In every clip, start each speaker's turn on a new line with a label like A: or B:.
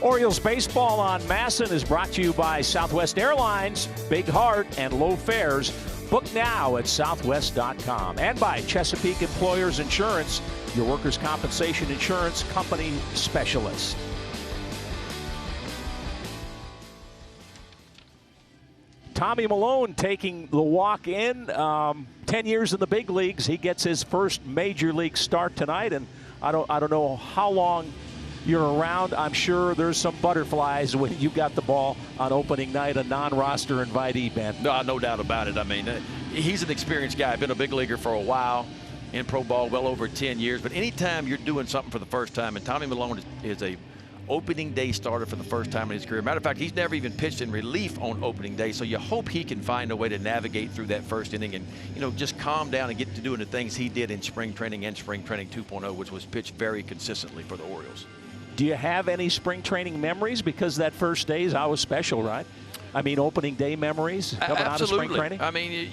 A: Orioles baseball on Masson is brought to you by Southwest Airlines, Big Heart, and Low Fares. Book now at southwest.com. And by Chesapeake Employers Insurance, your workers' compensation insurance company specialist. Tommy Milone taking the walk in. 10 years in the big leagues. He gets his first major league start tonight, and I don't know how long you're around. I'm sure there's some butterflies when you got the ball on opening night, a non-roster invitee, Ben.
B: No doubt about it. I mean, he's an experienced guy. Been a big leaguer for a while, in pro ball well over 10 years. But anytime you're doing something for the first time, and Tommy Milone is a opening day starter for the first time in his career. Matter of fact, he's never even pitched in relief on opening day, so you hope he can find a way to navigate through that first inning and, just calm down and get to doing the things he did in spring training and spring training 2.0, which was pitched very consistently for the Orioles.
A: Do you have any spring training memories? Because that first day is always special, right? I mean, opening day memories coming out of spring training?
B: I mean,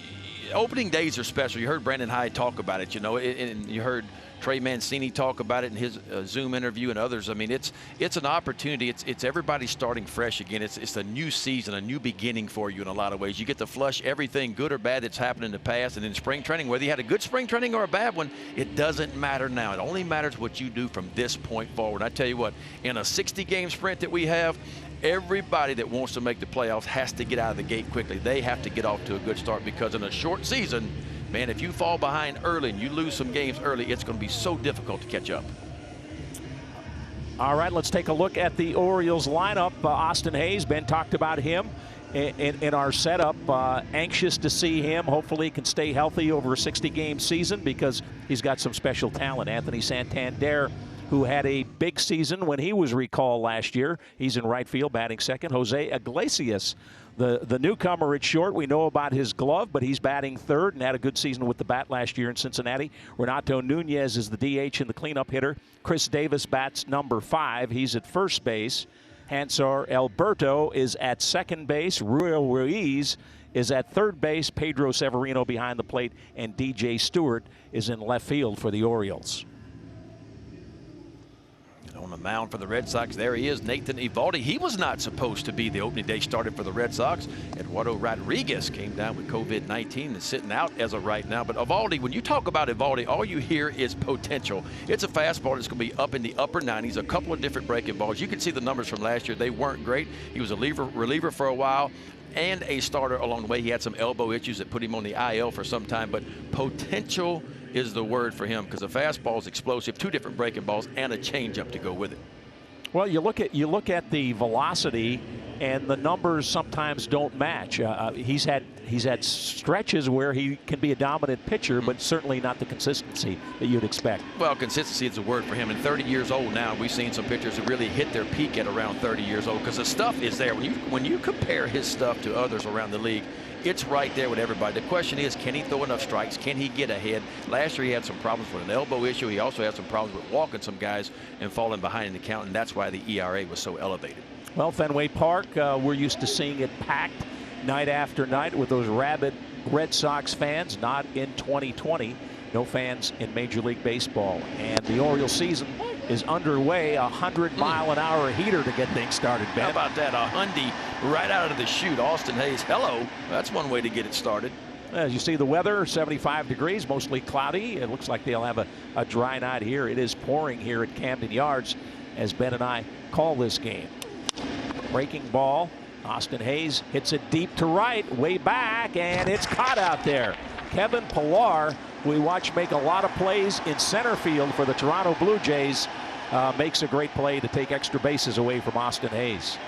B: opening days are special. You heard Brandon Hyde talk about it, and you heard Trey Mancini talk about it in his Zoom interview and others. I mean, it's an opportunity. It's everybody starting fresh again. It's a new season, a new beginning for you in a lot of ways. You get to flush everything good or bad that's happened in the past. And in spring training, whether you had a good spring training or a bad one, it doesn't matter now. It only matters what you do from this point forward. I tell you what, in a 60-game sprint that we have, everybody that wants to make the playoffs has to get out of the gate quickly. They have to get off to a good start, because in a short season, man, if you fall behind early and you lose some games early, it's going to be so difficult to catch up.
A: All right, let's take a look at the Orioles lineup. Austin Hayes, Ben talked about him in our setup. Anxious to see him. Hopefully he can stay healthy over a 60-game season, because he's got some special talent. Anthony Santander, who had a big season when he was recalled last year. He's in right field, batting second. Jose Iglesias, the newcomer at short. We know about his glove, but he's batting third and had a good season with the bat last year in Cincinnati. Renato Nunez is the DH and the cleanup hitter. Chris Davis bats number 5. He's at first base. Hansar Alberto is at second base. Ruel Ruiz is at third base. Pedro Severino behind the plate. And DJ Stewart is in left field for the Orioles.
B: On the mound for the Red Sox, there he is, Nathan Eovaldi. He was not supposed to be the opening day starter for the Red Sox. Eduardo Rodriguez came down with COVID-19 and sitting out as of right now. But Eovaldi, when you talk about Eovaldi, all you hear is potential. It's a fastball that's going to be up in the upper 90s, a couple of different breaking balls. You can see the numbers from last year. They weren't great. He was a reliever for a while and a starter along the way. He had some elbow issues that put him on the IL for some time, but potential is the word for him, because a fastball is explosive, 2 different breaking balls, and a changeup to go with it.
A: Well, you look at the velocity, and the numbers sometimes don't match. He's had stretches where he can be a dominant pitcher, but certainly not the consistency that you'd expect.
B: Well, consistency is a word for him. And 30 years old now, we've seen some pitchers who really hit their peak at around 30 years old, because the stuff is there. When you compare his stuff to others around the league, it's right there with everybody. The question is, can he throw enough strikes? Can he get ahead? Last year he had some problems with an elbow issue. He also had some problems with walking some guys and falling behind in the count, and that's why the ERA was so elevated.
A: Well, Fenway Park, we're used to seeing it packed night after night with those rabid Red Sox fans. Not in 2020. No fans in Major League Baseball. And the Orioles season is underway. 100-mile-an-hour heater to get things started, Ben.
B: How about that? A Hyundai right out of the chute. Austin Hayes, hello. That's one way to get it started.
A: As you see, the weather, 75 degrees, mostly cloudy. It looks like they'll have a dry night here. It is pouring here at Camden Yards as Ben and I call this game. Breaking ball. Austin Hayes hits it deep to right, way back, and it's caught out there. Kevin Pillar, we watch make a lot of plays in center field for the Toronto Blue Jays, makes a great play to take extra bases away from Austin Hayes.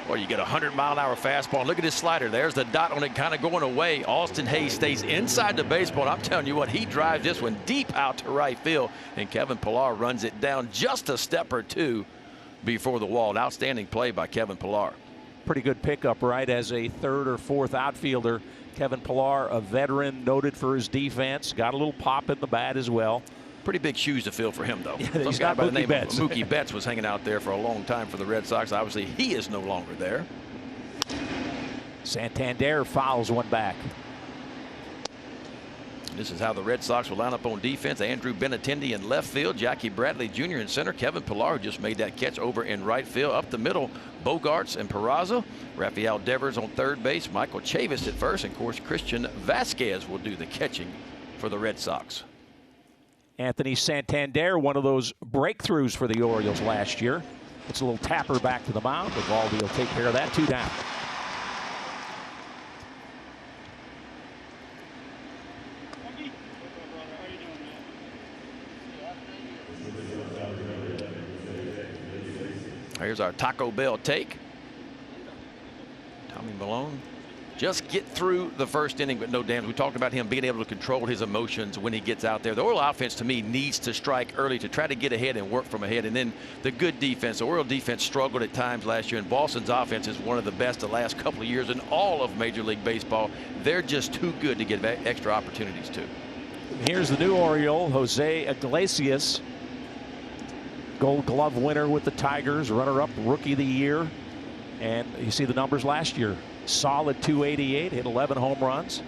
B: Well, you get a 100-mile-an-hour fastball. Look at his slider. There's the dot on it kind of going away. Austin Hayes stays inside the baseball. I'm telling you what, he drives this one deep out to right field, and Kevin Pillar runs it down just a step or two before the wall. An outstanding play by Kevin Pillar.
A: Pretty good pickup, right? As a third or fourth outfielder, Kevin Pillar, a veteran, noted for his defense, got a little pop in the bat as well.
B: Pretty big shoes to fill for him, though.
A: Yeah, he's got Mookie Betts.
B: Mookie Betts was hanging out there for a long time for the Red Sox. Obviously, he is no longer there.
A: Santander fouls one back.
B: This is how the Red Sox will line up on defense. Andrew Benintendi in left field. Jackie Bradley Jr. in center. Kevin Pillar, who just made that catch over in right field. Up the middle, Bogarts and Peraza. Rafael Devers on third base. Michael Chavis at first. And, of course, Christian Vasquez will do the catching for the Red Sox.
A: Anthony Santander, one of those breakthroughs for the Orioles last year. It's a little tapper back to the mound. Eovaldi will take care of that. 2 down.
B: Here's our Taco Bell take. Tommy Milone just get through the first inning, but no damage. We talked about him being able to control his emotions when he gets out there. The Oriole offense, to me, needs to strike early to try to get ahead and work from ahead. And then the good defense. The Oriole defense struggled at times last year, and Boston's offense is one of the best the last couple of years in all of Major League Baseball. They're just too good to get extra opportunities to.
A: Here's the new Oriole, Jose Iglesias. Gold Glove winner with the Tigers, runner-up Rookie of the Year. And you see the numbers last year. Solid 288, hit 11 home runs.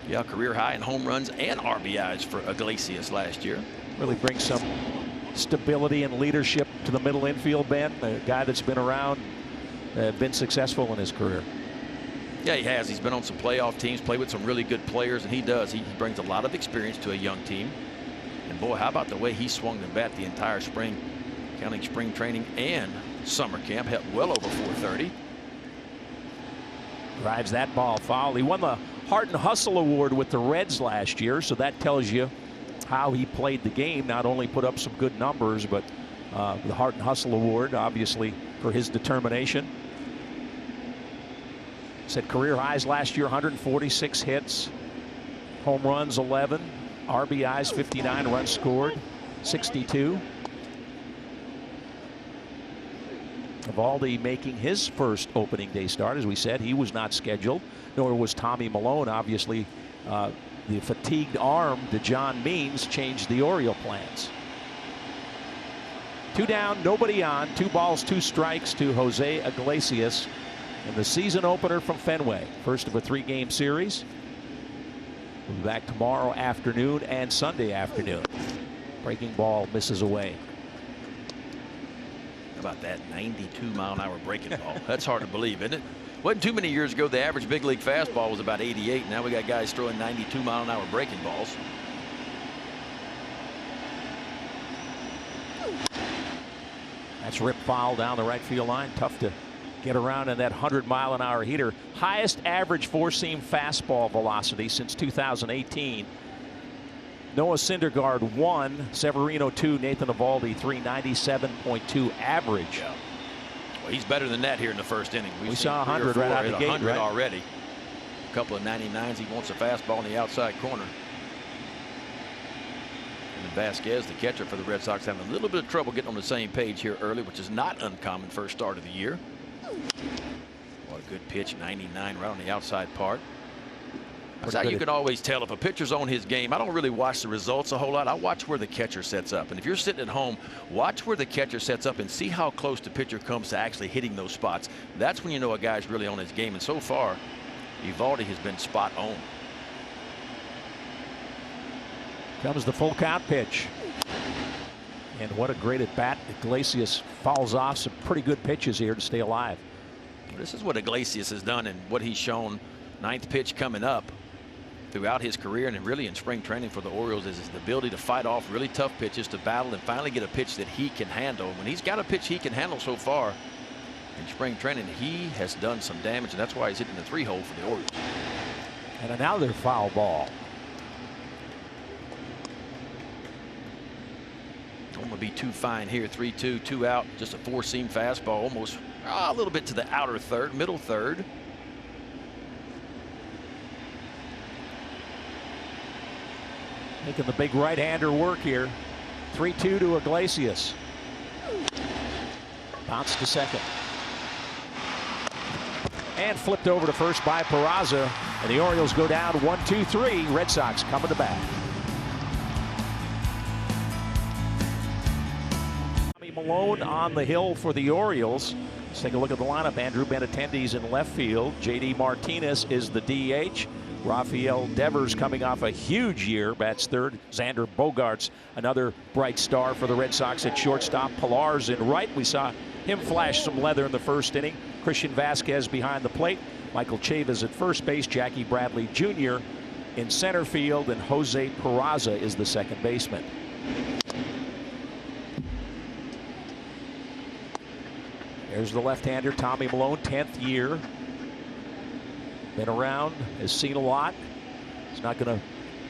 B: Yeah, career high in home runs and RBIs for Iglesias last year.
A: Really brings some stability and leadership to the middle infield, Ben. A guy that's been around, been successful in his career.
B: Yeah, he has. He's been on some playoff teams, played with some really good players, and he does. He brings a lot of experience to a young team. And boy, how about the way he swung the bat the entire spring, counting spring training and summer camp, hit well over 430.
A: Drives that ball foul. He won the Heart and Hustle Award with the Reds last year, so that tells you how he played the game. Not only put up some good numbers, but the Heart and Hustle Award, obviously, for his determination. Set career highs last year, 146 hits, home runs 11, RBIs 59, runs scored 62. Eovaldi making his first opening day start. As we said, he was not scheduled, nor was Tommy Milone. Obviously, the fatigued arm to John Means changed the Oriole plans. 2 down, nobody on. 2 balls, 2 strikes to Jose Iglesias in the season opener from Fenway. First of a 3-game series. We'll be back tomorrow afternoon and Sunday afternoon. Breaking ball misses away.
B: About that 92-mile-an-hour breaking ball. That's hard to believe, isn't it? Wasn't too many years ago the average big league fastball was about 88. Now we got guys throwing 92-mile-an-hour breaking balls.
A: That's ripped foul down the right field line. Tough to get around in that 100-mile-an-hour heater. Highest average 4-seam fastball velocity since 2018. Noah Syndergaard 1, Severino 2, Nathan Eovaldi 3, 97.2 average.
B: Yeah. Well, he's better than that here in the first inning.
A: We saw 100 right out of the gate,
B: 100
A: right?
B: already. A couple of 99s. He wants a fastball in the outside corner. And Vasquez, the catcher for the Red Sox, having a little bit of trouble getting on the same page here early, which is not uncommon first start of the year. What a good pitch, 99 right on the outside part. That's how you can always tell if a pitcher's on his game. I don't really watch the results a whole lot. I watch where the catcher sets up. And if you're sitting at home, watch where the catcher sets up and see how close the pitcher comes to actually hitting those spots. That's when you know a guy's really on his game. And so far, Eovaldi has been spot on.
A: Comes the full count pitch. And what a great at bat. Iglesias fouls off some pretty good pitches here to stay alive.
B: This is what Iglesias has done and what he's shown. 9th pitch coming up throughout his career and really in spring training for the Orioles is the ability to fight off really tough pitches, to battle and finally get a pitch that he can handle. When he's got a pitch he can handle so far in spring training, he has done some damage, and that's why he's hitting the 3-hole for the Orioles.
A: And another foul ball.
B: Going to be too fine here. 3-2, 2 out. Just a 4-seam fastball, almost a little bit to the outer third, middle third.
A: Making the big right-hander work here. 3-2 to Iglesias. Bounced to second. And flipped over to first by Peraza. And the Orioles go down 1-2-3. Red Sox coming to bat. Tommy Milone on the hill for the Orioles. Let's take a look at the lineup. Andrew Benintendi's in left field. J.D. Martinez is the DH. Rafael Devers coming off a huge year, bats third. Xander Bogaerts, another bright star for the Red Sox at shortstop. Pilar's in right. We saw him flash some leather in the first inning. Christian Vasquez behind the plate. Michael Chavis at first base. Jackie Bradley Jr. in center field, and Jose Peraza is the second baseman. There's the left-hander, Tommy Milone, 10th year. Been around, has seen a lot. He's not going to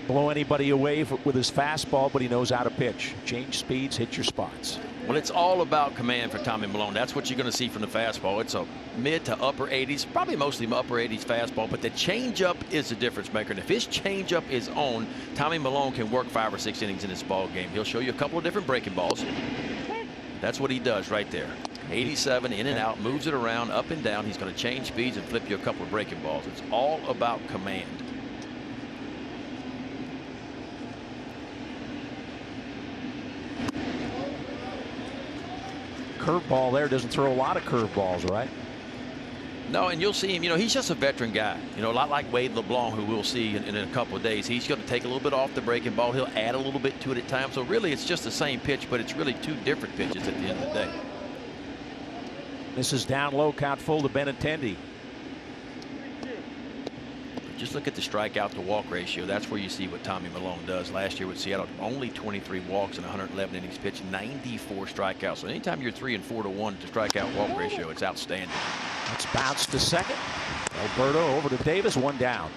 A: blow anybody away with his fastball, but he knows how to pitch. Change speeds, hit your spots.
B: Well, it's all about command for Tommy Milone. That's what you're going to see from the fastball. It's a mid to upper 80s, probably mostly upper 80s fastball, but the changeup is the difference maker. And if his changeup is on, Tommy Milone can work 5 or 6 innings in this ball game. He'll show you a couple of different breaking balls. That's what he does right there. 87 in and out, moves it around, up and down. He's going to change speeds and flip you a couple of breaking balls. It's all about command.
A: Curveball there, doesn't throw a lot of curveballs, right?
B: No, and you'll see him, you know, he's just a veteran guy. You know, a lot like Wade LeBlanc, who we'll see in a couple of days. He's going to take a little bit off the breaking ball. He'll add a little bit to it at times. So really, it's just the same pitch, but it's really 2 different pitches at the end of the day.
A: This is down low, count full to Benintendi.
B: Just look at the strikeout to walk ratio. That's where you see what Tommy Milone does. Last year with Seattle, only 23 walks in 111 innings pitched, 94 strikeouts. So anytime you're 3 and 4 to 1 to strikeout walk ratio, it's outstanding.
A: Let's bounce to second. Alberto over to Davis, 1 down.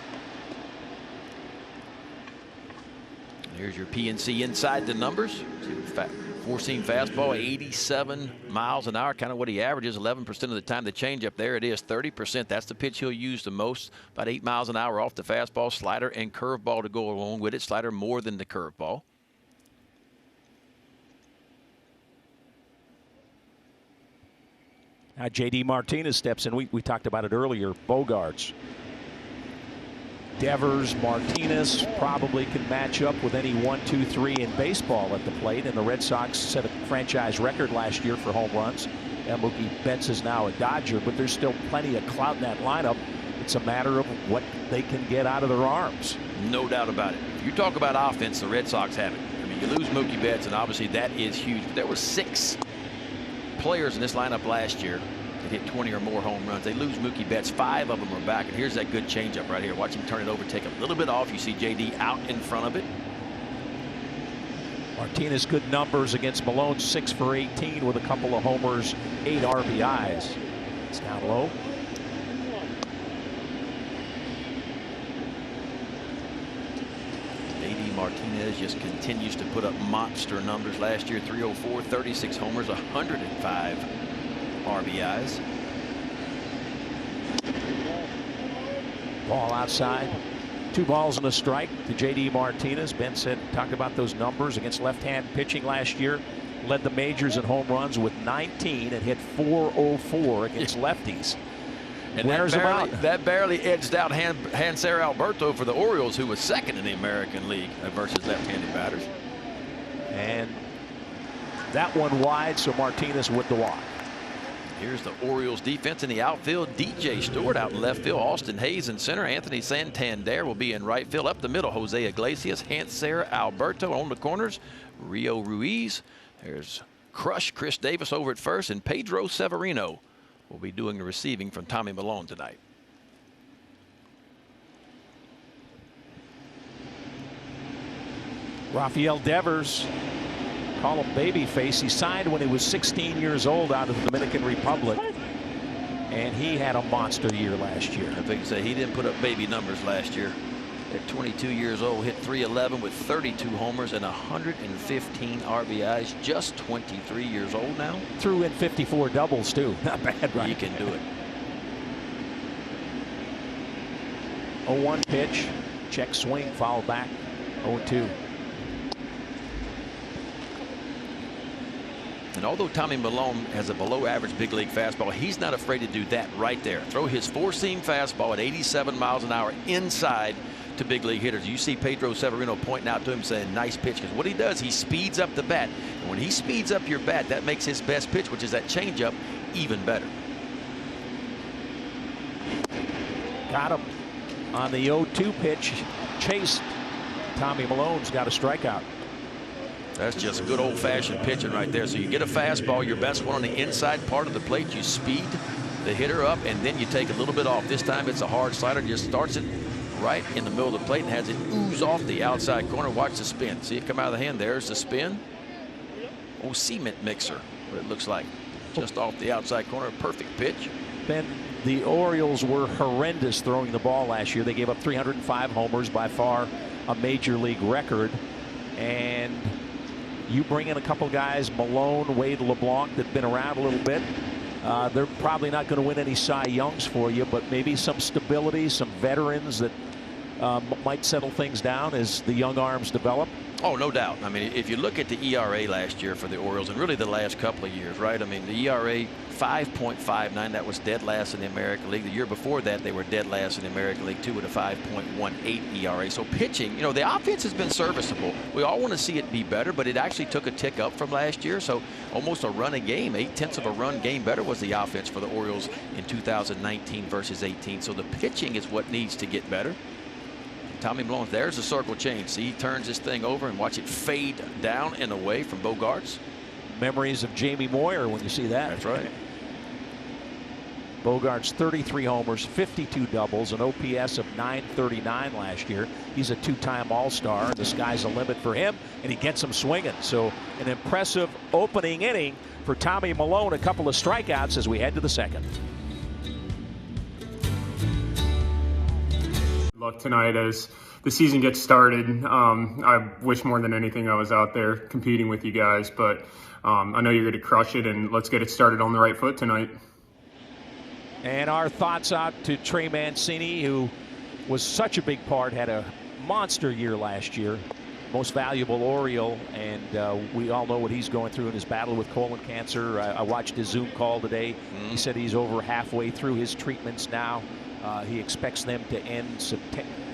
B: Here's your PNC inside the numbers. Four-seam fastball, 87 miles an hour, kind of what he averages. 11% of the time the changeup, there it is, 30%. That's the pitch he'll use the most, about 8 miles an hour off the fastball. Slider and curveball to go along with it. Slider more than the curveball.
A: Now J.D. Martinez steps in. We talked about it earlier. Bogaerts, Devers, Martinez probably can match up with any 1, 2, 3 in baseball at the plate. And the Red Sox set a franchise record last year for home runs. And Mookie Betts is now a Dodger, but there's still plenty of clout in that lineup. It's a matter of what they can get out of their arms.
B: No doubt about it. If you talk about offense, the Red Sox have it. I mean, you lose Mookie Betts, and obviously that is huge. There were 6 players in this lineup last year that hit 20 or more home runs. They lose Mookie Betts. 5 of them are back. And here's that good changeup right here. Watch him turn it over, take a little bit off. You see J.D. out in front of it.
A: Martinez, good numbers against Malone, 6 for 18 with a couple of homers, 8 RBIs. It's down low.
B: J.D. Martinez just continues to put up monster numbers. Last year, 304, 36 homers, 105 RBIs.
A: Ball outside. 2 balls and a strike to J.D. Martinez. Ben said, talked about those numbers against left-hand pitching last year. Led the majors in home runs with 19 and hit 404 against lefties.
B: And that barely edged out Hanser Alberto for the Orioles, who was second in the American League versus left-handed batters.
A: And that one wide, so Martinez with the walk.
B: Here's the Orioles defense in the outfield. DJ Stewart out in left field. Austin Hayes in center. Anthony Santander will be in right field. Up the middle, Jose Iglesias, Hanser Alberto on the corners. Rio Ruiz. There's Crush Chris Davis over at first, and Pedro Severino will be doing the receiving from Tommy Milone tonight.
A: Rafael Devers, call him babyface. He signed when he was 16 years old out of the Dominican Republic, and he had a monster year last year.
B: I think he didn't put up baby numbers last year. At 22 years old, hit .311 with 32 homers and 115 RBIs. Just 23 years old now.
A: Threw in 54 doubles too. Not bad, right?
B: He can do it.
A: 0-1 pitch, check swing, foul back. 0-2.
B: And although Tommy Milone has a below-average big league fastball, he's not afraid to do that right there. Throw his 4-seam fastball at 87 miles an hour inside to big league hitters. You see Pedro Severino pointing out to him saying, nice pitch, because what he does, he speeds up the bat. And when he speeds up your bat, that makes his best pitch, which is that changeup, even better.
A: Got him. on the 0-2 pitch, chased. Tommy Malone's got a strikeout.
B: That's just good old-fashioned pitching right there. So you get a fastball, your best one on the inside part of the plate. You speed the hitter up, and then you take a little bit off. This time it's a hard slider. Just starts it right in the middle of the plate and has it ooze off the outside corner. Watch the spin. See it come out of the hand. There's the spin. Oh, cement mixer, what it looks like. Just off the outside corner. Perfect pitch.
A: Ben, the Orioles were horrendous throwing the ball last year. They gave up 305 homers, by far a major league record. And you bring in a couple guys, Malone, Wade, LeBlanc, that've been around a little bit. They're probably not going to win any Cy Youngs for you, but maybe some stability, some veterans that might settle things down as the young arms develop.
B: Oh, no doubt. I mean, if you look at the ERA last year for the Orioles, and really the last couple of years, right? I mean, the ERA 5.59, that was dead last in the American League. The year before that, they were dead last in the American League too, with a 5.18 ERA. So pitching, you know, the offense has been serviceable. We all want to see it be better, but it actually took a tick up from last year. So almost a run a game, 0.8 of a run game better was the offense for the Orioles in 2019 versus 18. So the pitching is what needs to get better. Tommy Malone, there's the circle change. See, he turns this thing over and watch it fade down and away from Bogaerts.
A: Memories of Jamie Moyer when you see that.
B: That's right.
A: Bogaerts 33 homers, 52 doubles, an OPS of 939 last year. He's a two-time All-Star, and the sky's the limit for him, and he gets them swinging. So an impressive opening inning for Tommy Malone. A couple of strikeouts as we head to the second.
C: Luck tonight as the season gets started. I wish more than anything I was out there competing with you guys, but I know you're going to crush it, and let's get it started on the right foot tonight.
A: And our thoughts out to Trey Mancini, who was such a big part, had a monster year last year, most valuable Oriole, and we all know what he's going through in his battle with colon cancer. I watched his Zoom call today. He said he's over halfway through his treatments now. He expects them to end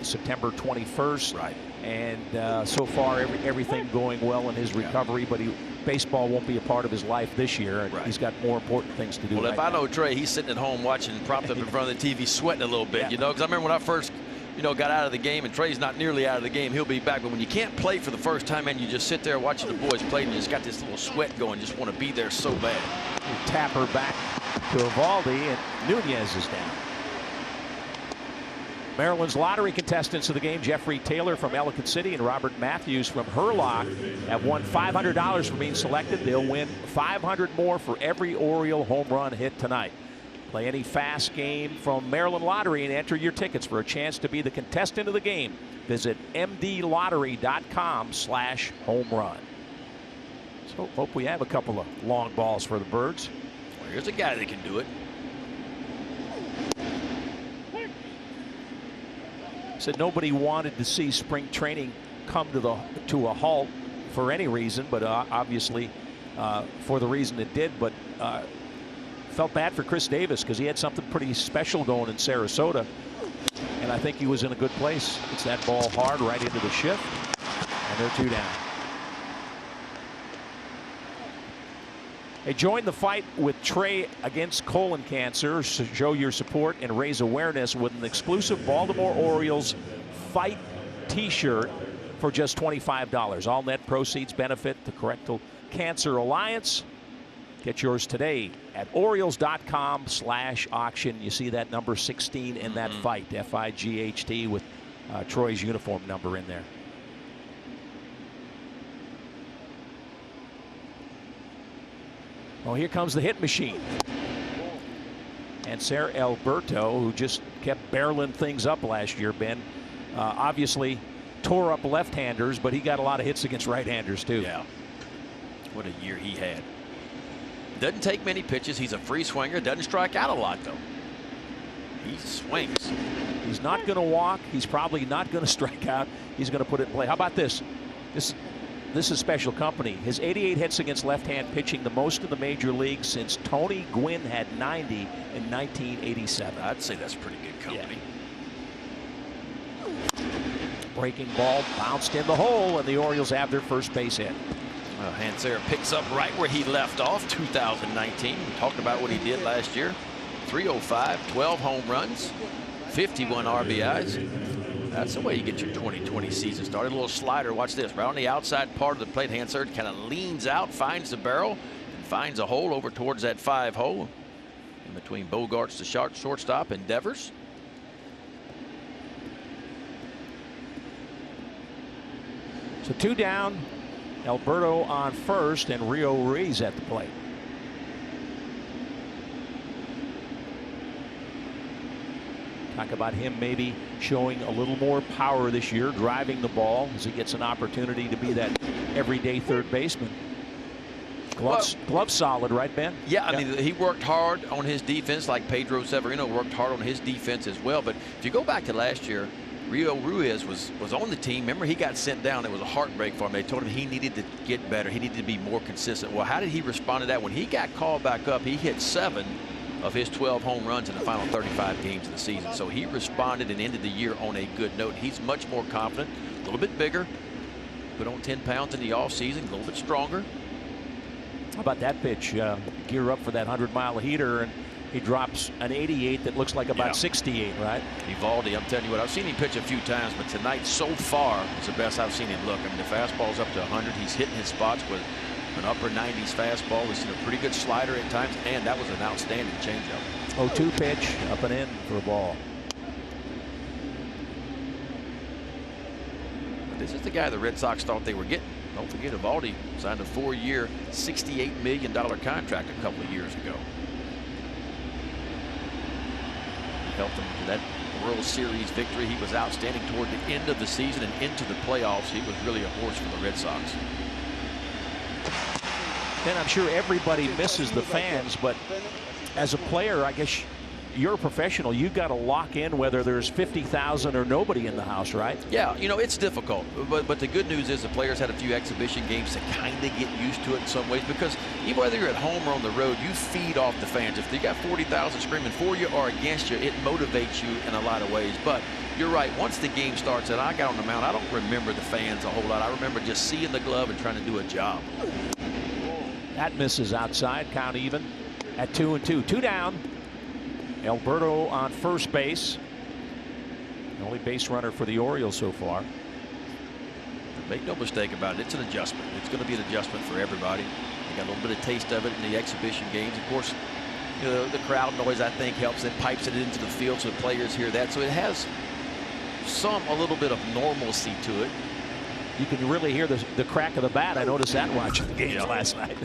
A: September 21st.
B: Right.
A: And so far, everything going well in his recovery, but baseball won't be a part of his life this year. And he's got more important things to do.
B: Well, if I know Trey, he's sitting at home watching, propped up in front of the TV, sweating a little bit, you know, because I remember when I first, got out of the game, and Trey's not nearly out of the game. He'll be back. But when you can't play for the first time and you just sit there watching the boys play, and you just got this little sweat going, just want to be there so bad.
A: You tap her back to Evaldi, and Nunez is down. Maryland's lottery contestants of the game, Jeffrey Taylor from Ellicott City and Robert Matthews from Hurlock, have won $500 for being selected. They'll win $500 more for every Oriole home run hit tonight. Play any fast game from Maryland Lottery and enter your tickets for a chance to be the contestant of the game. Visit mdlottery.com/homerun. So hope we have a couple of long balls for the Birds.
B: Well, here's a guy that can do it.
A: Said nobody wanted to see spring training come to a halt for any reason, but obviously for the reason it did. But felt bad for Chris Davis because he had something pretty special going in Sarasota, and I think he was in a good place. It's that ball hard right into the shift, and they're two down. Hey, join the fight with Trey against colon cancer. Show your support and raise awareness with an exclusive Baltimore Orioles Fight T-shirt for just $25. All net proceeds benefit the Colorectal Cancer Alliance. Get yours today at Orioles.com/auction. You see that number 16 in that fight, FIGHT, with Troy's uniform number in there. Well, here comes the hit machine. And Ser Alberto, who just kept barreling things up last year, Ben, obviously tore up left-handers, but he got a lot of hits against right-handers, too.
B: Yeah. What a year he had. Doesn't take many pitches. He's a free swinger. Doesn't strike out a lot, though. He swings.
A: He's not going to walk. He's probably not going to strike out. He's going to put it in play. How about this? This is special company. His 88 hits against left-hand pitching, the most in the major leagues since Tony Gwynn had 90 in 1987.
B: I'd say that's pretty good company.
A: Yeah. Breaking ball bounced in the hole, and the Orioles have their first base hit.
B: Hansera picks up right where he left off 2019. We talked about what he did last year. 305, 12 home runs, 51 RBIs. That's the way you get your 2020 season started. A little slider. Watch this. Right on the outside part of the plate. Hansard kind of leans out, finds the barrel, and finds a hole over towards that 5 hole. In between Bogarts, the shortstop, and Devers.
A: So 2 down. Alberto on first, and Rio Ruiz at the plate. Talk about him maybe showing a little more power this year, driving the ball as he gets an opportunity to be that everyday third baseman. Gloves solid, right, Ben?
B: Yeah, I mean, he worked hard on his defense, like Pedro Severino worked hard on his defense as well. But if you go back to last year, Rio Ruiz was on the team. Remember, he got sent down. It was a heartbreak for him. They told him he needed to get better. He needed to be more consistent. Well, how did he respond to that? When he got called back up, he hit 7 of his 12 home runs in the final 35 games of the season. So he responded and ended the year on a good note. He's much more confident, a little bit bigger, put on 10 pounds in the offseason, a little bit stronger.
A: How about that pitch? Gear up for that 100-mile heater, and he drops an 88 that looks like about 68, right?
B: Evaldi, I'm telling you what, I've seen him pitch a few times, but tonight so far is the best I've seen him look. I mean, the fastball's up to 100. He's hitting his spots with an upper 90s fastball. We've seen a pretty good slider at times, and that was an outstanding changeup.
A: 0-2 pitch, up and in for a ball.
B: This is the guy the Red Sox thought they were getting. Don't forget, Evaldi signed a 4-year, $68 million contract a couple of years ago. Helped him to that World Series victory. He was outstanding toward the end of the season and into the playoffs. He was really a horse for the Red Sox.
A: Then I'm sure everybody misses the fans, but as a player, I guess you're a professional. You've got to lock in whether there's 50,000 or nobody in the house, right?
B: Yeah, you know, it's difficult. But the good news is the players had a few exhibition games to kind of get used to it in some ways, because even whether you're at home or on the road, you feed off the fans. If you got 40,000 screaming for you or against you, it motivates you in a lot of ways. But you're right. Once the game starts and I got on the mound, I don't remember the fans a whole lot. I remember just seeing the glove and trying to do a job.
A: That misses outside. Count even at 2-2. 2 down. Alberto on first base. The only base runner for the Orioles so far.
B: Make no mistake about it. It's an adjustment. It's going to be an adjustment for everybody. They got a little bit of taste of it in the exhibition games. Of course, you know, the crowd noise, I think, helps. It pipes it into the field so the players hear that. So it has a little bit of normalcy to it.
A: You can really hear the crack of the bat. I noticed that watching the game last night.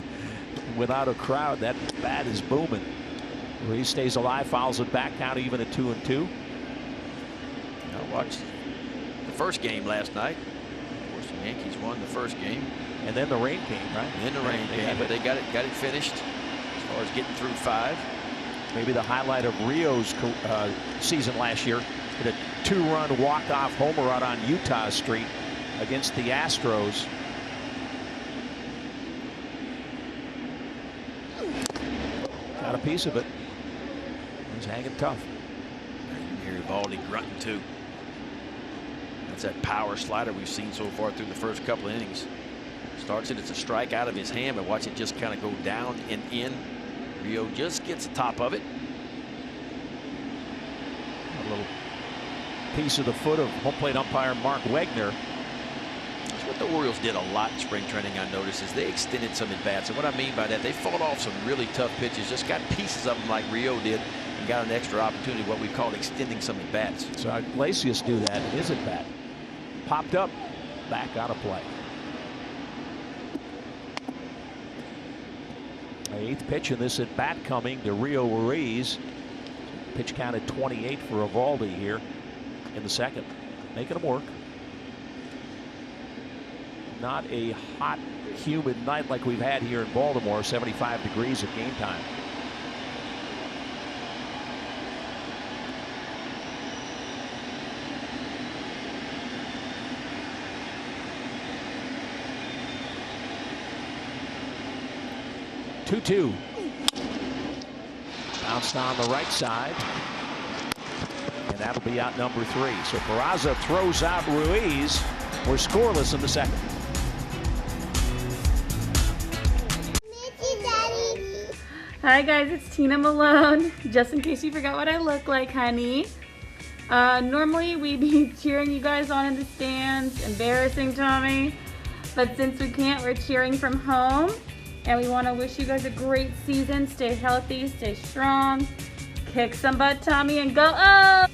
A: Without a crowd, that bat is booming. He stays alive, fouls it back, count even at 2-2.
B: I watched the first game last night. Of course, the Yankees won the first game.
A: And then the rain came, right?
B: And then the rain came, but they got it finished as far as getting through 5.
A: Maybe the highlight of Rio's season last year. Hit a 2-run walk-off homer run on Utah Street against the Astros. Got a piece of it. He's hanging tough.
B: You hear Evaldi grunting too. That's that power slider we've seen so far through the first couple of innings. Starts it, it's a strike out of his hand, but watch it just kind of go down and in. Rio just gets the top of it.
A: A little piece of the foot of home plate umpire Mark Wegner.
B: That's what the Orioles did a lot in spring training, I noticed, is they extended some at bats. And what I mean by that, they fought off some really tough pitches, just got pieces of them like Rio did, and got an extra opportunity, what we call extending some at bats.
A: So Iglesias do that in his at bat. Popped up, back out of play. The 8th pitch in this at bat coming to Rio Ruiz. Pitch counted 28 for Evaldi here in the second. Making him work. Not a hot, humid night like we've had here in Baltimore. 75 degrees at game time. Two. Bounced on the right side. And that'll be out number 3. So Peraza throws out Ruiz. We're scoreless in the second.
D: Hi guys, it's Tina Malone. Just in case you forgot what I look like, honey. Normally we'd be cheering you guys on in the stands, embarrassing Tommy. But since we can't, we're cheering from home. And we want to wish you guys a great season. Stay healthy, stay strong. Kick some butt, Tommy, and go up!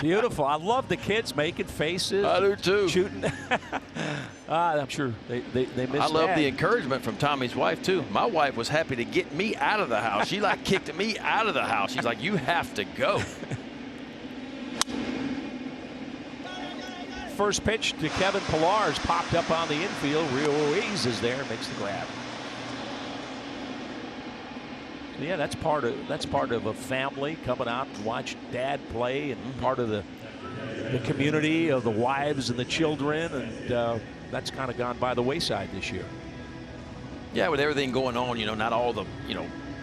A: Beautiful. I love the kids making faces.
B: I do too.
A: Shooting. I'm sure they miss
B: I love
A: that.
B: the encouragement from Tommy's wife too. My wife was happy to get me out of the house. She like kicked me out of the house. She's like, you have to go.
A: First pitch to Kevin Pillar's popped up on the infield. Ruiz is there, makes the grab. So yeah, that's part of a family coming out and watch Dad play, and part of the community of the wives and the children, and that's kind of gone by the wayside this year.
B: Yeah, with everything going on, not all the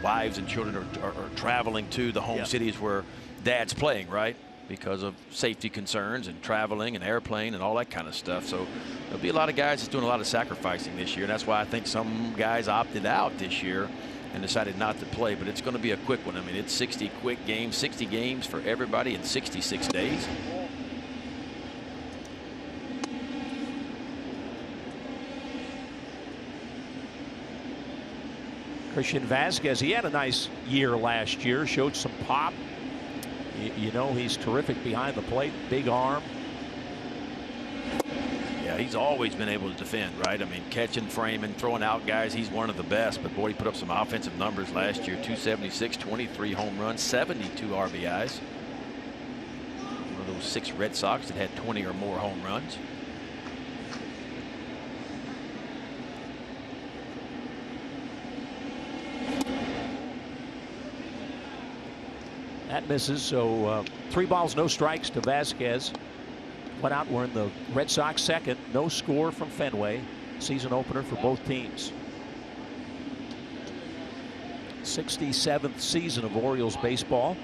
B: wives and children are traveling to the home cities where Dad's playing, right? Because of safety concerns and traveling and airplane and all that kind of stuff. So there'll be a lot of guys that's doing a lot of sacrificing this year. And that's why I think some guys opted out this year and decided not to play. But it's going to be a quick one. I mean, it's 60 quick games, 60 games for everybody in 66 days.
A: Christian Vasquez, he had a nice year last year, showed some pop. He's terrific behind the plate, big arm.
B: Yeah, he's always been able to defend, right? I mean, catching, framing, throwing out guys, he's one of the best. But boy, he put up some offensive numbers last year. 276, 23 home runs, 72 RBIs. One of those 6 Red Sox that had 20 or more home runs.
A: That misses, so 3 balls, no strikes to Vasquez. Went out, we're in the Red Sox second. No score from Fenway. Season opener for both teams. 67th season of Orioles baseball.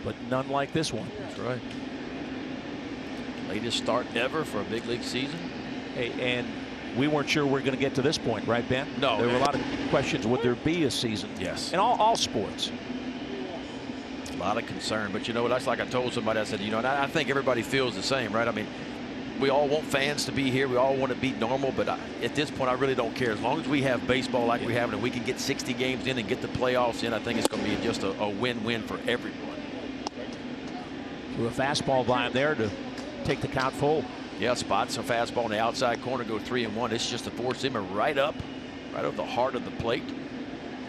A: But none like this one.
B: That's right. Latest start ever for a big league season.
A: Hey, and we weren't sure we were going to get to this point, right, Ben?
B: No.
A: There were a lot of questions. Would there be a season?
B: Yes.
A: In all sports.
B: A lot of concern. But you know what? That's like I told somebody. I said, and I think everybody feels the same, right? I mean, we all want fans to be here. We all want to be normal. But at this point, I really don't care. As long as we have baseball like we have, and we can get 60 games in and get the playoffs in, I think it's going to be just a win-win for everyone.
A: Threw a fastball by him there to take the count full.
B: Yeah, spots a fastball in the outside corner, go 3-1. It's just a four-seamer right over the heart of the plate.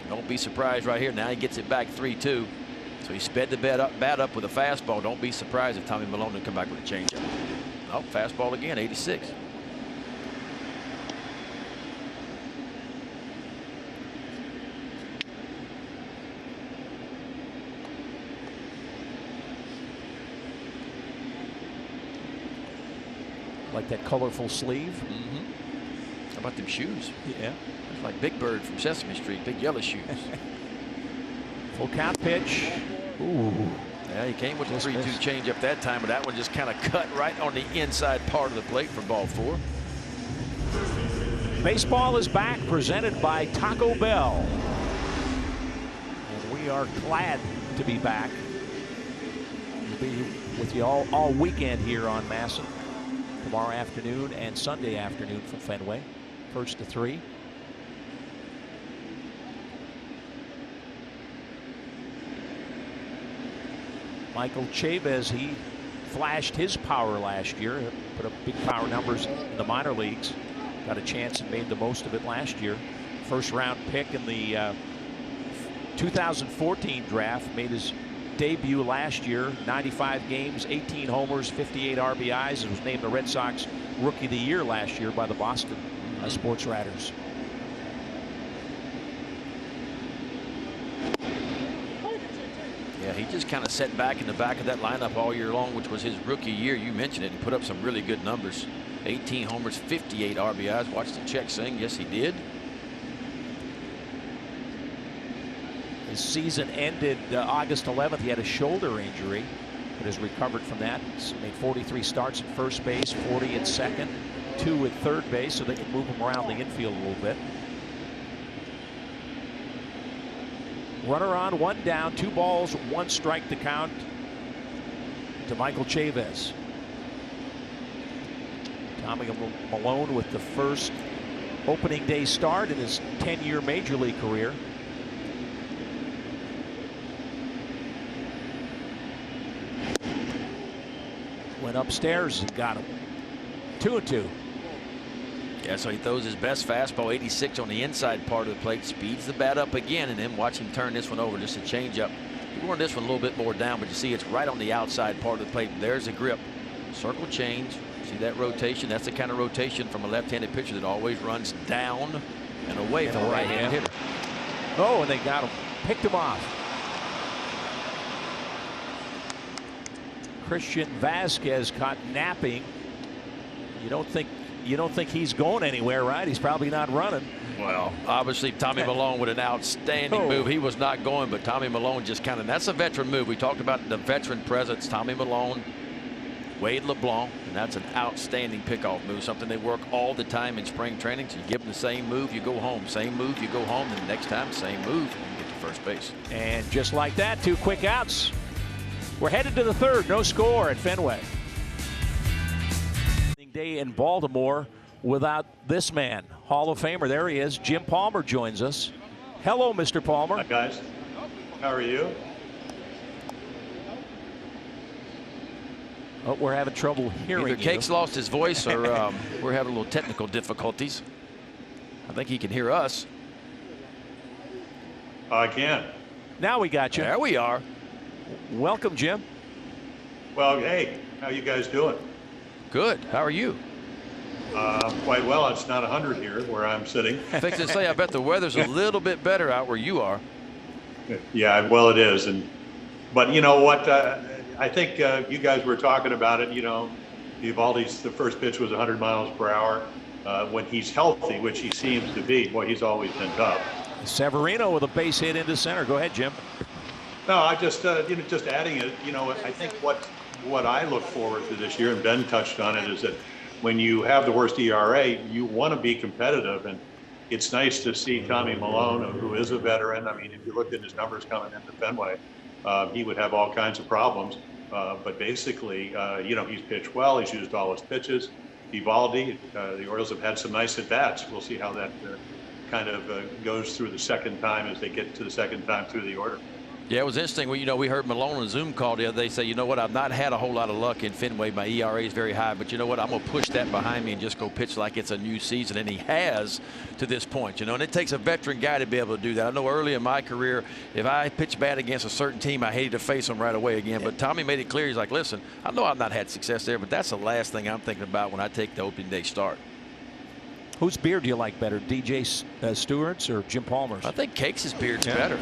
B: Don't be surprised right here. Now he gets it back 3-2. So he sped the bat up with a fastball. Don't be surprised if Tommy Milone would come back with a changeup. Oh, fastball again, 86.
A: Like that colorful sleeve.
B: How about them shoes?
A: Yeah.
B: It's like Big Bird from Sesame Street, big yellow shoes.
A: Full count pitch. Ooh.
B: Yeah, he came with the 3-2 changeup that time, but that one just kind of cut right on the inside part of the plate for ball 4.
A: Baseball is back, presented by Taco Bell. And we are glad to be back. We'll be with you all weekend here on Masson. Tomorrow afternoon and Sunday afternoon from Fenway. 1st to 3. Michael Chavis, he flashed his power last year, put up big power numbers in the minor leagues. Got a chance and made the most of it last year. First round pick in the 2014 draft, made his debut last year. 95 games, 18 homers, 58 RBIs, and was named the Red Sox Rookie of the Year last year by the Boston Sports Writers.
B: Yeah, he just kind of sat back in the back of that lineup all year long, which was his rookie year. You mentioned it, and put up some really good numbers. 18 homers, 58 RBIs. Watch the check sing. Yes, he did.
A: His season ended August 11th. He had a shoulder injury, but has recovered from that. He's made 43 starts at first base, 40 at second, 2 at third base, so they can move him around the infield a little bit. Runner on, 1 down, 2 balls, 1 strike to count to Michael Chavis. Tommy Milone with the first opening day start in his 10-year major league career. Went upstairs and got him. 2-2.
B: Yeah, so he throws his best fastball, 86 on the inside part of the plate, speeds the bat up again, and then watch him turn this one over. Just a changeup. He wanted this one a little bit more down, but you see it's right on the outside part of the plate. There's a grip. Circle change. See that rotation? That's the kind of rotation from a left-handed pitcher that always runs down and away from a right-handed hitter.
A: Oh, and they got him. Picked him off. Christian Vasquez caught napping. You don't think he's going anywhere, right? He's probably not running.
B: Well, obviously Tommy Milone with an outstanding move. He was not going, but Tommy Milone just kind of, that's a veteran move. We talked about the veteran presence. Tommy Milone, Wade LeBlanc, and that's an outstanding pickoff move, something they work all the time in spring training. So you give them the same move, you go home. Same move, you go home. And the next time, same move, and you get to first base.
A: And just like that, 2 quick outs. We're headed to the 3rd. No score at Fenway. Day in Baltimore without this man, Hall of Famer. There he is. Jim Palmer joins us. Hello, Mr. Palmer.
E: Hi, guys. How are you?
A: Oh, we're having trouble hearing you.
B: Either Cake's lost his voice or we're having a little technical difficulties. I think he can hear us.
E: I can.
A: Now we got you.
B: There we are.
A: Welcome, Jim.
E: Well, hey, how you guys doing?
B: Good. How are you?
E: Quite well. It's not 100 here where I'm sitting.
B: Fixing to say, I bet the weather's a little bit better out where you are.
E: Yeah, well, it is. But you know what? I think you guys were talking about it. You know, Eovaldi's, the first pitch was 100 miles per hour. When he's healthy, which he seems to be, boy, he's always been tough.
A: Severino with a base hit into center. Go ahead, Jim.
E: No, I just just adding it. You know, I think what I look forward to this year, and Ben touched on it, is that when you have the worst ERA, you want to be competitive, and it's nice to see Tommy Milone, who is a veteran. I mean, if you looked at his numbers coming into Fenway, he would have all kinds of problems. But basically, you know, he's pitched well. He's used all his pitches. Eovaldi, the Orioles have had some nice at-bats. We'll see how that kind of goes through the second time as they get to the second time through the order.
B: Yeah, it was interesting. You know, we heard Milone on a Zoom call the other day say, you know what, I've not had a whole lot of luck in Fenway. My ERA is very high, but you know what, I'm going to push that behind me and just go pitch like it's a new season. And he has to this point, you know, and it takes a veteran guy to be able to do that. I know early in my career, if I pitched bad against a certain team, I hated to face them right away again. But Tommy made it clear. He's like, listen, I know I've not had success there, but that's the last thing I'm thinking about when I take the opening day start.
A: Whose beard do you like better, DJ Stewart's or Jim Palmer's?
B: I think Cakes' beard's better.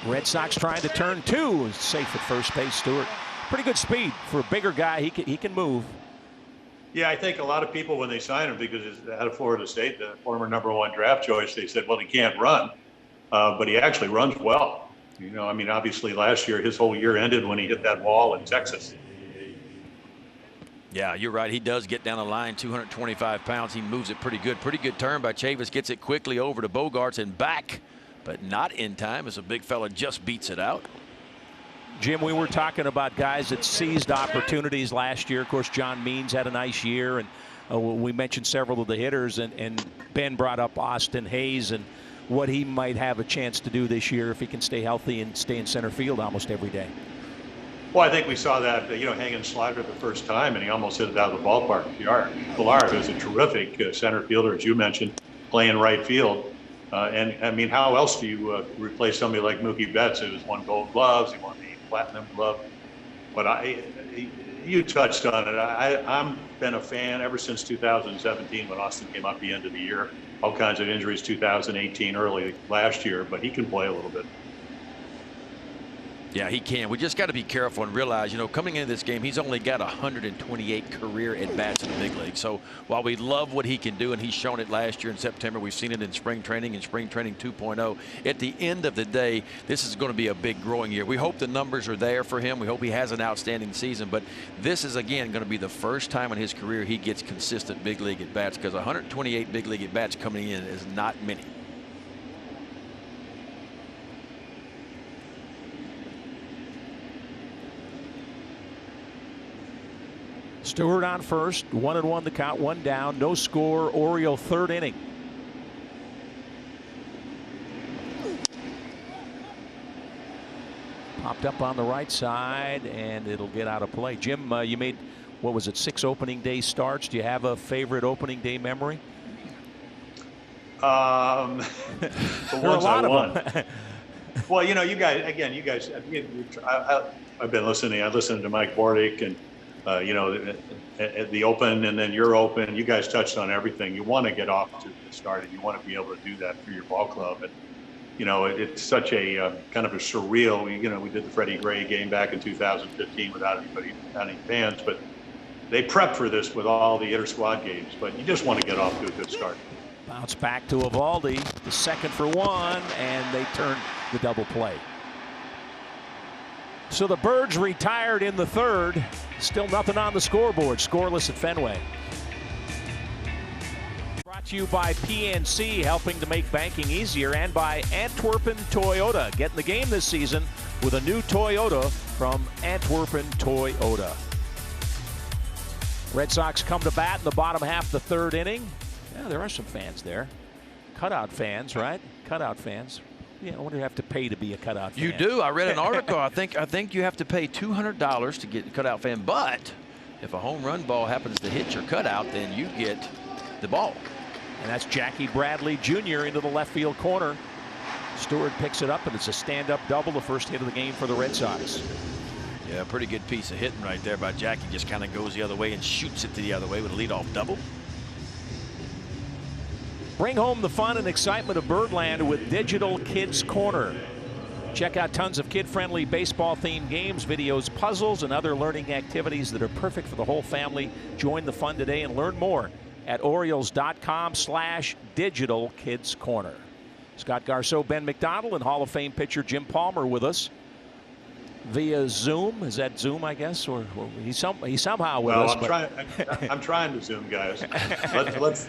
A: Red Sox trying to turn 2. Safe at first base. Stewart, pretty good speed for a bigger guy. He can move.
E: Yeah, I think a lot of people, when they sign him, because he's out of Florida State, the former #1 draft choice, they said, well, he can't run, but he actually runs well. You know, I mean, obviously last year, his whole year ended when he hit that wall in Texas.
B: Yeah, you're right. He does get down the line, 225 pounds. He moves it pretty good. Pretty good turn by Chavis. Gets it quickly over to Bogarts and back, but not in time as a big fella just beats it out.
A: Jim, we were talking about guys that seized opportunities last year. Of course, John Means had a nice year, and we mentioned several of the hitters, and Ben brought up Austin Hayes and what he might have a chance to do this year if he can stay healthy and stay in center field almost every day.
E: Well, I think we saw that, you know, hanging slider the first time, and he almost hit it out of the ballpark. Pilar, who's a terrific center fielder, as you mentioned, playing right field. And, I mean, how else do you replace somebody like Mookie Betts, who's won Gold Gloves, he won the Platinum Glove? But you touched on it. I've been a fan ever since 2017 when Austin came up the end of the year. All kinds of injuries, 2018, early last year, but he can play a little bit.
B: Yeah, he can. We just got to be careful and realize, you know, coming into this game, he's only got 128 career at-bats in the big league. So while we love what he can do, and he's shown it last year in September, we've seen it in spring training and spring training 2.0. At the end of the day, this is going to be a big growing year. We hope the numbers are there for him. We hope he has an outstanding season. But this is, again, going to be the first time in his career he gets consistent big league at-bats, because 128 big league at-bats coming in is not many.
A: Stewart on first, 1-1 the count, one down, no score. Oriole third inning. Popped up on the right side, and it'll get out of play. Jim, you made, what was it, 6 opening day starts? Do you have a favorite opening day memory?
E: The ones I won. Well, you know, you guys, I've been listening. I listened to Mike Bordick and, you know, at the Open, and then your Open. You guys touched on everything. You want to get off to the start, and you want to be able to do that for your ball club. And, you know, it's such a kind of a surreal, you know, we did the Freddie Gray game back in 2015 without any fans, but they prepped for this with all the inter-squad games, but you just want to get off to a good start.
A: Bounce back to Eovaldi, the second for one, and they turn the double play. So the Birds retired in the third. Still nothing on the scoreboard. Scoreless at Fenway. Brought to you by PNC, helping to make banking easier, and by Antwerpen Toyota. Get in the game this season with a new Toyota from Antwerpen Toyota. Red Sox come to bat in the bottom half of the third inning. Yeah, there are some fans there. Cutout fans, right? Cutout fans. Yeah, I wonder if you have to pay to be a cutout fan.
B: You do. I read an article. I think you have to pay $200 to get a cutout fan. But if a home run ball happens to hit your cutout, then you get the ball.
A: And that's Jackie Bradley Jr. into the left field corner. Stewart picks it up, and it's a stand-up double, the first hit of the game for the Red Sox.
B: Yeah, pretty good piece of hitting right there by Jackie. Just kind of goes the other way and shoots it to the other way with a leadoff double.
A: Bring home the fun and excitement of Birdland with Digital Kids Corner. Check out tons of kid-friendly baseball-themed games, videos, puzzles, and other learning activities that are perfect for the whole family. Join the fun today and learn more at Orioles.com/Digital Kids Corner. Scott Garceau, Ben McDonald, and Hall of Fame pitcher Jim Palmer with us via Zoom. Is that Zoom, I guess, or he's somehow with us?
E: I'm trying to Zoom, guys.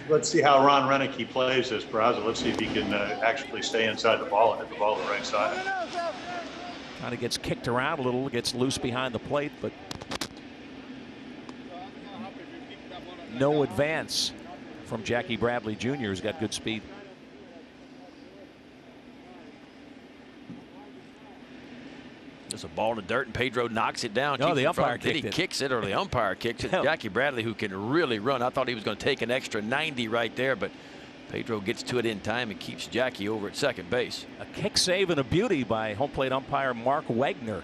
E: Let's see how Ron Renicky plays this Peraza. Let's see if he can actually stay inside the ball and hit the ball the right side.
A: Kind of gets kicked around a little, gets loose behind the plate, but no advance from Jackie Bradley Jr., who's got good speed.
B: There's a ball to dirt, and Pedro knocks it down.
A: No, the umpire kicked it.
B: He kicks it, or the umpire kicks it. Jackie Bradley, who can really run. I thought he was going to take an extra 90 right there, but Pedro gets to it in time and keeps Jackie over at second base.
A: A kick save and a beauty by home plate umpire Mark Wegner.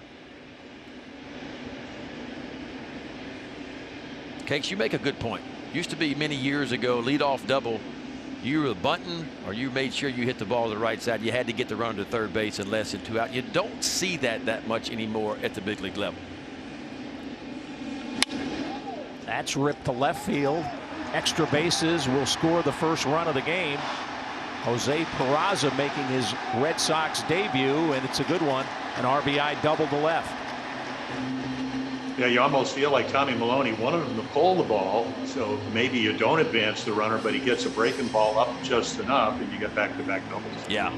B: Cakes, you make a good point. Used to be many years ago, leadoff double. You were bunting, or you made sure you hit the ball to the right side. You had to get the runner to third base in less than 2 out. You don't see that much anymore at the big league level.
A: That's ripped to left field. Extra bases will score the first run of the game. Jose Peraza making his Red Sox debut, and it's a good one. An RBI double to left.
E: Yeah, you almost feel like Tommy Maloney wanted him to pull the ball, so maybe you don't advance the runner, but he gets a breaking ball up just enough, and you get back-to-back doubles.
B: Yeah.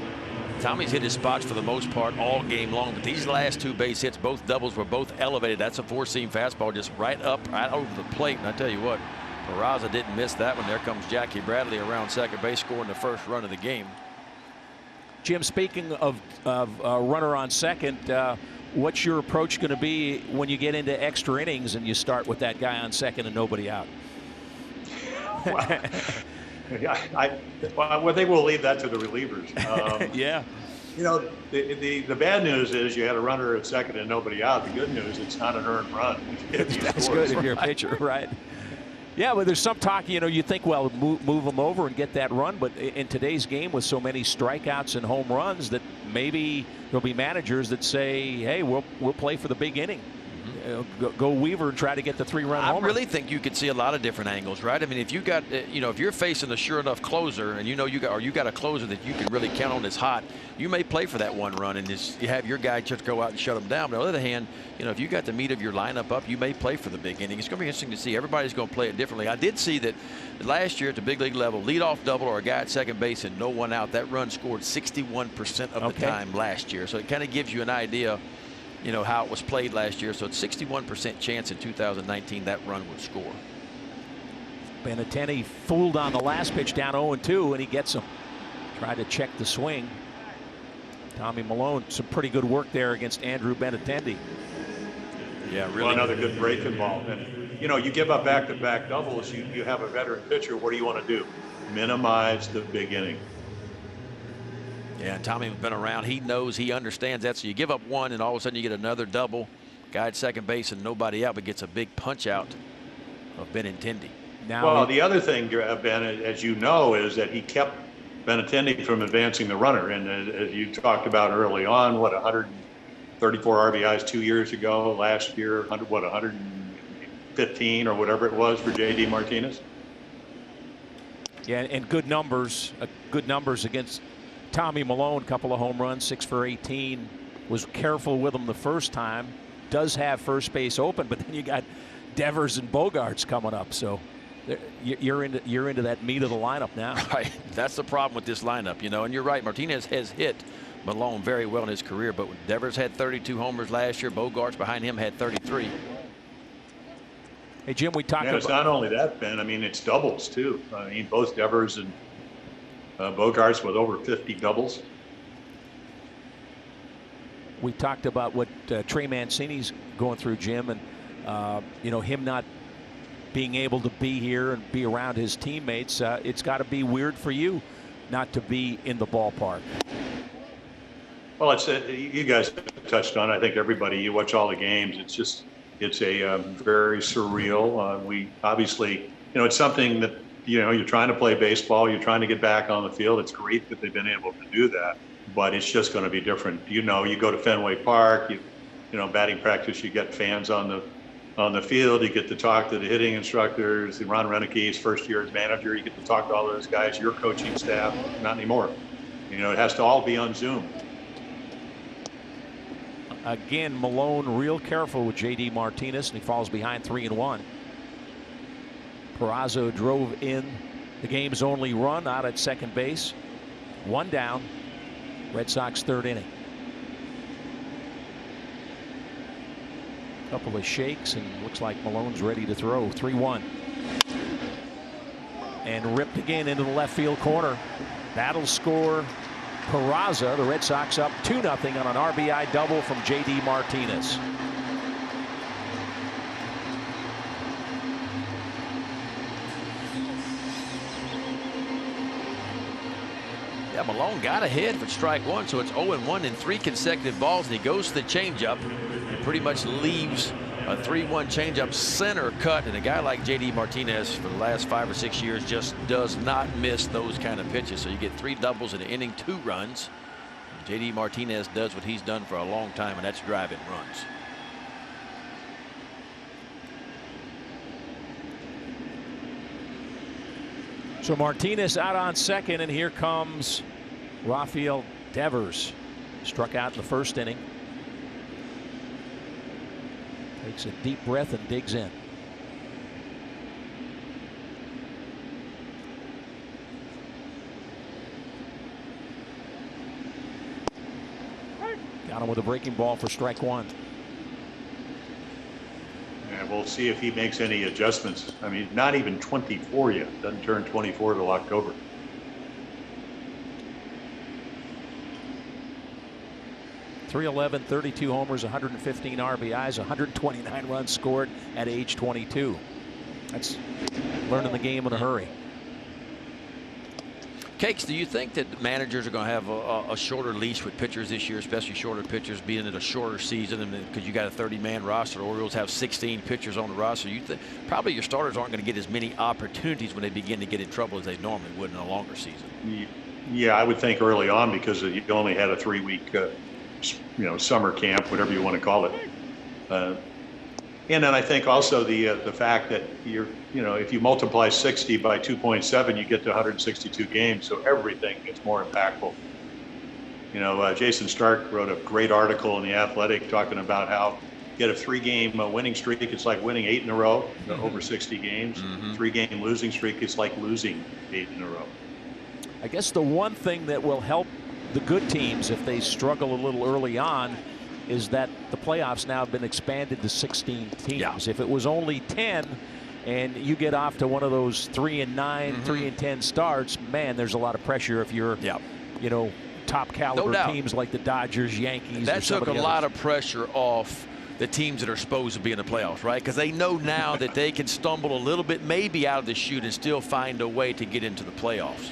B: Tommy's hit his spots for the most part all game long, but these last 2 base hits, both doubles, were both elevated. That's a 4-seam fastball just right up, right over the plate. And I tell you what, Peraza didn't miss that one. There comes Jackie Bradley around second base, scoring the first run of the game.
A: Jim, speaking of runner on second, what's your approach going to be when you get into extra innings and you start with that guy on second and nobody out?
E: Well, they will leave that to the relievers.
A: Yeah.
E: You know, the bad news is you had a runner at second and nobody out. The good news, it's not an earned run.
A: That's good if you're a pitcher, right? Yeah, but there's some talk, you know, you think, well, move them over and get that run. But in today's game with so many strikeouts and home runs, that maybe there'll be managers that say, hey, we'll play for the big inning. Go Weaver and try to get the 3-run homer.
B: I really think you could see a lot of different angles, right? I mean, if you got, you know, if you're facing a sure enough closer, and you know you got a closer that you can really count on that's hot, you may play for that 1 run and just you have your guy just go out and shut them down. But on the other hand, you know, if you got the meat of your lineup up, you may play for the big inning. It's going to be interesting to see. Everybody's going to play it differently. I did see that last year at the big league level, leadoff double or a guy at second base and no one out, that run scored 61% of the time last year. So it kind of gives you an idea you know, how it was played last year. So it's 61% chance in 2019 that run would score.
A: Benintendi fooled on the last pitch, down 0-2, and he gets him. Tried to check the swing. Tommy Milone, some pretty good work there against Andrew Benintendi.
B: Yeah, really.
E: Well, another good breaking ball. And, you know, you give up back-to-back doubles, you have a veteran pitcher. What do you want to do? Minimize the big inning.
B: Yeah, Tommy's been around. He knows, he understands that. So you give up one, and all of a sudden you get another double. Guy at second base and nobody out, but gets a big punch out of Benintendi.
A: Now,
E: well, the other thing, Ben, as you know, is that he kept Benintendi from advancing the runner. And as you talked about early on, what, 134 RBIs 2 years ago, last year, 115 or whatever it was for J.D. Martinez?
A: Yeah, and good numbers against Tommy Milone. Couple of home runs, 6 for 18. Was careful with him the first time. Does have first base open, but then you got Devers and Bogarts coming up. So you're into that meat of the lineup now.
B: Right, that's the problem with this lineup, you know. And you're right, Martinez has hit Milone very well in his career, but Devers had 32 homers last year. Bogarts behind him had 33.
A: Hey Jim, we talked about.
E: It's not only that, Ben. I mean, it's doubles too. I mean, both Devers and Bogarts with over 50 doubles.
A: We talked about what Trey Mancini's going through, Jim, and you know, him not being able to be here and be around his teammates. It's got to be weird for you not to be in the ballpark.
E: Well, it's you guys touched on. I think everybody. You watch all the games. It's a very surreal. We obviously, you know, it's something that, you know, you're trying to play baseball. You're trying to get back on the field. It's great that they've been able to do that, but it's just going to be different. You know, you go to Fenway Park. You know, batting practice. You get fans on the field. You get to talk to the hitting instructors. Ron Renick's first year as manager. You get to talk to all those guys. Your coaching staff. Not anymore. You know, it has to all be on Zoom.
A: Again, Milone real careful with J.D. Martinez, and he falls behind 3-1. Peraza drove in the game's only run out at second base. One down. Red Sox third inning. Couple of shakes, and looks like Malone's ready to throw. 3-1. And ripped again into the left field corner. Battle score. Peraza, the Red Sox up 2-0 on an RBI double from J.D. Martinez.
B: Yeah, Milone got ahead for strike one, so it's 0-1 in 3 consecutive balls, and he goes to the changeup and pretty much leaves a 3-1 changeup center cut. And a guy like J.D. Martinez for the last 5 or 6 years just does not miss those kind of pitches. So you get 3 doubles in an inning, 2 runs. J.D. Martinez does what he's done for a long time, and that's driving runs.
A: So Martinez out on second, and here comes Rafael Devers. Struck out in the first inning. Takes a deep breath and digs in. Got him with a breaking ball for strike one.
E: And we'll see if he makes any adjustments. I mean, not even 24 yet. Doesn't turn 24 till October.
A: .311, 32 homers, 115 RBIs, 129 runs scored at age 22. That's learning the game in a hurry.
B: Cakes, do you think that managers are going to have a shorter leash with pitchers this year, especially shorter pitchers, being in a shorter season, and because you got a 30-man roster? The Orioles have 16 pitchers on the roster. You think probably your starters aren't going to get as many opportunities when they begin to get in trouble as they normally would in a longer season?
E: Yeah, I would think early on, because you only had a 3-week you know, summer camp, whatever you want to call it. And then I think also the fact that you know, if you multiply 60 by 2.7, you get to 162 games, so everything gets more impactful. You know, Jason Stark wrote a great article in The Athletic talking about how get a 3-game winning streak, it's like winning 8 in a row, over 60 games. 3-game losing streak, it's like losing 8 in a row.
A: I guess the one thing that will help the good teams if they struggle a little early on is that the playoffs now have been expanded to 16 teams.
B: Yeah.
A: If it was only 10 and you get off to one of those 3-9, 3-10 starts, man, there's a lot of pressure if you're, you know, top caliber teams like the Dodgers, Yankees.
B: That took a
A: lot
B: lot of pressure off the teams that are supposed to be in the playoffs, right? Because they know now that they can stumble a little bit, maybe out of the chute, and still find a way to get into the playoffs.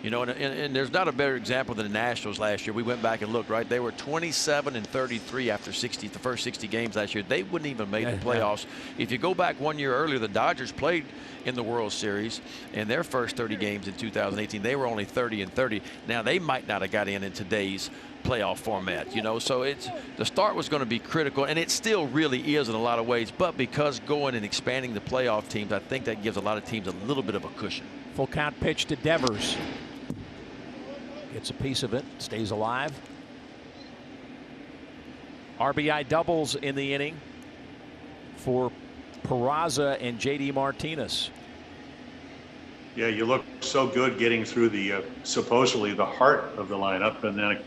B: You know, and there's not a better example than the Nationals last year. We went back and looked, right? They were 27-33 after the first 60 games last year. They wouldn't even make the playoffs. If you go back 1 year earlier, the Dodgers played in the World Series in their first 30 games in 2018. They were only 30-30. Now they might not have got in today's playoff format, you know, so the start was going to be critical, and it still really is in a lot of ways, but because going and expanding the playoff teams, I think that gives a lot of teams a little bit of a cushion.
A: Full count pitch to Devers. Gets a piece of it, stays alive. RBI doubles in the inning for Peraza and JD Martinez.
E: Yeah, you look so good getting through the supposedly the heart of the lineup, and then, I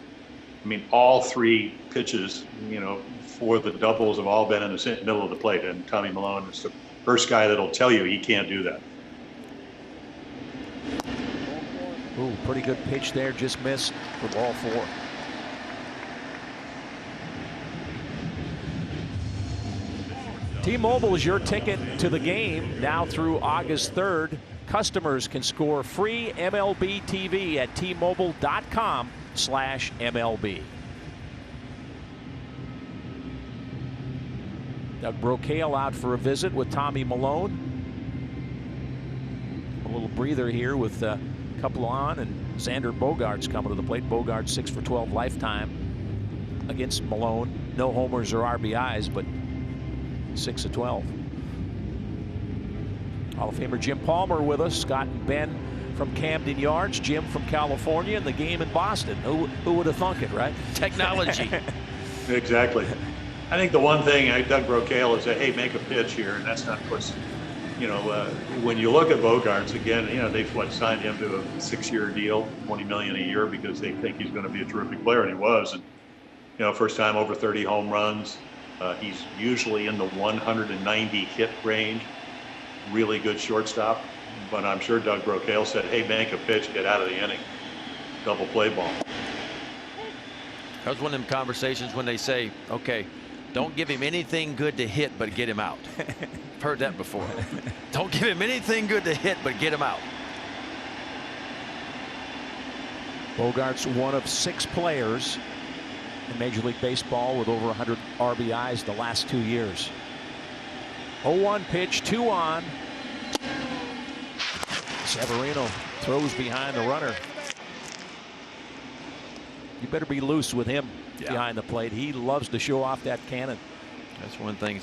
E: mean, all three pitches, you know, for the doubles have all been in the middle of the plate, and Tommy Milone is the first guy that'll tell you he can't do that.
A: Ooh, pretty good pitch there, just missed for ball 4. T-Mobile is your ticket to the game now through August 3rd. Customers can score free MLB TV at T-Mobile.com/MLB. Doug Brocail out for a visit with Tommy Milone. A little breather here with couple on, and Xander Bogaerts coming to the plate. Bogaerts 6 for 12 lifetime against Milone. No homers or RBIs, but 6 of 12. Hall of Famer Jim Palmer with us. Scott and Ben from Camden Yards. Jim from California, and the game in Boston. Who would have thunk it, right?
B: Technology.
E: Exactly. I think the one thing Doug Brocail is that, hey, make a pitch here, and that's not what's. You know, when you look at Bogaerts, again, you know, they've signed him to a 6-year deal, $20 million a year, because they think he's going to be a terrific player, and he was. And, you know, first time over 30 home runs. He's usually in the 190 hit range. Really good shortstop. But I'm sure Doug Brocail said, hey, make a pitch, get out of the inning. Double play ball.
B: That was one of them conversations when they say, okay, don't give him anything good to hit, but get him out. Heard that before. Don't give him anything good to hit, but get him out.
A: Bogaerts, one of 6 players in Major League Baseball with over 100 RBIs the last 2 years. 0-1 pitch, 2 on. Severino throws behind the runner. You better be loose with him behind the plate. He loves to show off that cannon.
B: That's one thing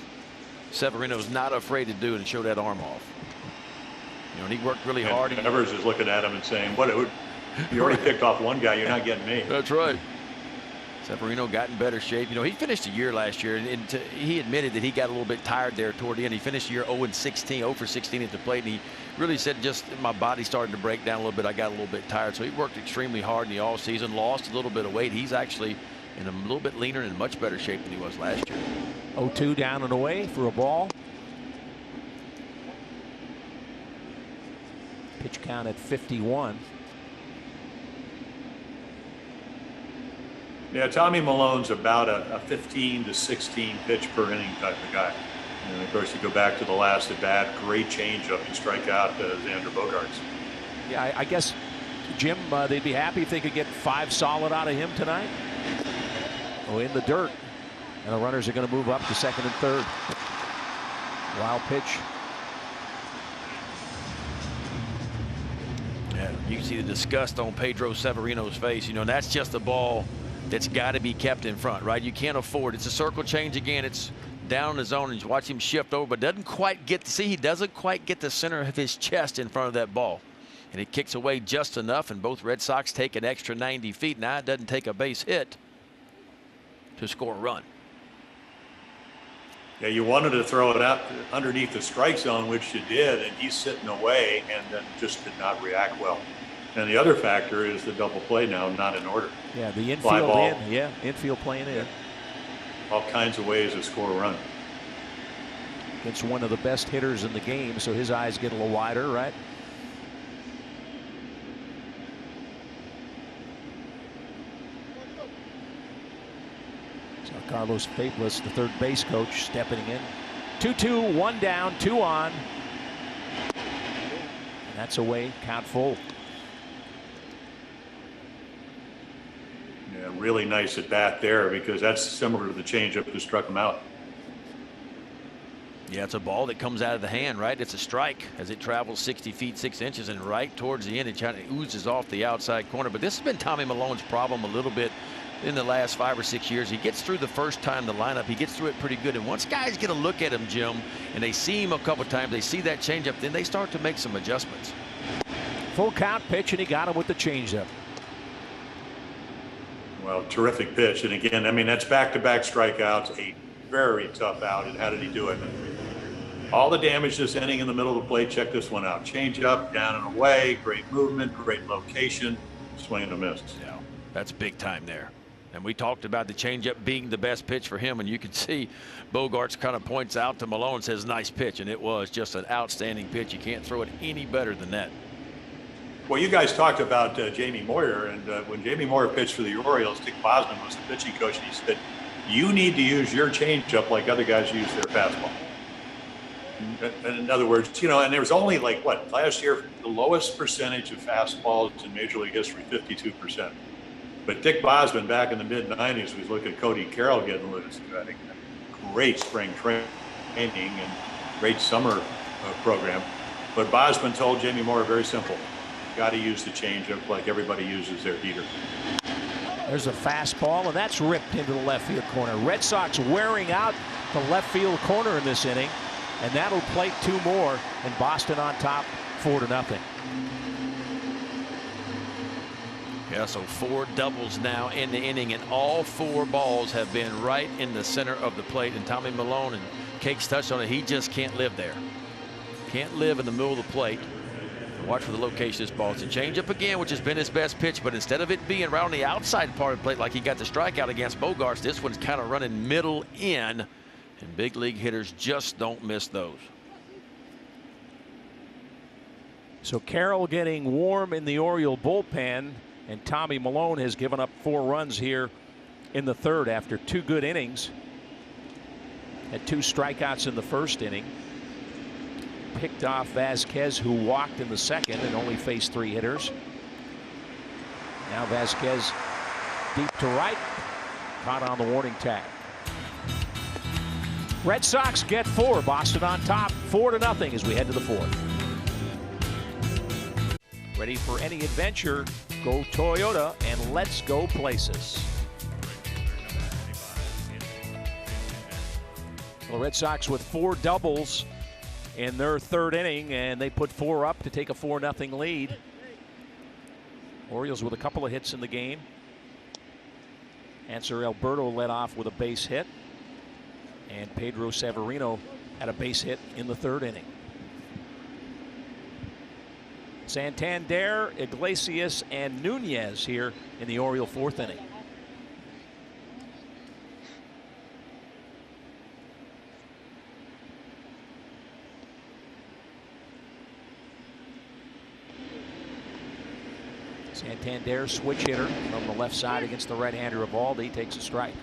B: Severino's not afraid to do, and show that arm off. You know, and he worked really hard.
E: Evers is looking at him and saying, you already picked off one guy, you're not getting me.
B: That's right. Severino got in better shape. You know, he finished the year last year, and he admitted that he got a little bit tired there toward the end. He finished the year 0 for 16 at the plate, and he really said, just my body started to break down a little bit. I got a little bit tired. So he worked extremely hard in the offseason, lost a little bit of weight. He's actually in a little bit leaner and in much better shape than he was last year.
A: 0-2 down and away for a ball. Pitch count at 51.
E: Yeah, Tommy Malone's about a 15 to 16 pitch per inning type of guy. And of course, you go back to the last at bat, great changeup to strike out Xander Bogaerts.
A: Yeah, I guess, Jim, they'd be happy if they could get 5 solid out of him tonight. Oh, in the dirt. And the runners are going to move up to second and third. Wild pitch.
B: Yeah, you can see the disgust on Pedro Severino's face. You know, that's just a ball that's got to be kept in front, right? You can't afford. It's a circle change again. It's down in the zone, and you watch him shift over, but doesn't quite get to see. He doesn't quite get the center of his chest in front of that ball, and it kicks away just enough. And both Red Sox take an extra 90 feet. Now it doesn't take a base hit to score a run.
E: Yeah, you wanted to throw it out underneath the strike zone, which you did, and he's sitting away and then just did not react well. And the other factor is the double play now not in order.
A: Yeah, the infield in. Yeah, infield playing in.
E: all kinds of ways to score a run.
A: Against one of the best hitters in the game, so his eyes get a little wider, right? So Carlos Fablis, the third base coach, stepping in. 2-2, 1 down, 2 on. And that's away, count full.
E: Yeah, really nice at bat there, because that's similar to the changeup that struck him out.
B: Yeah, it's a ball that comes out of the hand, right? It's a strike as it travels 60 feet 6 inches, and right towards the end it kind of oozes off the outside corner. But this has been Tommy Milone's problem a little bit in the last 5 or 6 years. He gets through the first time the lineup, he gets through it pretty good, and once guys get a look at him, Jim, and they see him a couple times, they see that changeup, then they start to make some adjustments.
A: Full count pitch, and he got him with the changeup.
E: Well, terrific pitch, and again, I mean, that's back-to-back strikeouts, a very tough out. And how did he do it? All the damage this inning in the middle of the plate. Check this one out. Change up, down and away, great movement, great location, swing and a miss.
B: Yeah, that's big time there. And we talked about the changeup being the best pitch for him, and you can see Bogaerts kind of points out to Malone and says, nice pitch, and it was just an outstanding pitch. You can't throw it any better than that.
E: Well, you guys talked about Jamie Moyer, and when Jamie Moyer pitched for the Orioles, Dick Bosman was the pitching coach, and he said, you need to use your changeup like other guys use their fastball. In other words, you know, and there was only like, what, last year, the lowest percentage of fastballs in Major League history, 52%. But Dick Bosman back in the mid-90s was looking at Cody Carroll getting loose. I think great spring training and great summer program. But Bosman told Jamie Moore very simple, got to use the changeup like everybody uses their heater.
A: There's a fastball, and that's ripped into the left field corner. Red Sox wearing out the left field corner in this inning, and that'll plate 2 more, and Boston on top 4-0.
B: Yeah, so 4 doubles now in the inning, and all 4 balls have been right in the center of the plate. And Tommy Milone, and Cakes touched on it, he just can't live there. Can't live in the middle of the plate. Watch for the location of this ball. It's a changeup again, which has been his best pitch, but instead of it being right on the outside part of the plate like he got the strikeout against Bogaerts, this one's kind of running middle in, and big league hitters just don't miss those.
A: So Carroll getting warm in the Oriole bullpen, and Tommy Milone has given up 4 runs here in the third after 2 good innings. Had 2 strikeouts in the first inning. Picked off Vasquez, who walked in the second and only faced 3 hitters. Now Vasquez deep to right, caught on the warning tag. Red Sox get 4. Boston on top 4-0 as we head to the 4th. Ready for any adventure? Go Toyota and let's go places. Well, the Red Sox with 4 doubles in their third inning, and they put 4 up to take a 4-0 lead. Orioles with a couple of hits in the game. Answer Alberto led off with a base hit, and Pedro Severino had a base hit in the third inning. Santander, Iglesias, and Nunez here in the Oriole 4th inning. Santander, switch hitter from the left side against the right-hander Evaldi, takes a strike.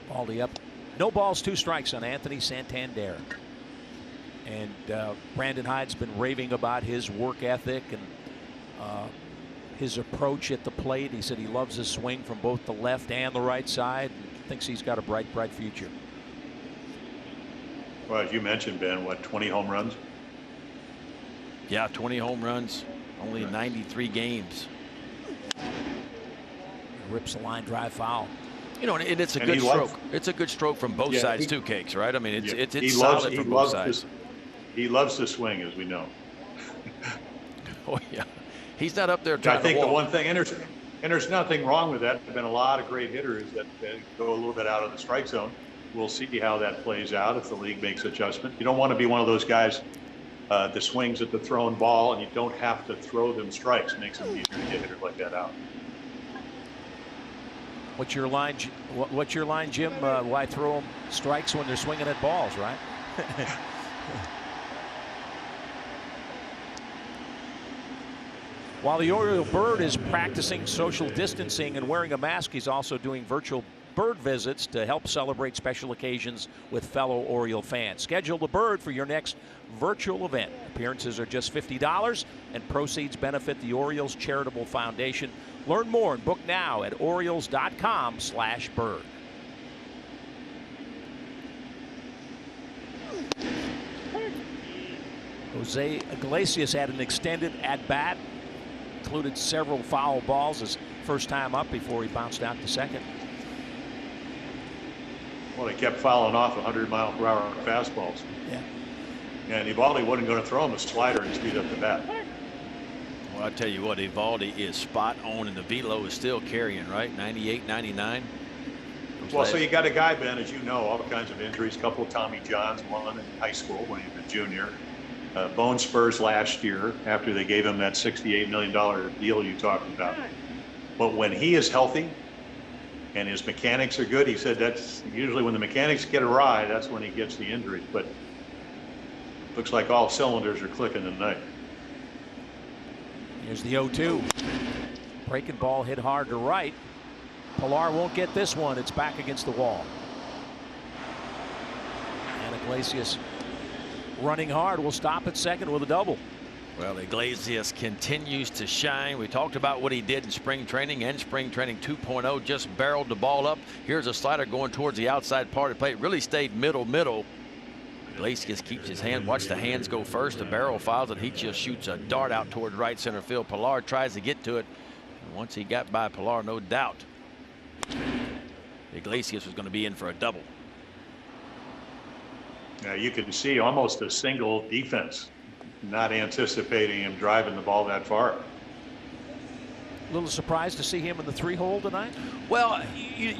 A: Evaldi up. No balls, 2 strikes on Anthony Santander. And Brandon Hyde's been raving about his work ethic and his approach at the plate. He said he loves his swing from both the left and the right side, and thinks he's got a bright future.
E: Well, as you mentioned, Ben, what, 20 home runs?
B: Yeah, 20 home runs, only 93 games.
A: Rips a line drive foul.
B: You know, and it's a good stroke. It's a good stroke from both sides too, Cakes, right? I mean, it's solid from both sides.
E: He loves to swing, as we know.
B: Oh, yeah. He's not up there trying to walk.
E: I think the one thing, and there's nothing wrong with that. There have been a lot of great hitters that go a little bit out of the strike zone. we'll see how that plays out if the league makes adjustment. You don't want to be one of those guys that swings at the thrown ball and you don't have to throw them strikes. It makes it easier to get hitters like that out.
A: What's your line, Jim? Why throw them strikes when they're swinging at balls, right? While the Oriole bird is practicing social distancing and wearing a mask, he's also doing virtual bird visits to help celebrate special occasions with fellow Oriole fans. Schedule the bird for your next virtual event. Appearances are just $50 and proceeds benefit the Orioles Charitable Foundation. Learn more and book now at Orioles.com/bird. Jose Iglesias had an extended at-bat, included several foul balls his first time up before he bounced out to second.
E: Well, he kept fouling off 100-mile-per-hour fastballs.
A: Yeah.
E: And Evaldi wasn't going to throw him a slider and speed up the bat.
B: Well, I tell you what, Evaldi is spot on, and the velo is still carrying, right? 98, 99.
E: Well, so you got a guy, Ben, as you know, all kinds of injuries. A couple of Tommy Johns, one in high school when he was a junior. Bone spurs last year after they gave him that $68 million deal you talked about. But when he is healthy and his mechanics are good, he said that's usually when the mechanics get awry, that's when he gets the injuries. But looks like all cylinders are clicking tonight.
A: Here's the 0-2. Breaking ball hit hard to right. Pilar won't get this one. It's back against the wall. And Iglesias running hard will stop at second with a double.
B: Well, Iglesias continues to shine. We talked about what he did in spring training and spring training 2.0. Just barreled the ball up. Here's a slider going towards the outside part of the plate. Really stayed middle. Iglesias keeps his hand. Watch the hands go first. The barrel files it. He just shoots a dart out toward right center field. Pilar tries to get to it. And once he got by Pilar, no doubt Iglesias was going to be in for a double.
E: Now you can see almost a single defense, not anticipating him driving the ball that far.
A: A little surprised to see him in the 3-hole tonight?
B: Well,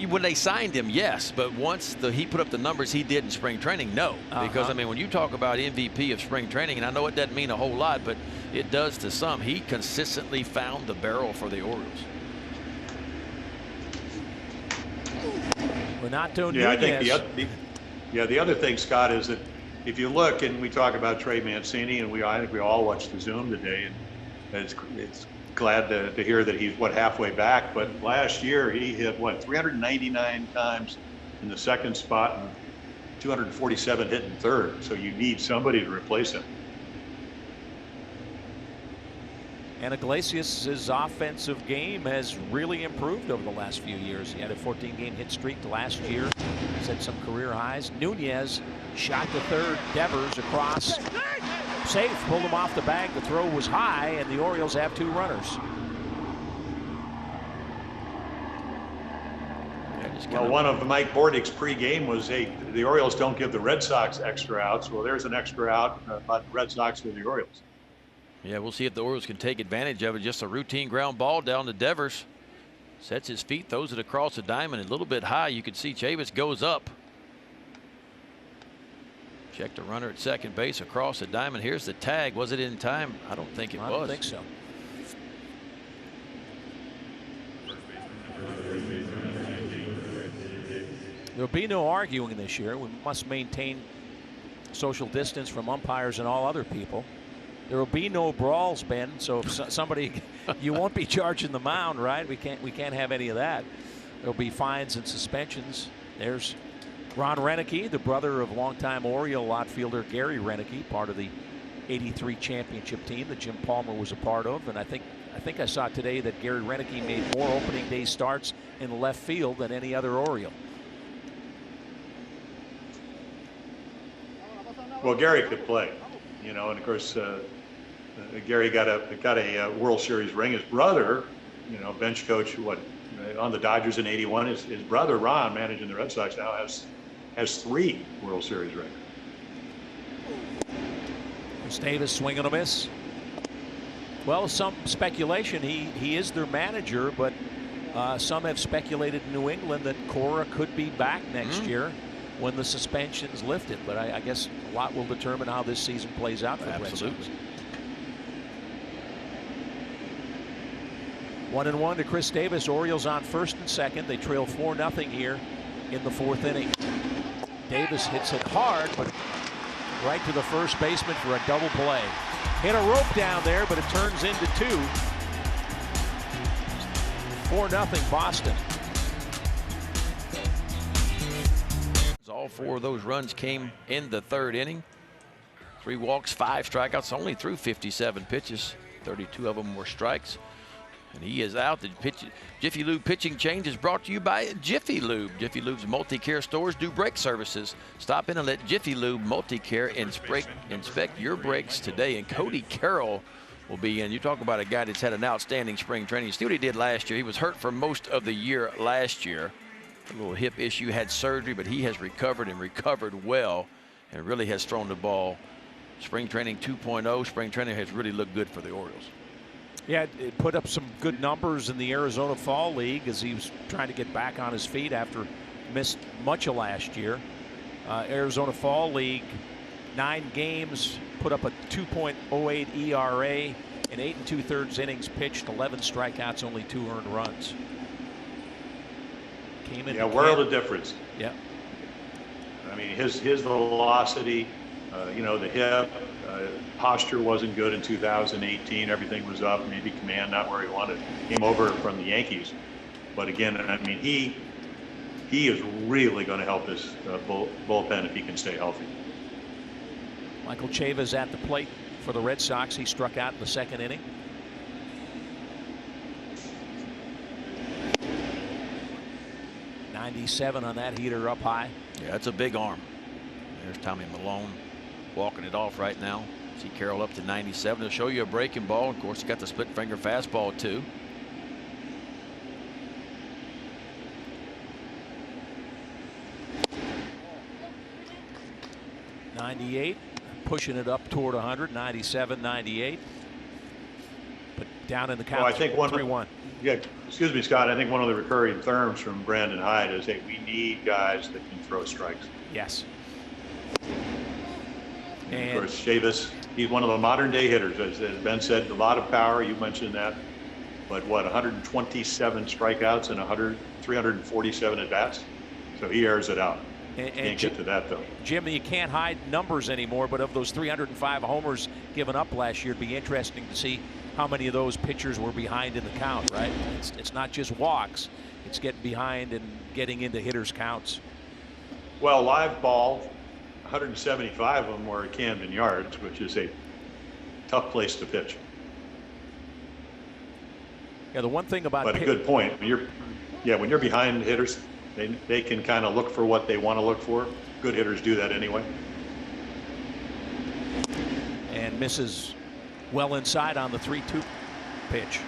B: when they signed him, yes, but once he put up the numbers he did in spring training, no. Because, I mean, when you talk about MVP of spring training, and I know it doesn't mean a whole lot, but it does to some, he consistently found the barrel for the Orioles.
A: Renato
E: Yeah, I
A: Nunez.
E: think the other thing, Scott, is that if you look and we talk about Trey Mancini, and I think we all watched the Zoom today, and it's glad to hear that he's halfway back. But last year he hit 399 times in the second spot and 247 hitting third. So you need somebody to replace him.
A: And Iglesias' offensive game has really improved over the last few years. He had a 14-game hit streak last year, set some career highs. Nunez shot to third. Devers across. Safe, pulled him off the bag. The throw was high, and the Orioles have 2 runners.
E: Well, one of Mike Bordick's pregame was, the Orioles don't give the Red Sox extra outs. Well, there's an extra out about the Red Sox with the Orioles.
B: Yeah, we'll see if the Orioles can take advantage of it. Just a routine ground ball down to Devers. Sets his feet, throws it across the diamond a little bit high. You can see Chavis goes up. Check the runner at second base across the diamond. Here's the tag. Was it in time? I don't think it was.
A: I don't think so. There'll be no arguing this year. We must maintain social distance from umpires and all other people. There will be no brawls, Ben. So if somebody, you won't be charging the mound, right? We can't have any of that. There'll be fines and suspensions. There's Ron Renicky, the brother of longtime Oriole outfielder Gary Renicky, part of the '83 championship team that Jim Palmer was a part of. And I think I saw today that Gary Renicky made more opening day starts in left field than any other Oriole.
E: Well, Gary could play, and of course Gary got a World Series ring. His brother, bench coach, on the Dodgers in '81. His brother Ron, managing the Red Sox now, has 3 World Series rings.
A: Davis swing and a miss. Well, some speculation he is their manager, but some have speculated in New England that Cora could be back next year. when the suspension's lifted. But I guess a lot will determine how this season plays out for the Red Sox. 1-1 to Chris Davis. Orioles on first and second. They trail 4-0 here in the fourth inning. Davis hits it hard, but right to the first baseman for a double play. Hit a rope down there, but it turns into 2. 4-0 Boston.
B: All 4 of those runs came in the third inning. 3 walks, 5 strikeouts, only threw 57 pitches. 32 of them were strikes. And he is out. The Jiffy Lube pitching change is brought to you by Jiffy Lube. Jiffy Lube's multi-care stores do brake services. Stop in and let Jiffy Lube Multi-Care inspect your brakes today. And Cody Carroll will be in. You talk about a guy that's had an outstanding spring training. See what he did last year. He was hurt for most of the year last year. A little hip issue, had surgery, but he has recovered and recovered well and really has thrown the ball. Spring training 2.0. Spring training has really looked good for the Orioles.
A: Yeah, it put up some good numbers in the Arizona Fall League as he was trying to get back on his feet after missed much of last year. Arizona Fall League, 9 games, put up a 2.08 ERA in 8 2/3 innings pitched, 11 strikeouts, only 2 earned runs. Came in.
E: Yeah, world of difference.
A: Yeah.
E: I mean, his velocity, the hip, posture wasn't good in 2018. Everything was up, maybe command not where he wanted. Came over from the Yankees. But again, I mean, he is really going to help this bullpen if he can stay healthy.
A: Michael Chavis at the plate for the Red Sox. He struck out in the second inning. .97 on that heater up high.
B: Yeah, that's a big arm. There's Tommy Malone walking it off right now. See Carroll up to 97. He'll show you a breaking ball. Of course, he got the split finger fastball too.
A: .98, pushing it up toward 100. 97, 98. But down in the count.
E: Well, I think
A: 3-1.
E: Yeah, excuse me, Scott. I think one of the recurring terms from Brandon Hyde is that we need guys that can throw strikes.
A: Yes.
E: And of course, Chavis, he's one of the modern day hitters. As Ben said, a lot of power. You mentioned that. But what, 127 strikeouts and 347 at bats? So he airs it out. Can't get to that, though.
A: Jim, you can't hide numbers anymore, but of those 305 homers given up last year, it'd be interesting to see how many of those pitchers were behind in the count, right? It's not just walks. It's getting behind and getting into hitters' counts.
E: Well, live ball, 175 of them were at Camden Yards, which is a tough place to pitch.
A: Yeah, the one thing about...
E: But a good point. When you're behind hitters, they can kind of look for what they want to look for. Good hitters do that anyway.
A: And misses well inside on the 3-2 pitch.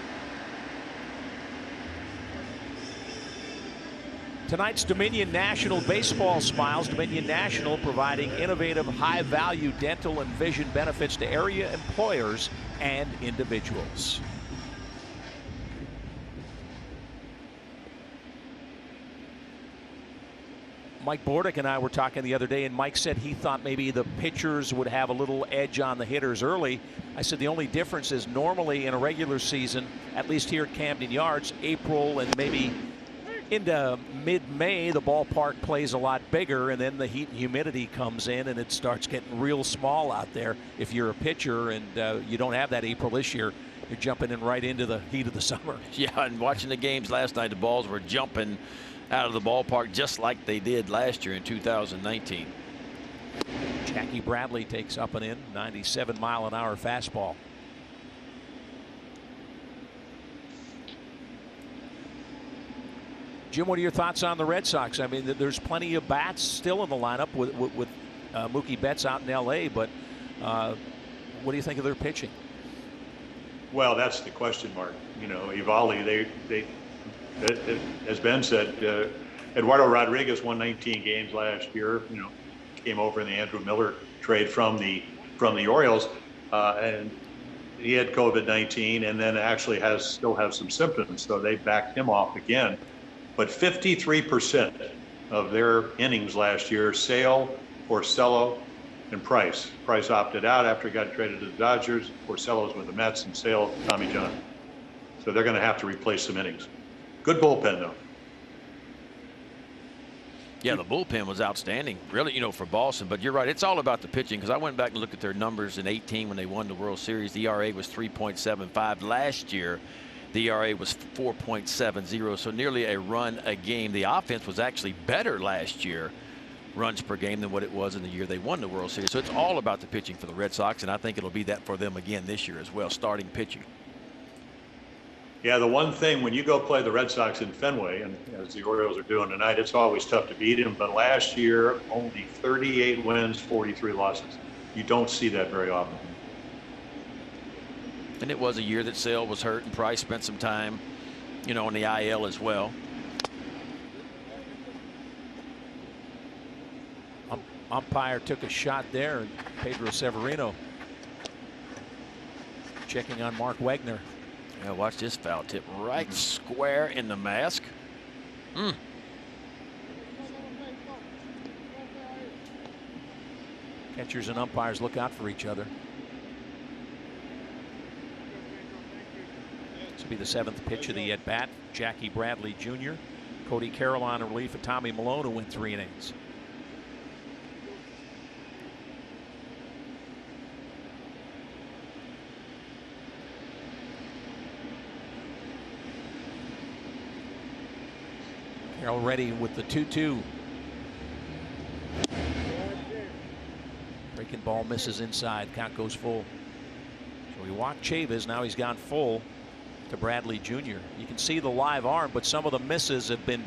A: Tonight's Dominion National Baseball Smiles. Dominion National providing innovative, high-value dental and vision benefits to area employers and individuals. Mike Bordick and I were talking the other day, and Mike said he thought maybe the pitchers would have a little edge on the hitters early. I said the only difference is normally in a regular season, at least here at Camden Yards, April and maybe into mid-May, the ballpark plays a lot bigger, and then the heat and humidity comes in, and it starts getting real small out there if you're a pitcher, and you don't have that April this year. You're jumping in right into the heat of the summer.
B: Yeah, and watching the games last night, the balls were jumping out of the ballpark just like they did last year in 2019.
A: Jackie Bradley takes up and in, 97-mile-an-hour fastball. Jim, what are your thoughts on the Red Sox? I mean, there's plenty of bats still in the lineup with Mookie Betts out in L.A., but what do you think of their pitching?
E: Well, that's the question mark. You know, Eovaldi, they as Ben said, Eduardo Rodriguez won 19 games last year. You know, came over in the Andrew Miller trade from the Orioles, and he had COVID-19, and then actually still has some symptoms. So they backed him off again. But 53% of their innings last year: Sale, Porcello, and Price. Price opted out after he got traded to the Dodgers. Porcello's with the Mets, and Sale, Tommy John. So they're going to have to replace some innings. Good bullpen, though.
B: Yeah, the bullpen was outstanding, really, you know, for Boston. But you're right, it's all about the pitching, because I went back and looked at their numbers in 18 when they won the World Series. The ERA was 3.75. Last year, the ERA was 4.70, so nearly a run a game. The offense was actually better last year, runs per game, than what it was in the year they won the World Series. So it's all about the pitching for the Red Sox, and I think it'll be that for them again this year as well, starting pitching.
E: Yeah, the one thing when you go play the Red Sox in Fenway, and as the Orioles are doing tonight, it's always tough to beat them. But last year, only 38 wins, 43 losses. You don't see that very often.
B: And it was a year that Sale was hurt, and Price spent some time, you know, on the IL as well.
A: Umpire took a shot there, and Pedro Severino checking on Mark Wegner.
B: Yeah, watch this foul tip right square in the mask.
A: Catchers and umpires look out for each other. This will be the 7th pitch of the at-bat. Jackie Bradley Jr., Cody Carroll on relief of Tommy Malone, who went 3 innings. Carroll ready with the 2-2. Breaking ball misses inside. Count goes full. So he walked Chavis. Now he's gone full to Bradley Jr. You can see the live arm, but some of the misses have been,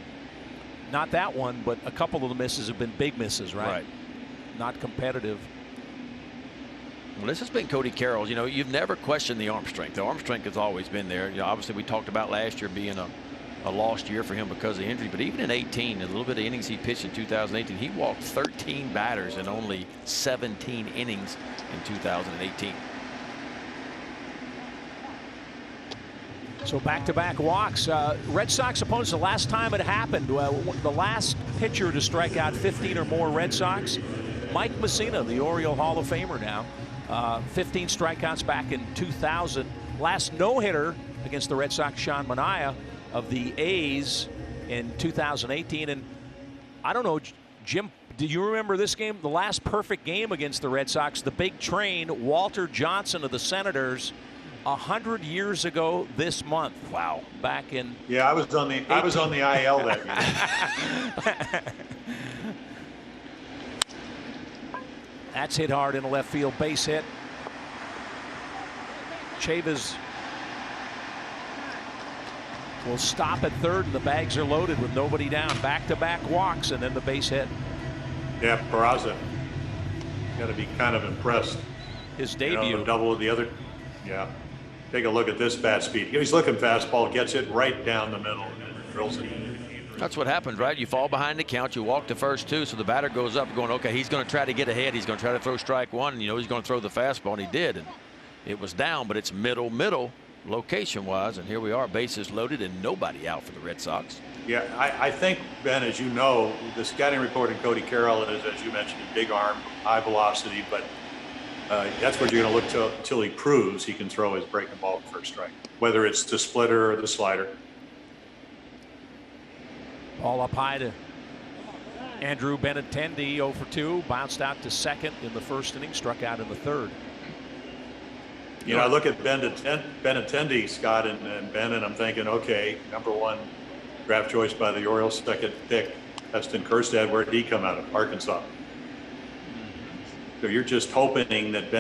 A: not that one, but a couple of the misses have been big misses, right?
B: Right.
A: Not competitive.
B: Well, this has been Cody Carroll. You know, you've never questioned the arm strength. The arm strength has always been there. You know, obviously we talked about last year being a lost year for him because of injury, but even in 18, a little bit of innings he pitched in 2018, he walked 13 batters in only 17 innings in 2018.
A: So back-to-back walks. Red Sox opponents, the last time it happened, the last pitcher to strike out 15 or more Red Sox, Mike Mussina, the Oriole Hall of Famer now. 15 strikeouts back in 2000. Last no-hitter against the Red Sox, Sean Manaea of the A's in 2018. And I don't know, Jim, do you remember this game? The last perfect game against the Red Sox, the big train, Walter Johnson of the Senators, 100 years ago this month. Wow. Back in.
E: Yeah, I was on the IL that year.
A: That's hit hard in the left field, base hit. Chavis will stop at third, and the bags are loaded with nobody down. Back-to-back walks, and then the base hit.
E: Yeah, Peraza. Got to be kind of impressed.
A: His debut.
E: You know, double of the other. Yeah. Take a look at this bat speed. He's looking fastball, gets it right down the middle, and drills it.
B: That's what happens, right? You fall behind the count, you walk the first 2, so the batter goes up going, okay, he's going to try to get ahead. He's going to try to throw strike 1, and you know he's going to throw the fastball, and he did. And it was down, but it's middle location-wise, and here we are, bases loaded and nobody out for the Red Sox.
E: Yeah, I think, Ben, as you know, the scouting report in Cody Carroll is, as you mentioned, a big arm, high velocity, but that's what you're going to look to until he proves he can throw his breaking ball for a strike, whether it's the splitter or the slider. Ball
A: up high to Andrew Benintendi, 0 for 2, bounced out to second in the first inning, struck out in the third.
E: You know, I look at Benintendi, Scott, and Ben, and I'm thinking, okay, #1 draft choice by the Orioles, second pick, Heston Kjerstad. Where did he come out of? Arkansas. So you're just hoping that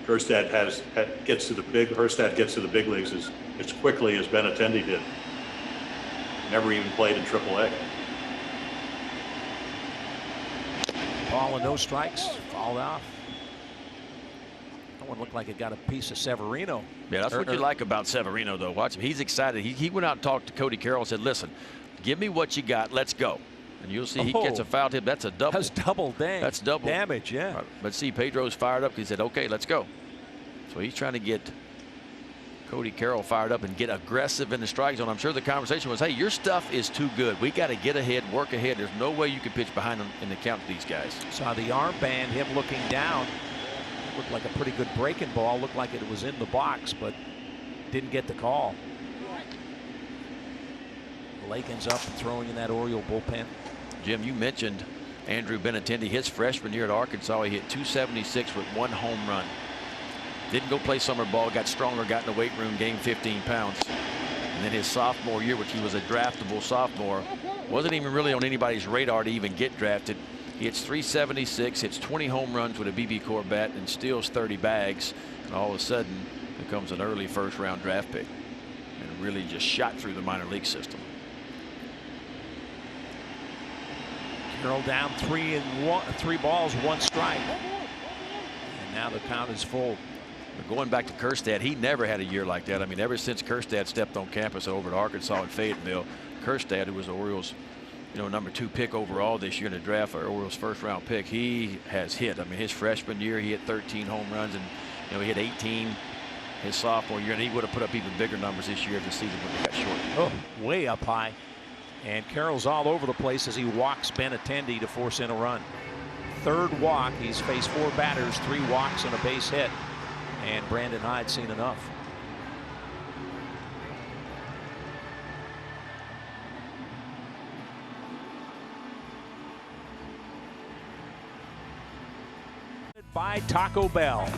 E: Kjerstad gets to the big leagues as quickly as Benintendi did. Never even played in AAA.
A: Ball and no strikes, fouled off. That one looked like it got a piece of Severino.
B: Yeah, that's what you like about Severino, though. Watch him. He's excited. He went out and talked to Cody Carroll and said, listen, give me what you got. Let's go. And you'll see he gets a foul tip. That's a double.
A: That's double
B: That's double
A: damage, yeah.
B: Right. But see, Pedro's fired up. He said, okay, let's go. So he's trying to get Cody Carroll fired up and get aggressive in the strike zone. I'm sure the conversation was, hey, your stuff is too good. We got to get ahead, work ahead. There's no way you can pitch behind them in the count to these guys.
A: Saw the armband, him looking down. Looked like a pretty good breaking ball. Looked like it was in the box, but didn't get the call. Lakin's up and throwing in that Oriole bullpen.
B: Jim, you mentioned Andrew Benintendi. His freshman year at Arkansas, he hit 276 with 1 home run. Didn't go play summer ball, got stronger, got in the weight room, gained 15 pounds. And then his sophomore year, which he was a draftable sophomore, wasn't even really on anybody's radar to even get drafted. He hits 376, hits 20 home runs with a BB Core bat, and steals 30 bags. And all of a sudden becomes an early first-round draft pick. And really just shot through the minor league system.
A: Carroll down 3 balls, 1 strike. And now the count is full.
B: But going back to Kerstad, he never had a year like that. I mean, ever since Kerstad stepped on campus over at Arkansas and Fayetteville, Kerstad, who was the Orioles, number 2 pick overall this year in the draft, or Orioles first-round pick, he has hit. I mean, his freshman year, he hit 13 home runs, and he hit 18 his sophomore year, and he would have put up even bigger numbers this year if the season would have got short.
A: Oh, way up high. And Carroll's all over the place as he walks Benintendi to force in a run. 3rd walk. He's faced 4 batters, 3 walks and a base hit. And Brandon Hyde's seen enough. By Taco Bell.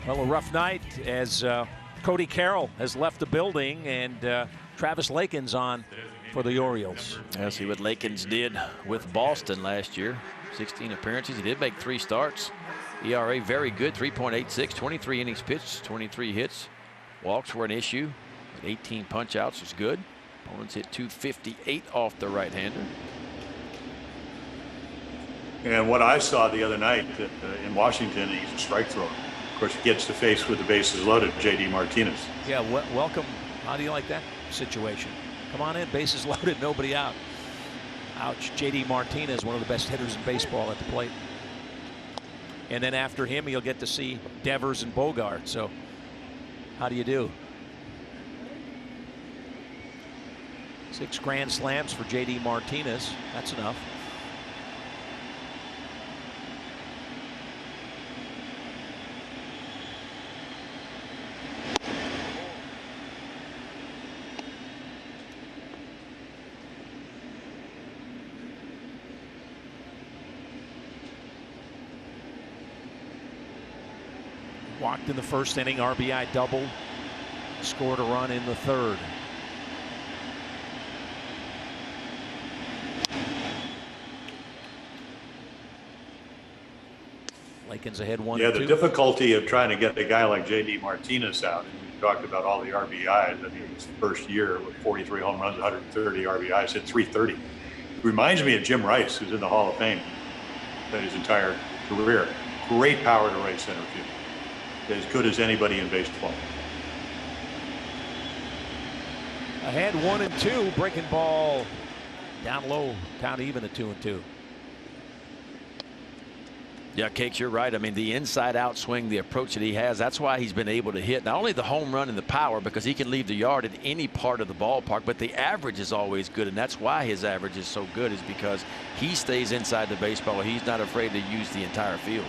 A: Well, a rough night as Cody Carroll has left the building, and Travis Lakin's on for the Orioles.
B: Yeah, see what Lakins did with Boston last year. 16 appearances. He did make 3 starts. ERA very good, 3.86, 23 innings pitched, 23 hits. Walks were an issue. 18 punch outs was good. Opponents hit 258 off the right-hander.
E: And what I saw the other night in Washington, he's a strike thrower. Of course, he gets to face with the bases loaded, J.D. Martinez.
A: Yeah, welcome. How do you like that situation? Come on in, bases loaded, nobody out. Ouch. J.D. Martinez, one of the best hitters in baseball at the plate. And then after him, you'll get to see Devers and Bogart. So how do you do? 6 grand slams for J.D. Martinez. That's enough. Walked in the first inning, RBI double, scored a run in the 3rd. Lakin's ahead 1-2.
E: Yeah, the difficulty of trying to get a guy like J.D. Martinez out, and we talked about all the RBIs. I mean, it was the first year with 43 home runs, 130 RBIs, hit 330. It reminds me of Jim Rice, who's in the Hall of Fame, played his entire career. Great power to right center field. As good as anybody in baseball.
A: Ahead 1-2, breaking ball down low, count even at 2-2.
B: Yeah, Cakes, you're right. I mean, the inside out swing, the approach that he has, that's why he's been able to hit not only the home run and the power, because he can leave the yard at any part of the ballpark, but the average is always good. And that's why his average is so good, is because he stays inside the baseball. He's not afraid to use the entire field.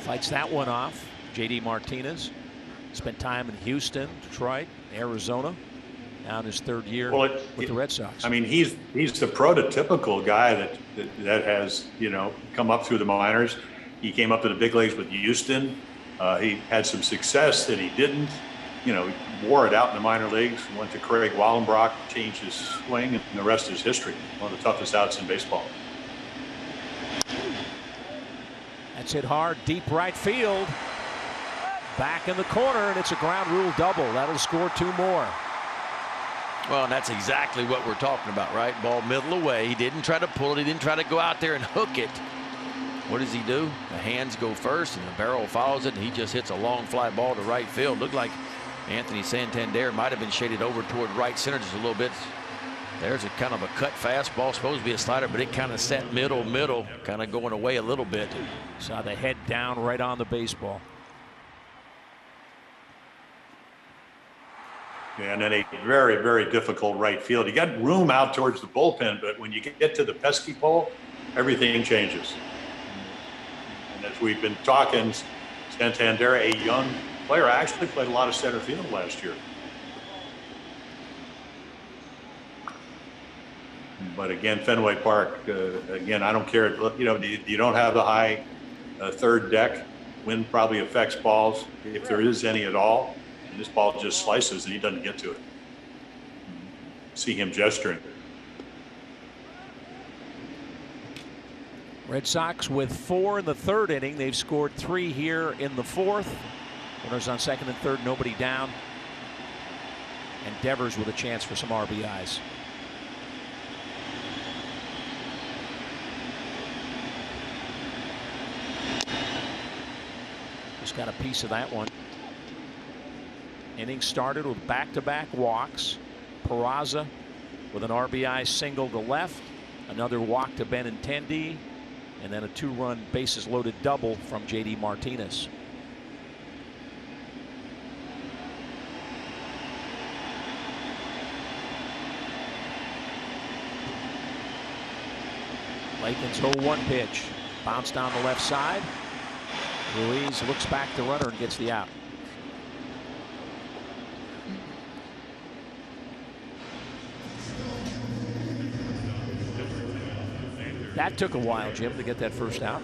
A: Fights that one off. J.D. Martinez spent time in Houston, Detroit, Arizona. Now in his 3rd year with the Red Sox.
E: I mean, he's the prototypical guy that has come up through the minors. He came up to the big leagues with Houston. He had some success that he didn't. He wore it out in the minor leagues. Went to Craig Wallenbrock, changed his swing, and the rest is history. One of the toughest outs in baseball.
A: That's hit hard, deep right field. Back in the corner, and it's a ground rule double. That'll score 2 more.
B: Well, and that's exactly what we're talking about, right? Ball middle away. He didn't try to pull it. He didn't try to go out there and hook it. What does he do? The hands go first, and the barrel follows it, and he just hits a long fly ball to right field. Looked like Anthony Santander might have been shaded over toward right center just a little bit. There's a kind of a cut fastball, supposed to be a slider, but it kind of sat middle, kind of going away a little bit.
A: Saw the head down right on the baseball.
E: Yeah, and then a very, very difficult right field. You got room out towards the bullpen, but when you get to the pesky pole, everything changes. And as we've been talking, Santander, a young player, actually played a lot of center field last year. But again, Fenway Park, again, I don't care. You know, you don't have the high third deck. Wind probably affects balls, if there is any at all. And this ball just slices and he doesn't get to it. See him gesturing.
A: Red Sox with 4 in the third inning. They've scored 3 here in the fourth. Runners on second and third, nobody down. And Devers with a chance for some RBIs. Just got a piece of that one. Inning started with back-to-back walks. Peraza with an RBI single to left, another walk to Benintendi, and then a 2-run bases loaded double from JD Martinez. Lathan's 0-1 pitch. Bounced down the left side. Ruiz looks back the runner and gets the out. That took a while, Jim, to get that first out.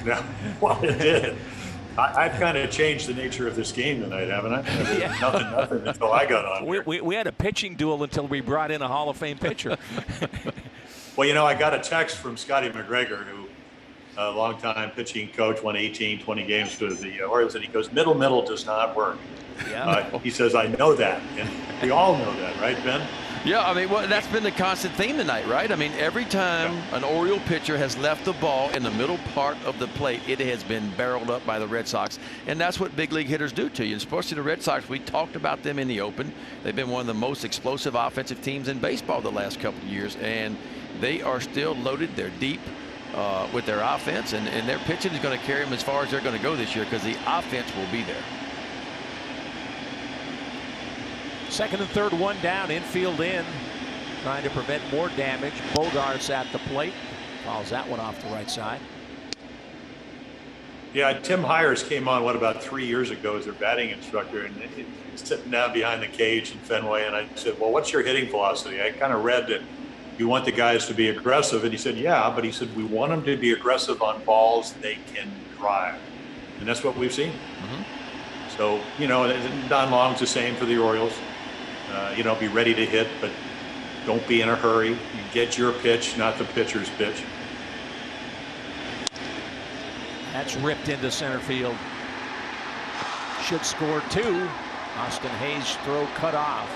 E: Yeah, well, it did. I've kind of changed the nature of this game tonight, haven't I?
A: Yeah.
E: Nothing until I got on.
A: We had a pitching duel until we brought in a Hall of Fame pitcher.
E: Well, you know, I got a text from Scotty McGregor, who a longtime pitching coach, won 18, 20 games with the Orioles, and he goes, middle does not work.
A: Yeah.
E: He says, I know that, and we all know that, right, Ben?
B: Yeah, I mean, well, that's been the constant theme tonight, right? I mean, every time an Oriole pitcher has left the ball in the middle part of the plate, it has been barreled up by the Red Sox. And that's what big league hitters do to you, especially the Red Sox. We talked about them in the open. They've been one of the most explosive offensive teams in baseball the last couple of years, and they are still loaded. They're deep with their offense, and their pitching is going to carry them as far as they're going to go this year because the offense will be there.
A: Second and third, one down, infield in, trying to prevent more damage. Bogarts at the plate, fouls that one off the right side.
E: Yeah, Tim Hires came on, what, about 3 years ago as their batting instructor, and he's sitting down behind the cage in Fenway, and I said, well, what's your hitting philosophy? I kind of read that you want the guys to be aggressive, and he said, yeah, but he said, we want them to be aggressive on balls they can drive, and that's what we've seen. So, you know, Don Long's the same for the Orioles. You know, be ready to hit, but don't be in a hurry. You get your pitch, not the pitcher's pitch.
A: That's ripped into center field. Should score 2. Austin Hayes' throw cut off.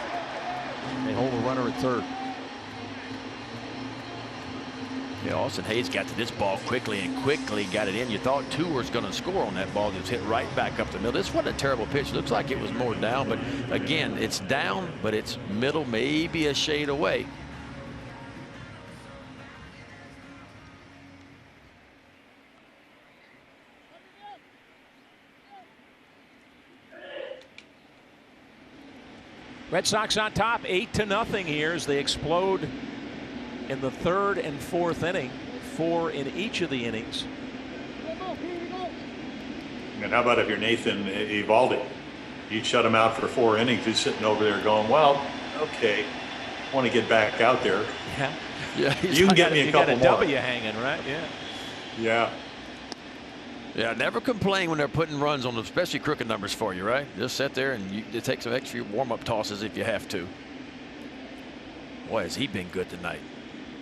A: They hold the runner at third.
B: Yeah, Austin Hayes got to this ball quickly and quickly got it in. You thought 2 was going to score on that ball that was hit right back up the middle. This wasn't a terrible pitch. Looks like it was more down, but again, it's down, but it's middle, maybe a shade away.
A: Red Sox on top, 8-0 here as they explode in the third and fourth inning. 4 in each of the innings.
E: And how about if you're Nathan Eovaldi? You shut him out for 4 innings. He's sitting over there going, well, okay, I want to get back out there.
B: Yeah,
E: you can get me a couple more.
A: You got a W hanging, right?
E: Yeah.
B: Yeah, never complain when they're putting runs on, especially crooked numbers for you, right? Just sit there and you take some extra warm-up tosses if you have to. Boy, has he been good tonight.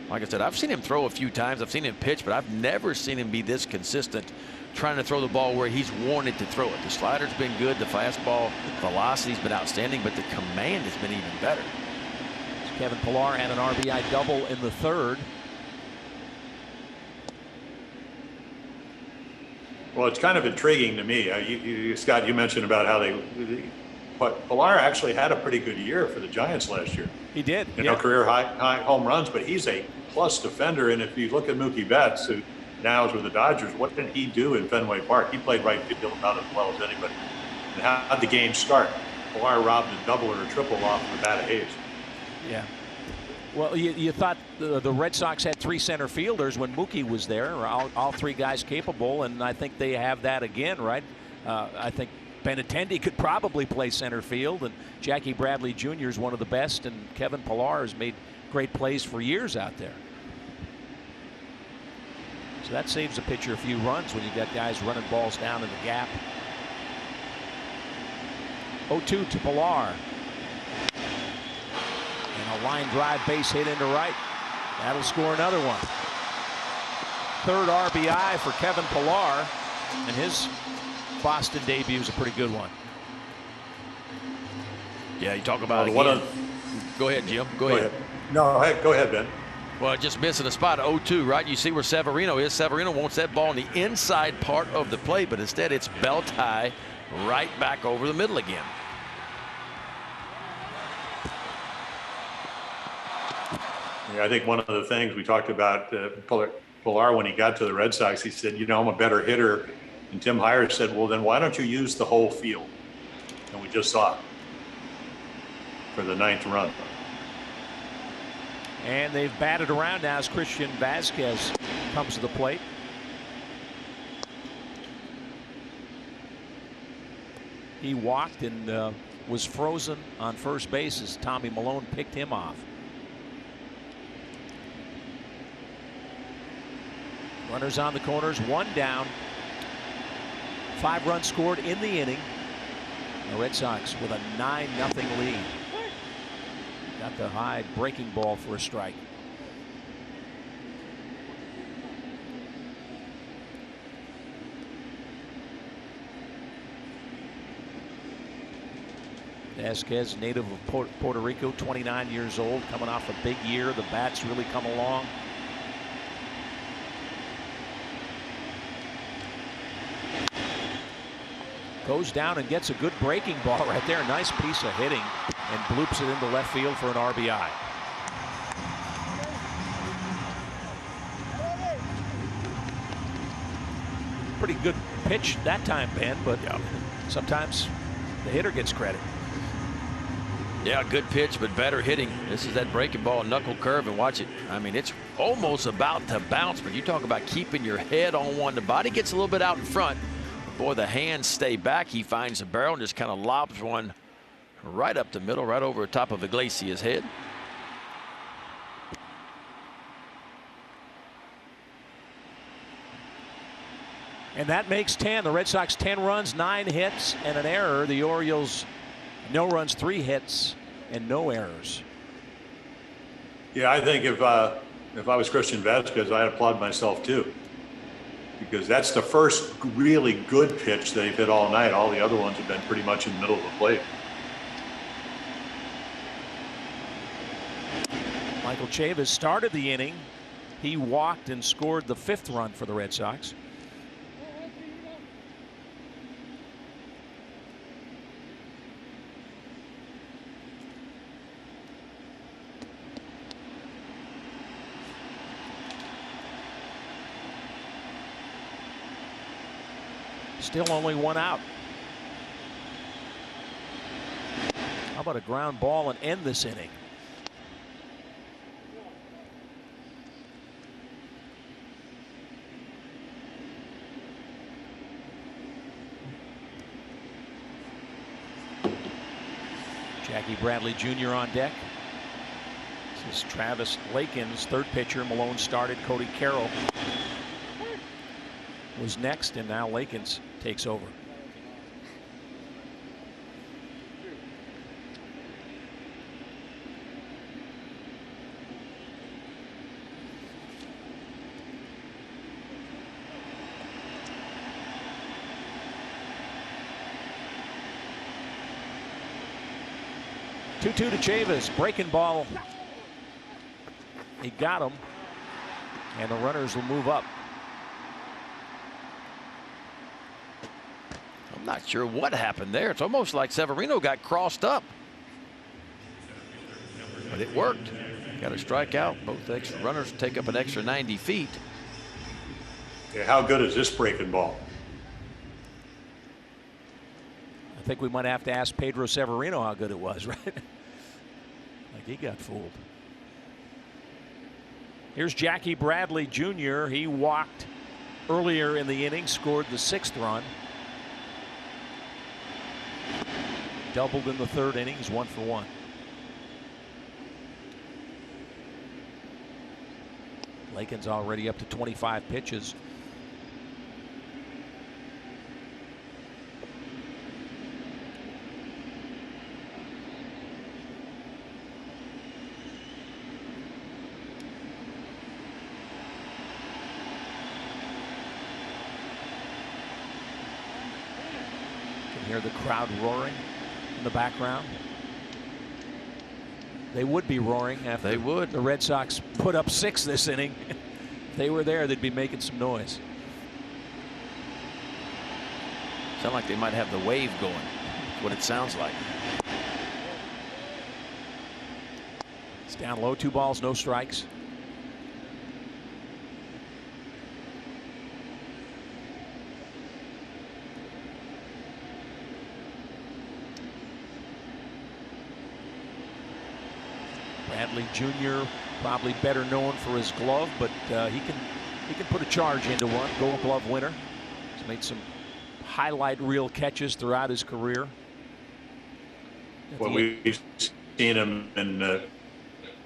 B: Like I said, I've seen him throw a few times. I've seen him pitch, but I've never seen him be this consistent trying to throw the ball where he's wanted to throw it. The slider's been good. The fastball velocity's been outstanding, but the command has been even better.
A: Kevin Pillar had an RBI double in the third.
E: Well, it's kind of intriguing to me. Scott, you mentioned about how Pillar actually had a pretty good year for the Giants last year.
A: He did.
E: You know, career high home runs, but he's a plus defender. And if you look at Mookie Betts, who now is with the Dodgers, what did he do in Fenway Park? He played right field about as well as anybody. And how'd the game start? Pilar robbed a double or a triple off the bat of Hayes.
A: Yeah. Well, you thought the Red Sox had 3 center fielders when Mookie was there, all 3 guys capable, and I think they have that again, right? I think Benintendi could probably play center field, and Jackie Bradley Jr. is one of the best, and Kevin Pilar has made great plays for years out there. So that saves a pitcher a few runs when you got guys running balls down in the gap. 0-2 to Pilar. And a line drive base hit into right. That'll score another one. 3rd RBI for Kevin Pilar, and his Boston debut is a pretty good one.
B: Yeah, you talk about go ahead, Jim. Go ahead.
E: No, go ahead, Ben.
B: Well, just missing a spot, 0-2, right? You see where Severino is. Severino wants that ball in the inside part of the plate, but instead it's belt high right back over the middle again.
E: Yeah, I think one of the things we talked about Pilar when he got to the Red Sox, he said, you know, I'm a better hitter. And Tim Hyer said, well, then why don't you use the whole field? And we just saw it for the 9th run.
A: And they've batted around now as Christian Vasquez comes to the plate. He walked and was frozen on first base as Tommy Malone picked him off. Runners on the corners, 1 down. 5 runs scored in the inning. The Red Sox with a 9-0 lead. Got the high breaking ball for a strike. Vasquez, native of Puerto Rico, 29 years old, coming off a big year. The bat's really come along. Goes down and gets a good breaking ball right there. Nice piece of hitting, and bloops it into left field for an RBI. Pretty good pitch that time, Ben, but sometimes the hitter gets credit.
B: Yeah, good pitch, but better hitting. This is that breaking ball, knuckle curve, and watch it. I mean, it's almost about to bounce, but you talk about keeping your head on one. The body gets a little bit out in front. Boy, the hands stay back. He finds the barrel and just kind of lobs one right up the middle, right over the top of Iglesias' head.
A: And that makes 10. The Red Sox 10 runs, 9 hits, and an error. The Orioles no runs, 3 hits, and no errors.
E: Yeah, I think if I was Christian Vasquez, I'd applaud myself too, because that's the first really good pitch they've hit all night. All the other ones have been pretty much in the middle of the plate.
A: Michael Chavis started the inning. He walked and scored the 5th run for the Red Sox. Still only 1 out. How about a ground ball and end this inning? Jackie Bradley Jr. on deck. This is Travis Lakin's 3rd pitcher. Malone started. Cody Carroll was next, and now Lakins takes over. Two to Chavis. Breaking ball. He got him, and the runners will move up.
B: I'm not sure what happened there. It's almost like Severino got crossed up. But it worked. Got a strikeout. Both extra runners take up an extra 90 feet.
E: Yeah, how good is this breaking ball?
A: I think we might have to ask Pedro Severino how good it was, right? Like he got fooled. Here's Jackie Bradley Jr. He walked earlier in the inning, scored the 6th run. Doubled in the 3rd inning. He's 1 for 1. Lakin's already up to 25 pitches. Hear the crowd roaring in the background. They would be roaring after the Red Sox put up 6 this inning. If they were there, they'd be making some noise.
B: Sound like they might have the wave going. That's what it sounds like.
A: It's down low, 2 balls, no strikes. Bradley Jr. probably better known for his glove, but he can put a charge into one. Gold Glove winner. He's made some highlight reel catches throughout his career.
E: Well, we've seen him, and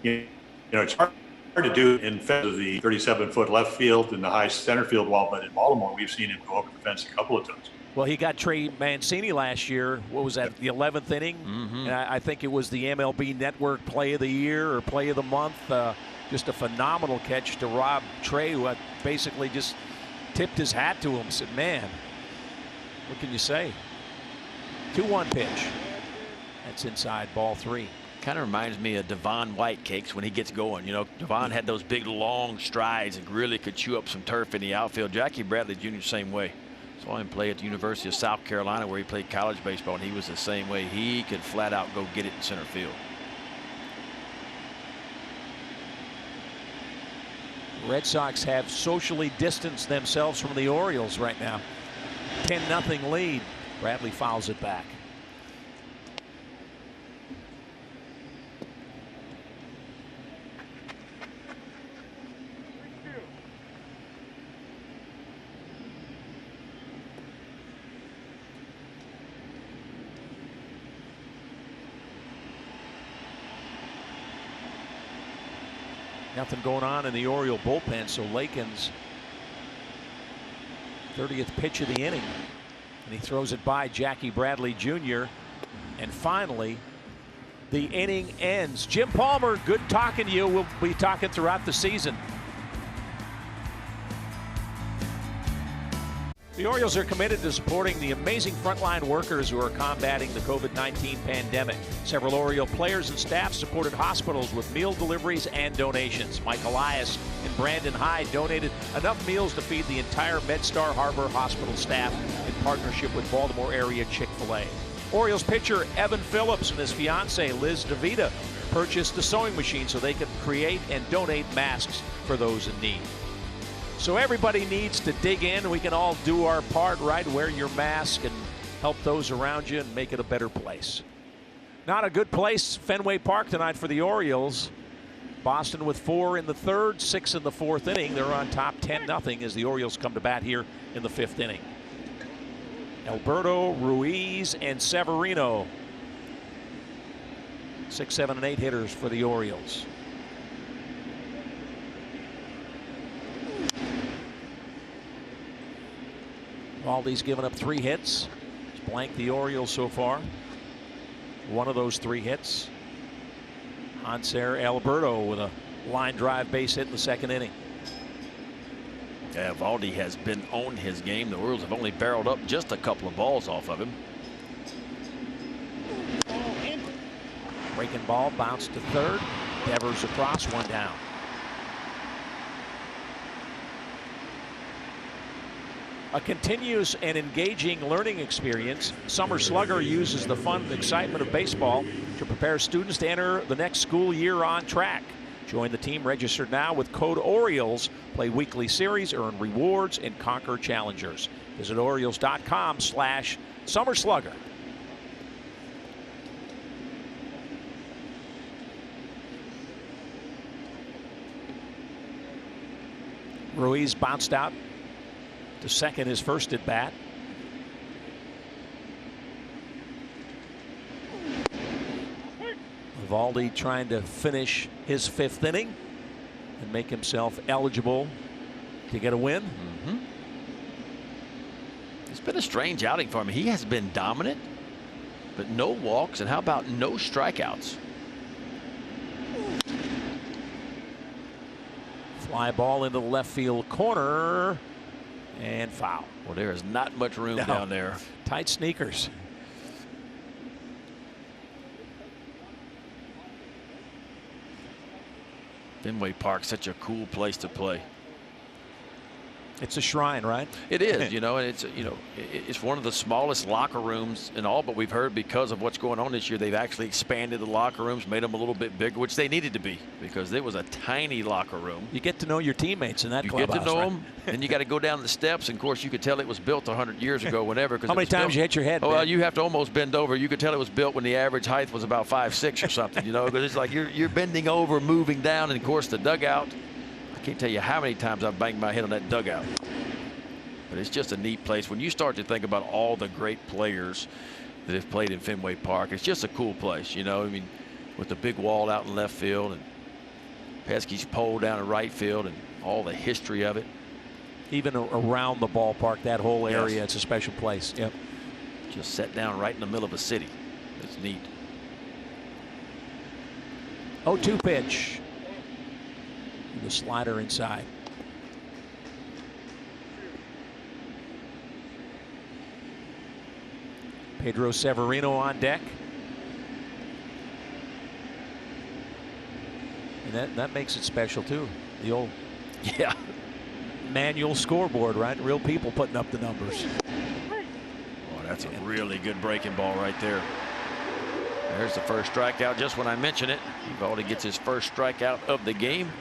E: you know, it's hard to do in front of the 37-foot left field and the high center field wall, but in Baltimore, we've seen him go over the fence a couple of times.
A: Well, he got Trey Mancini last year. What was that, the 11th inning? And I think it was the MLB Network Play of the Year or Play of the Month. Just a phenomenal catch to rob Trey, who basically just tipped his hat to him. Said, man, what can you say? 2-1 pitch. That's inside, ball 3.
B: Kind of reminds me of Devon Whitecakes when he gets going. You know, Devon had those big, long strides and really could chew up some turf in the outfield. Jackie Bradley Jr. same way. Saw him play at the University of South Carolina where he played college baseball, and he was the same way. He could flat out go get it in center field.
A: Red Sox have socially distanced themselves from the Orioles right now. 10-0 lead. Bradley fouls it back. Nothing going on in the Oriole bullpen, so Lakin's 30th pitch of the inning, and he throws it by Jackie Bradley Jr. And finally, the inning ends. Jim Palmer, good talking to you. We'll be talking throughout the season. The Orioles are committed to supporting the amazing frontline workers who are combating the COVID-19 pandemic. Several Oriole players and staff supported hospitals with meal deliveries and donations. Mike Elias and Brandon Hyde donated enough meals to feed the entire MedStar Harbor Hospital staff in partnership with Baltimore area Chick-fil-A. Orioles pitcher Evan Phillips and his fiancee Liz DeVita purchased a sewing machine so they could create and donate masks for those in need. So everybody needs to dig in. We can all do our part, right? Wear your mask and help those around you and make it a better place. Not a good place, Fenway Park tonight for the Orioles. Boston with 4 in the 3rd, 6 in the 4th inning. They're on top 10-0 as the Orioles come to bat here in the 5th inning. Alberto, Ruiz, and Severino. 6, 7, and 8 hitters for the Orioles. Valdi's given up 3 hits. He's blanked the Orioles so far. One of those 3 hits. Hanser Alberto with a line drive base hit in the 2nd inning.
B: Yeah, Valdi has been on his game. The Orioles have only barreled up just a couple of balls off of him.
A: Breaking ball, bounced to 3rd. Devers across, 1 down. A continuous and engaging learning experience, Summer Slugger uses the fun and excitement of baseball to prepare students to enter the next school year on track. Join the team registered now with code Orioles. Play weekly series, earn rewards, and conquer challengers. Visit Orioles.com/Summer Slugger. Ruiz bounced out to second, his first at bat. Eovaldi trying to finish his 5th inning and make himself eligible to get a win.
B: It's been a strange outing for him. He has been dominant, but no walks, and how about no strikeouts?
A: Fly ball into the left field corner and foul.
B: Well, there is not much room down there.
A: Tight sneakers.
B: Fenway Park, such a cool place to play.
A: It's a shrine, right?
B: It is, you know, and it's, you know, it's one of the smallest locker rooms in all, but we've heard because of what's going on this year, they've actually expanded the locker rooms, made them a little bit bigger, which they needed to be, because it was a tiny locker room.
A: You get to know your teammates in that clubhouse.
B: You get to know
A: right?
B: them, and you got to go down the steps. And of course, you could tell it was built 100 years ago, whenever.
A: How many times you hit your head?
B: Oh, well, you have to almost bend over. You could tell it was built when the average height was about 5'6" or something, you know, because it's like you're bending over, moving down, and of course the dugout. I can't tell you how many times I've banged my head on that dugout. But it's just a neat place. When you start to think about all the great players that have played in Fenway Park, it's just a cool place, you know. I mean, with the big wall out in left field and Pesky's pole down in right field and all the history of it.
A: Even around the ballpark, that whole area, yes. It's a special place. Yep.
B: Just set down right in the middle of a city. It's neat.
A: 0-2 pitch. The slider inside. Pedro Severino on deck. And that makes it special too. The old manual scoreboard, right? Real people putting up the numbers.
B: Oh, that's a really good breaking ball right there. There's the first strikeout just when I mention it. Eovaldi gets his first strikeout of the game.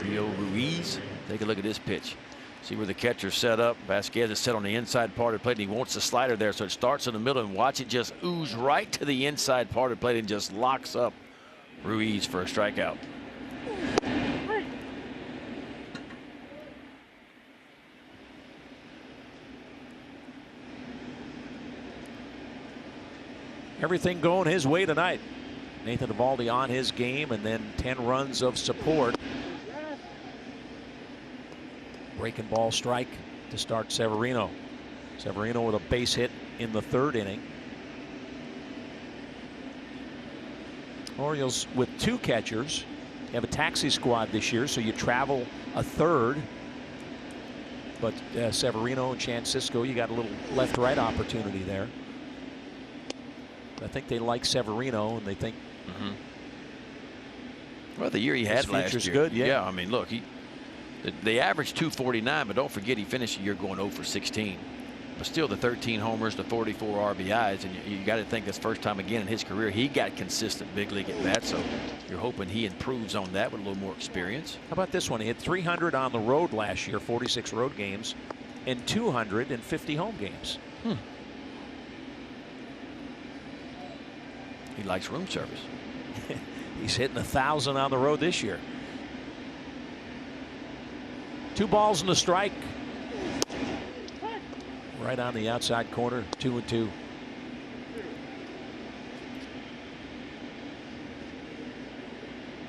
B: Rio Ruiz. Take a look at this pitch. See where the catcher's set up. Vasquez is set on the inside part of the plate, and he wants the slider there, so it starts in the middle, and watch it just ooze right to the inside part of the plate and just locks up Ruiz for a strikeout.
A: Everything going his way tonight. Nathan Eovaldi on his game, and then 10 runs of support. Breaking ball strike to start Severino. Severino with a base hit in the 3rd inning. Orioles with 2 catchers. You have a taxi squad this year, so you travel a 3rd. But Severino and Francisco, you got a little left-right opportunity there. I think they like Severino, and they think.
B: Well, the year he had last year.
A: Good, yeah.
B: I mean, look, they averaged 249, but don't forget he finished the year going 0 for 16. But still, the 13 homers, the 44 RBIs, and you got to think that's first time again in his career he got consistent big league at bat. So you're hoping he improves on that with a little more experience.
A: How about this one? He had 300 on the road last year, 46 road games, and 250 home games.
B: He likes room service.
A: He's hitting 1,000 on the road this year. 2 balls and a strike. Right on the outside corner, 2-2.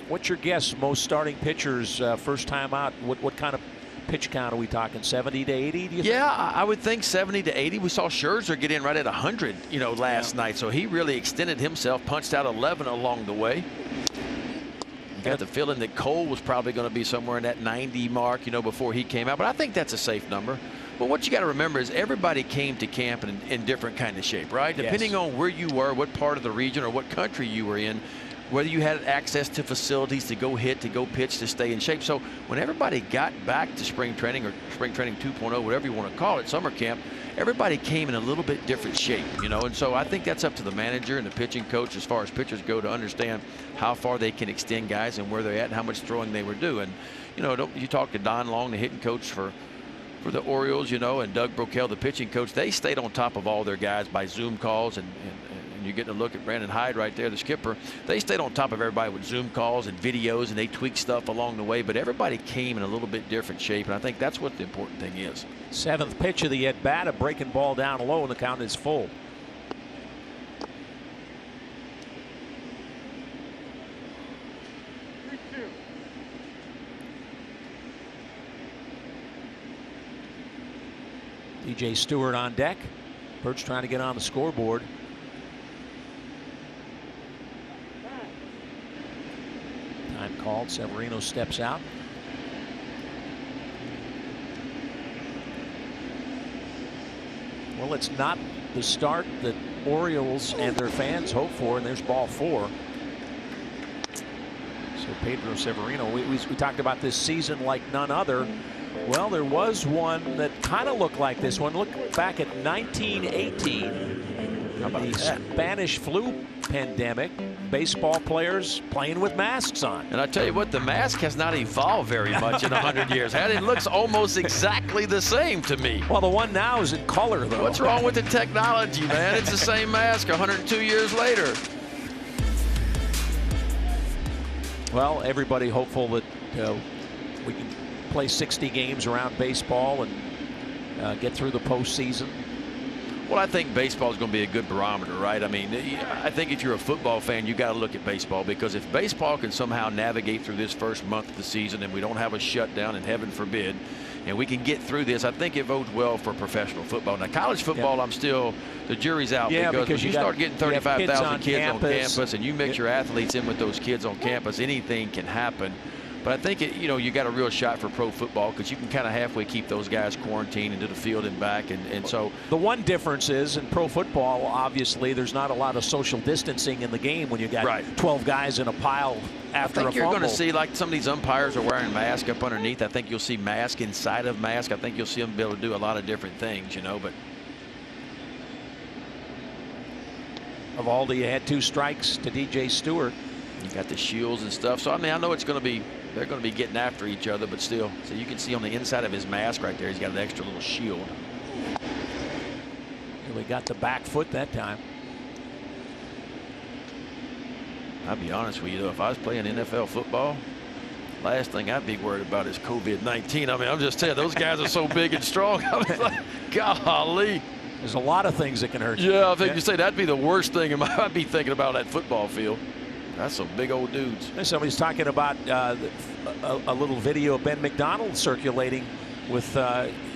A: What's your guess? Most starting pitchers first time out. What kind of pitch count are we talking? 70 to 80? Do you think?
B: Yeah, I would think 70 to 80. We saw Scherzer get in right at 100, you know, last night. So he really extended himself, punched out 11 along the way. Got the feeling that Cole was probably going to be somewhere in that 90 mark, you know, before he came out. But I think that's a safe number. But what you got to remember is everybody came to camp in different kind of shape, right? Depending on where you were, what part of the region or what country you were in, whether you had access to facilities to go hit, to go pitch, to stay in shape. So when everybody got back to spring training, or spring training 2.0, whatever you want to call it, summer camp, everybody came in a little bit different shape, you know. And so I think that's up to the manager and the pitching coach, as far as pitchers go, to understand how far they can extend guys and where they're at and how much throwing they were doing. You know, you talk to Don Long, the hitting coach for the Orioles, you know, and Doug Broquel, the pitching coach. They stayed on top of all their guys by Zoom calls, and you're getting a look at Brandon Hyde right there, the skipper. They stayed on top of everybody with Zoom calls and videos, and they tweaked stuff along the way, but everybody came in a little bit different shape, and I think that's what the important thing is.
A: 7th pitch of the at-bat, a breaking ball down low, and the count is full. DJ Stewart on deck. Birch trying to get on the scoreboard. Time called. Severino steps out. Well, it's not the start that Orioles and their fans hope for, and there's ball 4. So Pedro Severino, we talked about this season like none other. Well, there was one that kind of looked like this one. Look back at 1918.
B: How about
A: the
B: that?
A: Spanish flu pandemic. Baseball players playing with masks on.
B: And I tell you what, the mask has not evolved very much in 100 years. It looks almost exactly the same to me.
A: Well, the one now is in color, though.
B: What's wrong with the technology, man? It's the same mask 102 years later.
A: Well, everybody hopeful that we can play 60 games around baseball and get through the postseason.
B: Well, I think baseball is going to be a good barometer, right? I mean, I think if you're a football fan, you got to look at baseball, because if baseball can somehow navigate through this first month of the season and we don't have a shutdown, and heaven forbid, and we can get through this, I think it bodes well for professional football. Now, college football, I'm still, the jury's out, because when you start getting 35,000 kids on campus and you mix your athletes in with those kids on campus, anything can happen. But I think you got a real shot for pro football, because you can kind of halfway keep those guys quarantined into the field and back. And so
A: the one difference is in pro football, obviously, there's not a lot of social distancing in the game when you got 12 guys in a pile after a fumble.
B: I think you're going to see, like, some of these umpires are wearing masks up underneath. I think you'll see mask inside of mask. I think you'll see them be able to do a lot of different things, you know. But
A: Evaldi, you had 2 strikes to DJ Stewart.
B: You got the shields and stuff. So, I mean, I know it's going to be, they're going to be getting after each other, but still. So you can see on the inside of his mask right there, he's got an extra little shield.
A: Really got the back foot that time.
B: I'll be honest with you, though, if I was playing NFL football, last thing I'd be worried about is COVID-19. I mean, I'm just telling you, those guys are so big and strong. I was like, golly.
A: There's a lot of things that can hurt you.
B: Yeah, I think you say that'd be the worst thing I'd be thinking about that football field. That's some big old dudes.
A: Somebody's talking about a little video of Ben McDonald circulating with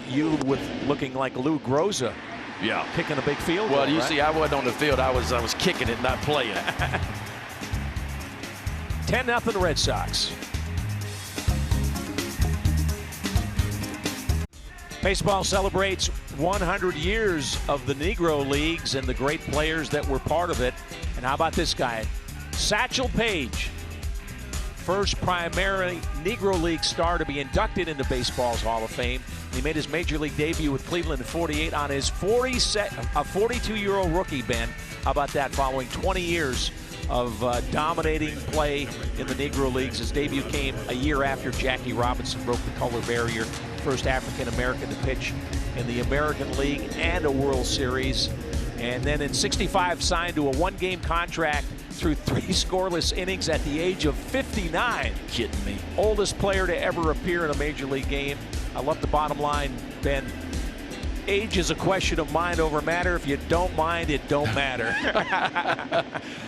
A: you looking like Lou Groza.
B: Yeah,
A: kicking a big field.
B: Well, you see, I wasn't on the field. I was kicking it, not playing.
A: 10-0 Red Sox. Baseball celebrates 100 years of the Negro Leagues and the great players that were part of it. And how about this guy? Satchel Paige, first primary Negro League star to be inducted into baseball's Hall of Fame. He made his major league debut with Cleveland in '48 on his 42-year-old rookie, Ben. How about that? Following 20 years of dominating play in the Negro Leagues. His debut came a year after Jackie Robinson broke the color barrier. First African-American to pitch in the American League and a World Series. And then in '65 signed to a 1-game contract through 3 scoreless innings at the age of 59.
B: Kidding me.
A: Oldest player to ever appear in a major league game. I love the bottom line, Ben. Age is a question of mind over matter. If you don't mind, it don't matter.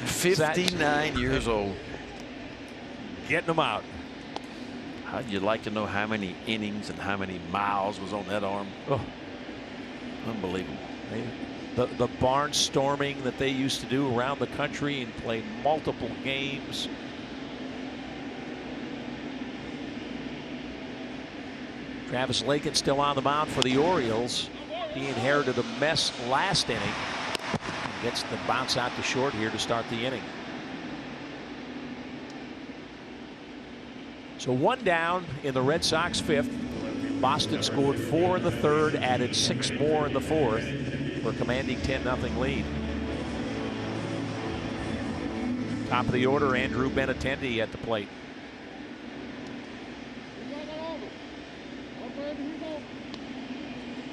B: 59 years old.
A: Getting them out.
B: How'd you like to know how many innings and how many miles was on that arm?
A: Oh.
B: Unbelievable.
A: The barnstorming that they used to do around the country and play multiple games. Travis Lakin still on the mound for the Orioles. He inherited a mess last inning. Gets the bounce out to short here to start the inning. So 1 down in the Red Sox 5th. Boston scored 4 in the 3rd, added 6 more in the 4th for a commanding 10-0 lead. Top of the order, Andrew Benintendi at the plate.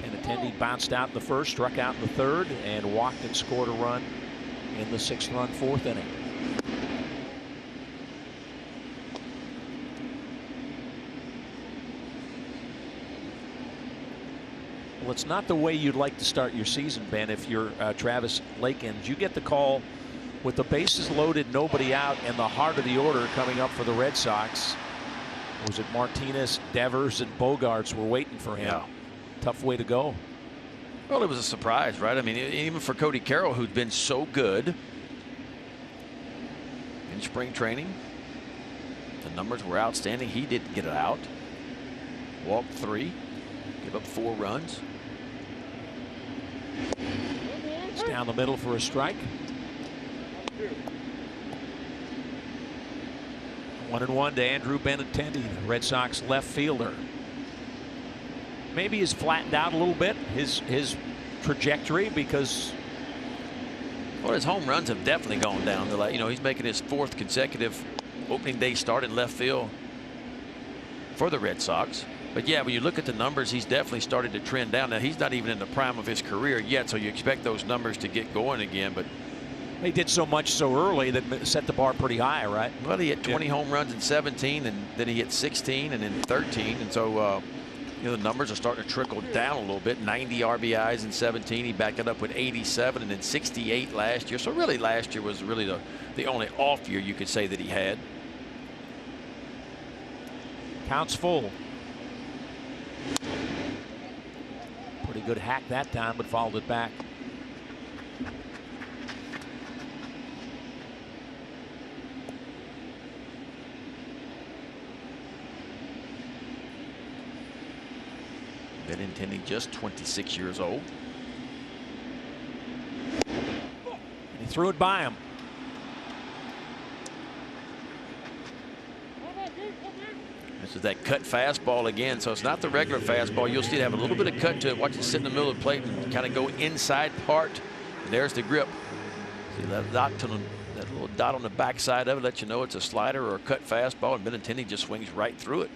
A: Benintendi bounced out in the 1st, struck out in the 3rd, and walked and scored a run in the 6th-run 4th inning. Well, it's not the way you'd like to start your season, Ben, if you're Travis Lakins. You get the call with the bases loaded, nobody out, and the heart of the order coming up for the Red Sox. Was it Martinez, Devers, and Bogarts were waiting for him?
B: Yeah.
A: Tough way to go.
B: Well, it was a surprise, right? I mean, even for Cody Carroll, who'd been so good in spring training, the numbers were outstanding. He didn't get it out. Walked 3, give up 4 runs.
A: It's down the middle for a strike. 1-1 to Andrew Benintendi, the Red Sox left fielder. Maybe he's flattened out a little bit, his trajectory, because
B: well, his home runs have definitely gone down. You know, he's making his 4th consecutive opening day start in left field for the Red Sox. But yeah, when you look at the numbers, he's definitely started to trend down. Now, he's not even in the prime of his career yet, so you expect those numbers to get going again. But
A: he did so much so early that set the bar pretty high, right?
B: Well, he had 20 home runs in 17, and then he hit 16 and then 13. And so, you know, the numbers are starting to trickle down a little bit. 90 RBIs in 17. He backed it up with 87 and then 68 last year. So really last year was really the only off year you could say that he had.
A: Counts full. Pretty good hack that time, but fouled it back.
B: Benintendi just 26 years old.
A: He threw it by him.
B: This is that cut fastball again, so it's not the regular fastball. You'll see it have a little bit of cut to it. Watch it sit in the middle of the plate and kind of go inside part. And there's the grip. See that little dot on the backside of it lets you know it's a slider or a cut fastball, and Benintendi just swings right through it.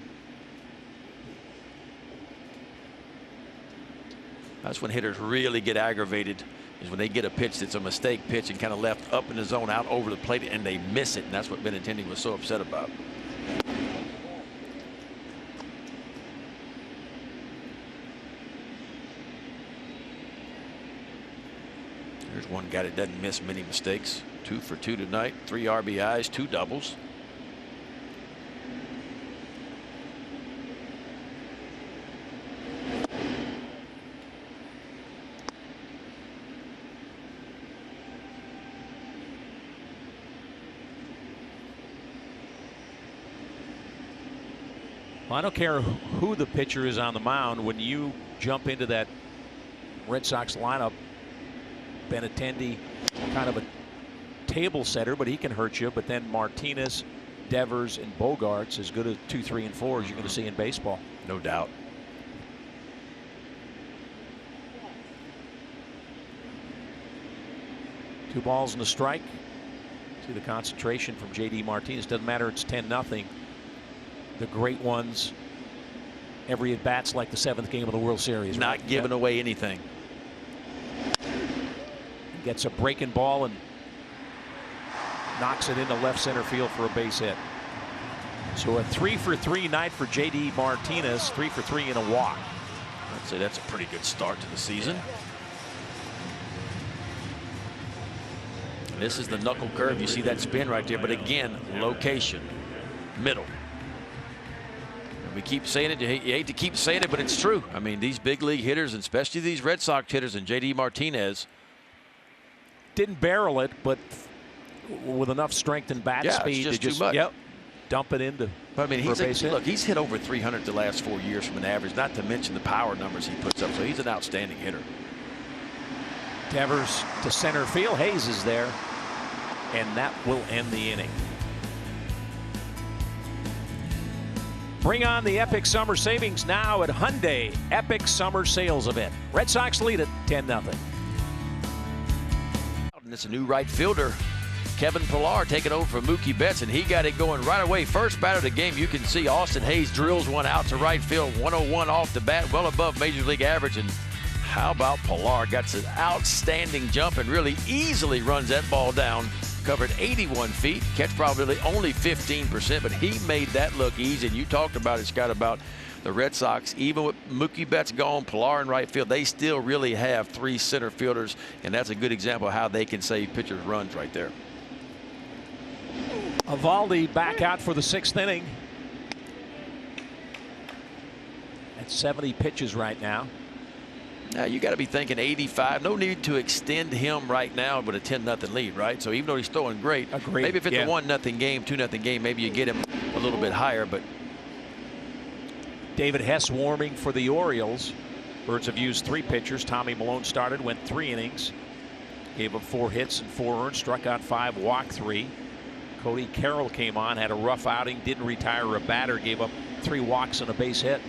B: That's when hitters really get aggravated, is when they get a pitch that's a mistake pitch and kind of left up in the zone out over the plate and they miss it, and that's what Benintendi was so upset about. There's one guy that doesn't miss many mistakes. 2 for 2 tonight, 3 RBIs, 2 doubles.
A: Well, I don't care who the pitcher is on the mound. When you jump into that Red Sox lineup, Benintendi, kind of a table setter, but he can hurt you. But then Martinez, Devers, and Bogarts, as good as 2, 3, and 4 as you're going to see in baseball.
B: No doubt.
A: Two balls and a strike. See the concentration from J.D. Martinez. Doesn't matter, it's 10-0. The great ones, every at bat's like the 7th game of the World Series.
B: Not
A: right?
B: giving away anything.
A: Gets a breaking ball and knocks it into left center field for a base hit. So a 3 for 3 night for J.D. Martinez, 3 for 3 in a walk.
B: I'd say that's a pretty good start to the season. This is the knuckle curve. You see that spin right there, but again, location, middle. And we keep saying it. You hate to keep saying it, but it's true. I mean, these big league hitters, and especially these Red Sox hitters and J.D. Martinez,
A: didn't barrel it, but with enough strength and bat speed
B: it's
A: to
B: just too much.
A: Yep, dump it into.
B: But I mean,
A: look,
B: he's hit over 300 the last 4 years from an average, not to mention the power numbers he puts up. So he's an outstanding hitter.
A: Devers to center field. Hayes is there, and that will end the inning. Bring on the epic summer savings now at Hyundai Epic Summer Sales Event. Red Sox lead at 10-0.
B: And it's a new right fielder, Kevin Pillar, taking over from Mookie Betts, and he got it going right away. First batter of the game, you can see Austin Hayes drills one out to right field, 101 off the bat, well above Major League average. And how about Pillar? Got an outstanding jump and really easily runs that ball down. Covered 81 feet, catch probability only 15%, but he made that look easy. And you talked about it, Scott, about the Red Sox, even with Mookie Betts gone, Pillar in right field, they still really have 3 center fielders, and that's a good example of how they can save pitchers' runs right there.
A: Eovaldi back out for the 6th inning. At 70 pitches right now.
B: Now you got to be thinking 85. No need to extend him right now with a 10-0 lead, right? So even though he's throwing great, maybe if it's a 1-0 game, 2-0 game, maybe you get him a little bit higher. But
A: David Hess warming for the Orioles. Birds have used 3 pitchers. Tommy Milone started, went 3 innings, gave up 4 hits and 4 earned, struck out 5, walked 3. Cody Carroll came on, had a rough outing, didn't retire a batter, gave up 3 walks and a base hit.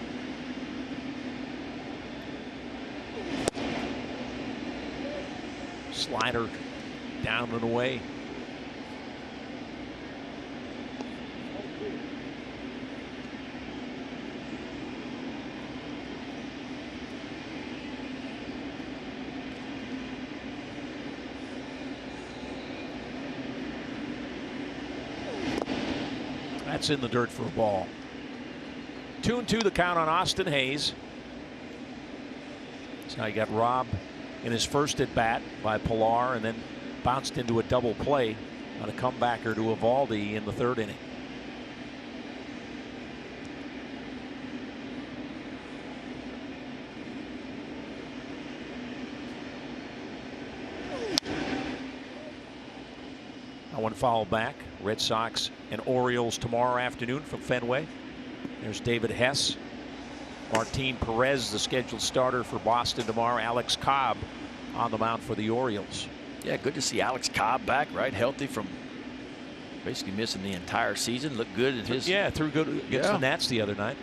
A: Slider down and away. That's in the dirt for a ball. 2-2 the count on Austin Hayes. So he got robbed in his first at bat by Pillar and then bounced into a double play on a comebacker to Eovaldi in the 3rd inning. Now one foul back. Red Sox and Orioles tomorrow afternoon from Fenway. There's David Hess. Martin Perez, the scheduled starter for Boston tomorrow. Alex Cobb on the mound for the Orioles.
B: Yeah, good to see Alex Cobb back, right? Healthy from basically missing the entire season. Looked good at his.
A: Yeah, threw good against the Nats the other night.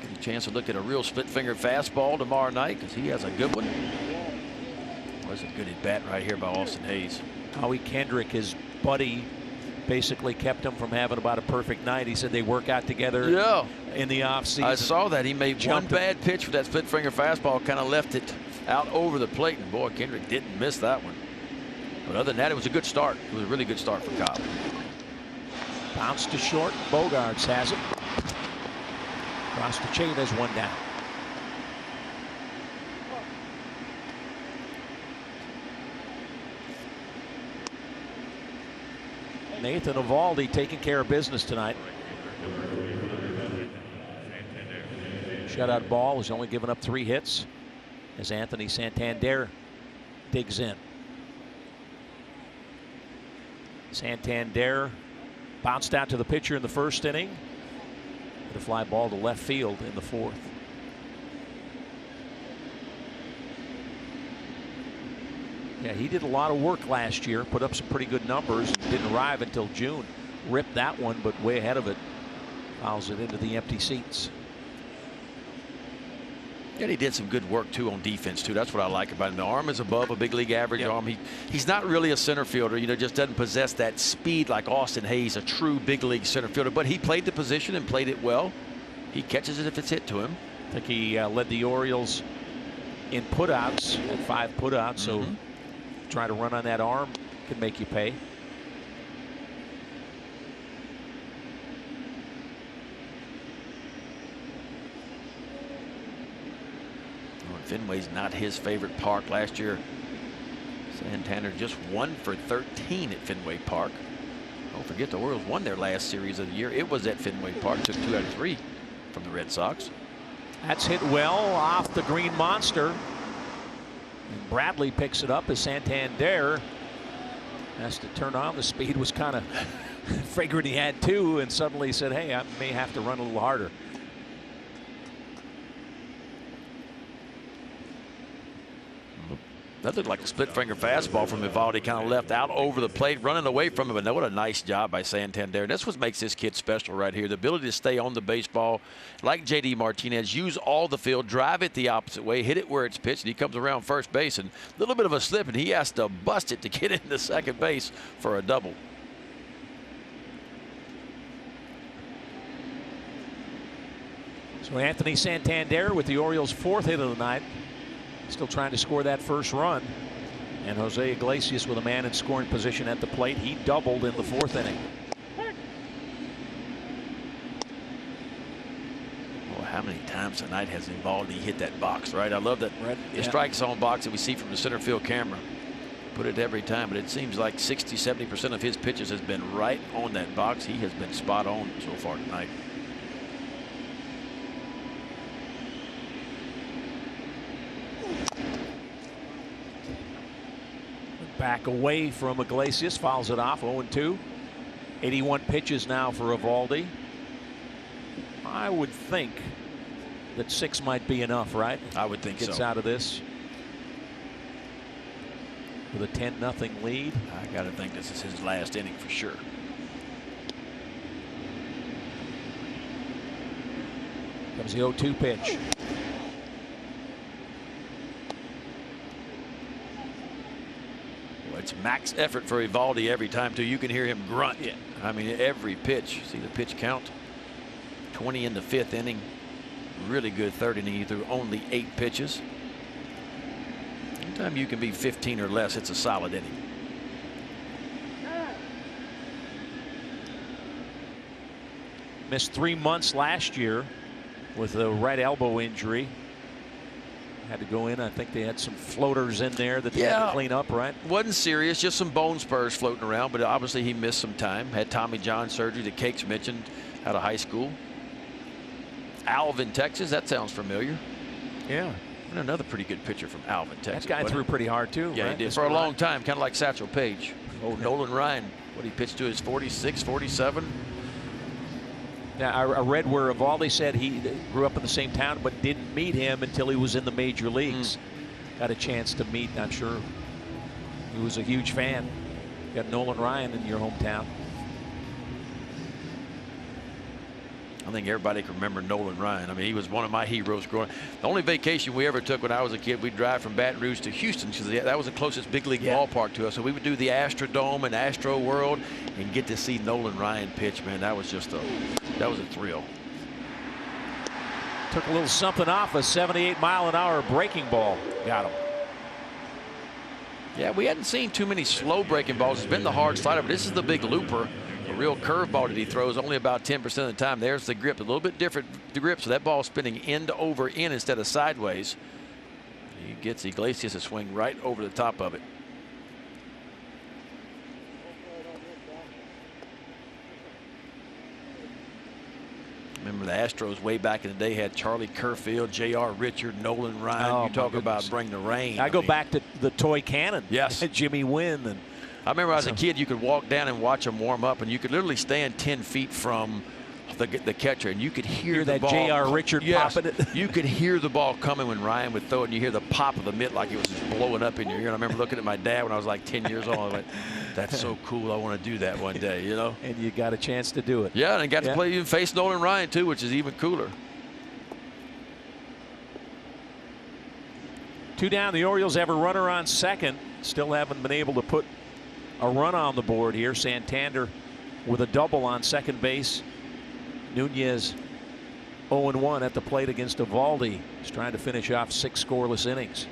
B: Get a chance to look at a real split-finger fastball tomorrow night because he has a good one. Was a good at bat right here by Austin Hayes.
A: Howie Kendrick, his buddy, basically kept him from having about a perfect night. He said they work out together in the offseason.
B: I saw that. He made one bad pitch for that split finger fastball, kind of left it out over the plate, and boy, Kendrick didn't miss that one. But other than that, it was a good start. It was a really good start for Cobb.
A: Bounce to short. Bogarts has it. Across the chain, there's one down. Nathan Eovaldi taking care of business tonight. Shutout ball, has only given up 3 hits as Anthony Santander digs in. Santander bounced out to the pitcher in the 1st inning. Hit a fly ball to left field in the 4th. Yeah, he did a lot of work last year, put up some pretty good numbers, didn't arrive until June. Ripped that one, but way ahead of it. Fouls it into the empty seats.
B: And he did some good work too on defense too. That's what I like about him. The arm is above a big league average arm. He's not really a center fielder, you know, just doesn't possess that speed like Austin Hayes, a true big league center fielder, but he played the position and played it well. He catches it if it's hit to him.
A: I think he led the Orioles in putouts at 5 putouts, so trying to run on that arm can make you pay.
B: Fenway's not his favorite park. Last year, Santander just 1 for 13 at Fenway Park. Don't forget the Orioles won their last series of the year. It was at Fenway Park. Took 2 out of 3 from the Red Sox.
A: That's hit well off the green monster. And Bradley picks it up as Santander has to turn on. The speed was kind of figured he had 2 and suddenly said, hey, I may have to run a little harder.
B: That looked like a split finger fastball from Evaldi, kind of left out over the plate, running away from him. And what a nice job by Santander. And that's what makes this kid special right here. The ability to stay on the baseball, like J.D. Martinez, use all the field, drive it the opposite way, hit it where it's pitched, and he comes around first base. And a little bit of a slip, and he has to bust it to get into second base for a double.
A: So Anthony Santander with the Orioles' 4th hit of the night. Still trying to score that first run. And Jose Iglesias with a man in scoring position at the plate. He doubled in the 4th inning.
B: Well, how many times tonight has Evaldi hit that box, right? I love that strike zone box that we see from the center field camera. Put it every time, but it seems like 60–70% of his pitches has been right on that box. He has been spot on so far tonight.
A: Back away from Iglesias, fouls it off, 0-2. 81 pitches now for Evaldi. I would think that 6 might be enough, right?
B: I would think so.
A: Gets out of this with a 10-0 lead.
B: I got to think this is his last inning for sure.
A: Comes the 0-2 pitch.
B: It's max effort for Evaldi every time, too. You can hear him grunt. Yeah. I mean, every pitch. See the pitch count? 20 in the 5th inning. Really good 3rd inning. He threw only 8 pitches. Anytime you can be 15 or less, it's a solid inning.
A: Missed 3 months last year with a right elbow injury. Had to go in. I think they had some floaters in there that they had to clean up, right?
B: Wasn't serious, just some bone spurs floating around, but obviously he missed some time. Had Tommy John surgery that Cakes mentioned out of high school. Alvin, Texas, that sounds familiar.
A: Yeah.
B: And another pretty good pitcher from Alvin, Texas.
A: That guy threw pretty hard, too.
B: Yeah,
A: right?
B: he did for a long time, kind of like Satchel Paige. Oh, Nolan Ryan, what he pitched to his 46, 47.
A: Yeah, I read where Evaldi said he grew up in the same town but didn't meet him until he was in the major leagues. Got a chance to meet, I'm sure he was a huge fan. You got Nolan Ryan in your hometown.
B: I think everybody can remember Nolan Ryan. I mean, he was one of my heroes growing up. The only vacation we ever took when I was a kid, we'd drive from Baton Rouge to Houston because that was the closest big league ballpark to us. So we would do the Astrodome and Astro World and get to see Nolan Ryan pitch. Man, that was just that was a thrill.
A: Took a little something off a 78-mile-an-hour breaking ball. Got him.
B: Yeah, we hadn't seen too many slow breaking balls. It's been the hard slider, but this is the big looper. A real curveball that he throws only about 10% of the time. There's the grip, a little bit different grip, so that ball's spinning end over end instead of sideways. He gets Iglesias to swing right over the top of it. Remember the Astros way back in the day had Charlie Kerfield, J.R. Richard, Nolan Ryan.
A: Oh,
B: you talk about bring the rain.
A: I go back to the toy cannon.
B: Yes.
A: Jimmy Wynn. And
B: I remember as a kid, you could walk down and watch them warm up, and you could literally stand 10 feet from the catcher, and you could hear the
A: that
B: ball.
A: J.R. Richard popping it.
B: You could hear the ball coming when Ryan would throw it, and you hear the pop of the mitt like it was just blowing up in your ear. And I remember looking at my dad when I was like 10 years old. I was like, that's so cool. I want to do that one day, you know?
A: And you got a chance to do it.
B: Yeah, and I got to play even face Nolan Ryan, too, which is even cooler.
A: 2 down. The Orioles have a runner on second. Still haven't been able to put a run on the board here. Santander with a double on second base. Nunez 0-1 at the plate against Evaldi. He's trying to finish off 6 scoreless innings.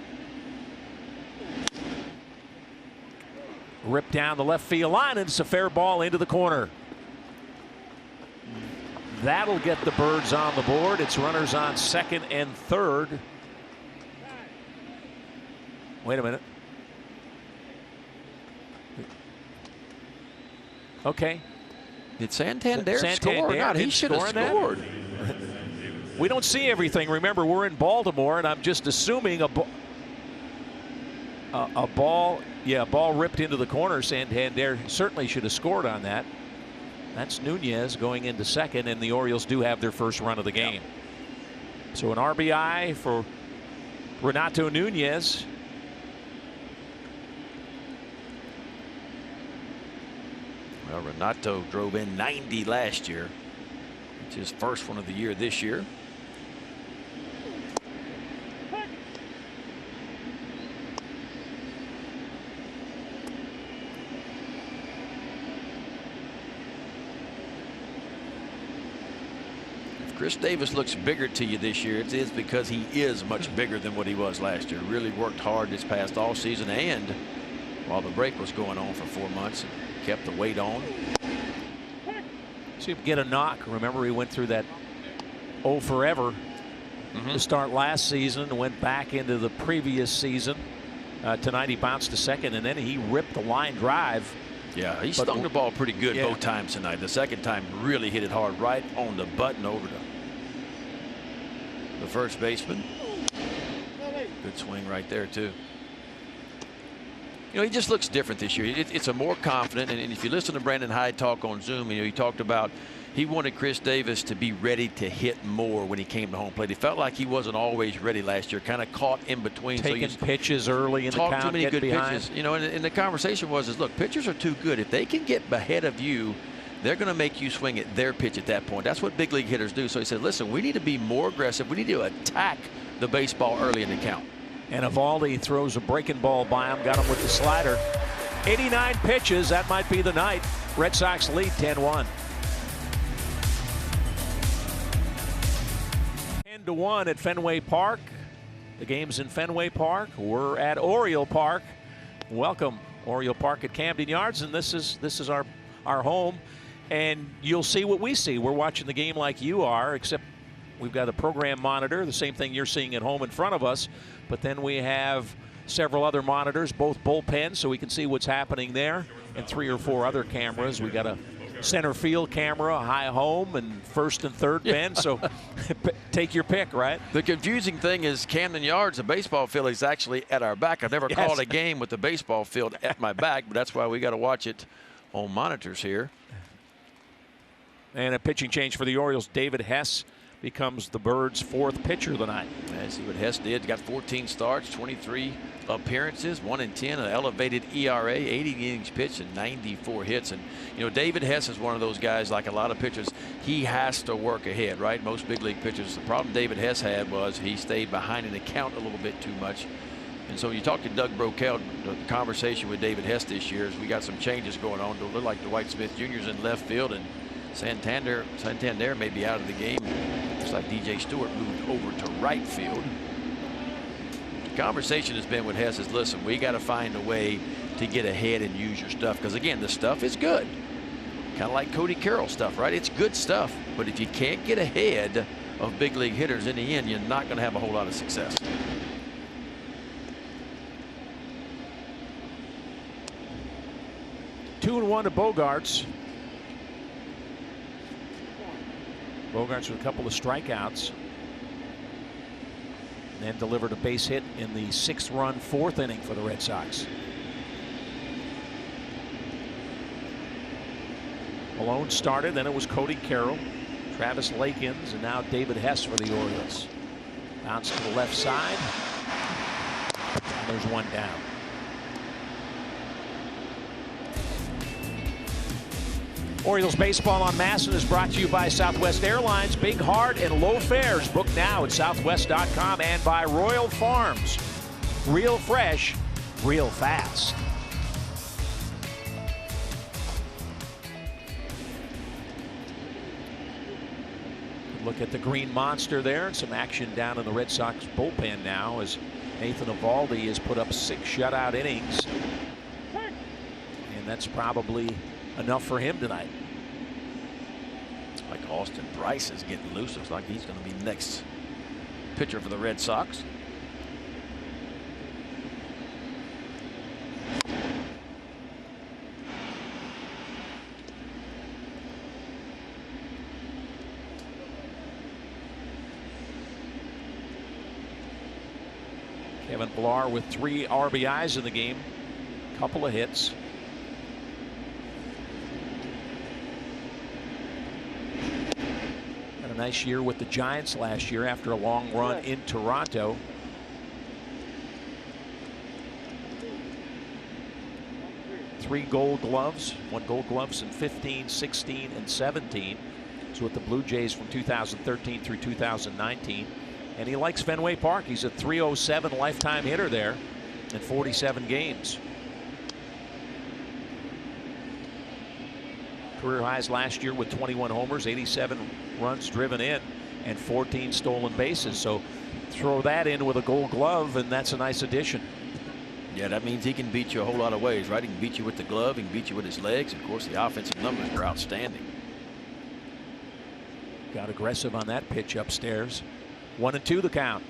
A: Ripped down the left field line, and it's a fair ball into the corner. That'll get the Birds on the board. It's runners on second and third. Wait a minute. Okay.
B: Did Santander score or not? He should have scored.
A: We don't see everything. Remember, we're in Baltimore, and I'm just assuming a ball ripped into the corner. Santander certainly should have scored on that. That's Nunez going into second, and the Orioles do have their first run of the game. So an RBI for Renato Nunez.
B: Well, Renato drove in 90 last year. It's his first one of the year this year. Chris Davis looks bigger to you this year. It is because he is much bigger than what he was last year. Really worked hard this past all season, and while the break was going on for 4 months, kept the weight on.
A: See him get a knock. Remember, he went through that forever to start last season and went back into the previous season. Tonight he bounced to second, and then he ripped the line drive.
B: Yeah, he stung the ball pretty good both times tonight. The second time really hit it hard right on the button over to the first baseman. Good swing right there, too. You know, he just looks different this year. It's a more confident, and if you listen to Brandon Hyde talk on Zoom, you know, he talked about he wanted Chris Davis to be ready to hit more when he came to home plate. He felt like he wasn't always ready last year, kind of caught in between.
A: Taking pitches early in the count,
B: too many good
A: behind.
B: pitches. You know, and the conversation was, look, pitchers are too good. If they can get ahead of you, they're going to make you swing at their pitch at that point. That's what big league hitters do. So he said, listen, we need to be more aggressive. We need to attack the baseball early in the count.
A: And Eovaldi throws a breaking ball by him, got him with the slider. 89 pitches, that might be the night. Red Sox lead 10-1. 10-1 at Fenway Park. The game's in Fenway Park. We're at Oriole Park. Welcome, Oriole Park at Camden Yards, and this is our home. And you'll see what we see. We're watching the game like you are, except we've got a program monitor, the same thing you're seeing at home in front of us. But then we have several other monitors, both bullpens, so we can see what's happening there, and 3 or 4 other cameras. We got a center field camera, high home, and first and third pen. So take your pick, right?
B: The confusing thing is Camden Yards, the baseball field, is actually at our back. I've never called a game with the baseball field at my back, but that's why we got to watch it on monitors here.
A: And a pitching change for the Orioles. David Hess becomes the Birds' 4th pitcher of the night.
B: See what Hess did. Got 14 starts, 23 appearances, 1-10, an elevated ERA, 80 innings pitched, and 94 hits. And you know, David Hess is one of those guys, like a lot of pitchers, he has to work ahead, right? Most big league pitchers, the problem David Hess had was he stayed behind in the count a little bit too much. And so you talk to Doug Broquel, the conversation with David Hess this year is we got some changes going on. Don't look like Dwight Smith Jr.'s in left field, and Santander may be out of the game. Looks like DJ Stewart moved over to right field. The conversation has been with Hess is, listen, we got to find a way to get ahead and use your stuff, because again, the stuff is good. Kind of like Cody Carroll stuff, right? It's good stuff, but if you can't get ahead of big league hitters, in the end, you're not going to have a whole lot of success.
A: Two and 1 to Bogarts. Bogarts with a couple of strikeouts. And then delivered a base hit in the 6th-run 4th inning for the Red Sox. Malone started, then it was Cody Carroll, Travis Lakins, and now David Hess for the Orioles. Bounce to the left side. And there's one down. Orioles baseball on Masson is brought to you by Southwest Airlines. Big, hard, and low fares. Book now at southwest.com, and by Royal Farms. Real fresh, real fast. Look at the green monster there, and some action down in the Red Sox bullpen now as Nathan Eovaldi has put up 6 shutout innings. And that's probably enough for him tonight.
B: Like Austin Bryce is getting loose. Looks like he's going to be next pitcher for the Red Sox.
A: Kevin Pillar with 3 RBIs in the game, couple of hits. Had a nice year with the Giants last year after a long run in Toronto. 3 gold gloves, won gold gloves in 15, 16, and 17. So with the Blue Jays from 2013 through 2019. And he likes Fenway Park. He's a .307 lifetime hitter there in 47 games. Career highs last year with 21 homers, 87 runs driven in, and 14 stolen bases. So throw that in with a gold glove, and that's a nice addition.
B: Yeah, that means he can beat you a whole lot of ways, right? He can beat you with the glove, he can beat you with his legs. Of course, the offensive numbers are outstanding.
A: Got aggressive on that pitch upstairs. 1-2 the count.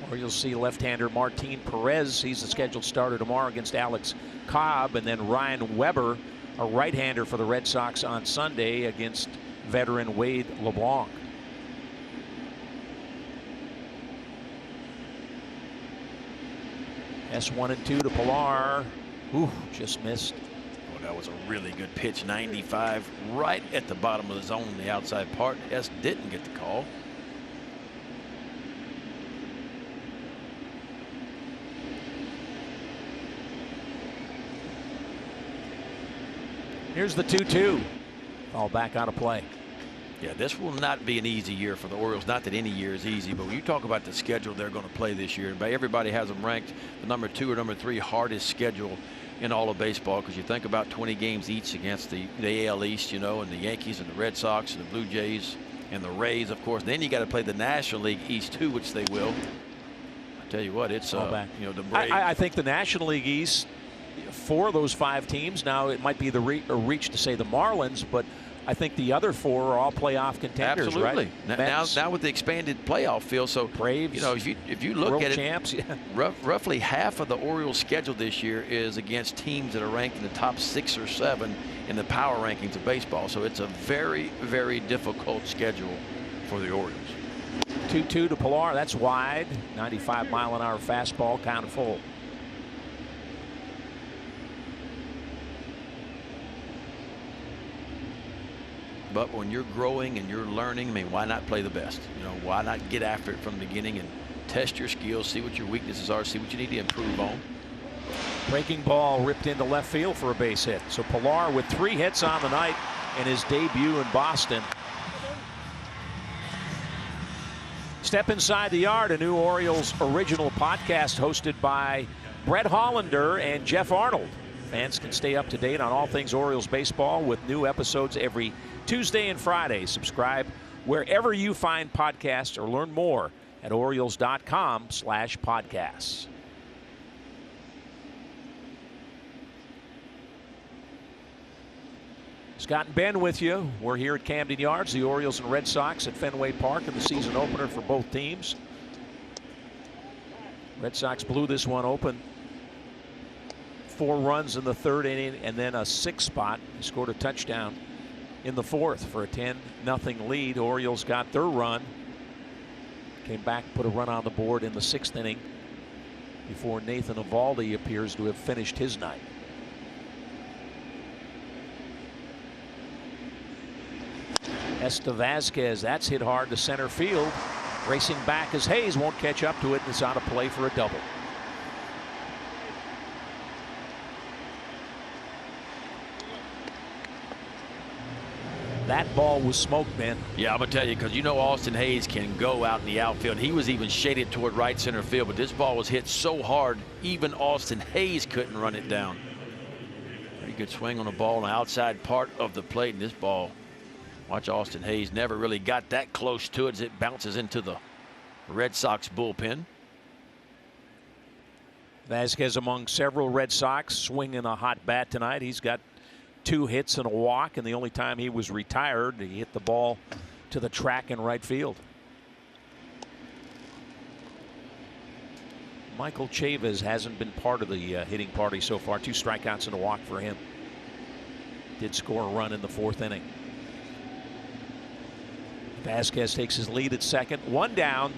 A: Or you'll see left-hander Martin Perez. He's the scheduled starter tomorrow against Alex Cobb. And then Ryan Weber, a right-hander for the Red Sox on Sunday against veteran Wade LeBlanc. S1-2 to Pilar. Ooh, just missed.
B: Oh, that was a really good pitch. 95 right at the bottom of the zone in the outside part. S didn't get the call.
A: Here's the 2-2. All back out of play.
B: Yeah, this will not be an easy year for the Orioles. Not that any year is easy, but when you talk about the schedule they're going to play this year, everybody has them ranked the number 2 or number 3 hardest schedule in all of baseball, because you think about 20 games each against the AL East, you know, and the Yankees and the Red Sox and the Blue Jays and the Rays, of course. Then you got to play the National League East too, which they will. I tell you what, it's
A: all back.
B: You know, the Braves.
A: I think the National League East, 4 of those 5 teams. Now it might be the reach to say the Marlins, but I think the other 4 are all playoff contenders.
B: Absolutely.
A: Right?
B: Now with the expanded playoff field, so
A: Braves,
B: you know, if you look
A: world
B: at it,
A: champs, yeah.
B: roughly half of the Orioles schedule this year is against teams that are ranked in the top 6 or 7 in the power rankings of baseball. So it's a very, very difficult schedule for the Orioles.
A: 2-2 to Pilar. That's wide. 95-mile-an-hour fastball, counted full.
B: But when you're growing and you're learning, I mean, why not play the best? You know, why not get after it from the beginning and test your skills, see what your weaknesses are, see what you need to improve on.
A: Breaking ball ripped into left field for a base hit. So Pilar with 3 hits on the night in his debut in Boston. Step Inside the Yard, a new Orioles original podcast hosted by Brett Hollander and Jeff Arnold. Fans can stay up to date on all things Orioles baseball with new episodes every Tuesday and Friday. Subscribe wherever you find podcasts or learn more at Orioles.com/podcasts. Scott and Ben with you. We're here at Camden Yards, the Orioles and Red Sox at Fenway Park in the season opener for both teams. Red Sox blew this one open. 4 runs in the 3rd inning and then a 6th spot. He scored a touchdown in the 4th for a 10-0 lead. Orioles got their run. Came back, put a run on the board in the 6th inning before Nathan Eovaldi appears to have finished his night. Estevez Vazquez, that's hit hard to center field. Racing back as Hayes won't catch up to it, and it's out of play for a double. That ball was smoked, man.
B: Yeah, I'm going to tell you, because you know Austin Hayes can go out in the outfield. He was even shaded toward right center field, but this ball was hit so hard, even Austin Hayes couldn't run it down. Pretty good swing on the ball on the outside part of the plate, and this ball, watch Austin Hayes, never really got that close to it as it bounces into the Red Sox bullpen.
A: Vazquez among several Red Sox swinging a hot bat tonight. He's got 2 hits and a walk, and the only time he was retired, he hit the ball to the track in right field. Michael Chavis hasn't been part of the hitting party so far. 2 strikeouts and a walk for him. Did score a run in the 4th inning. Vazquez takes his lead at second. 1 down.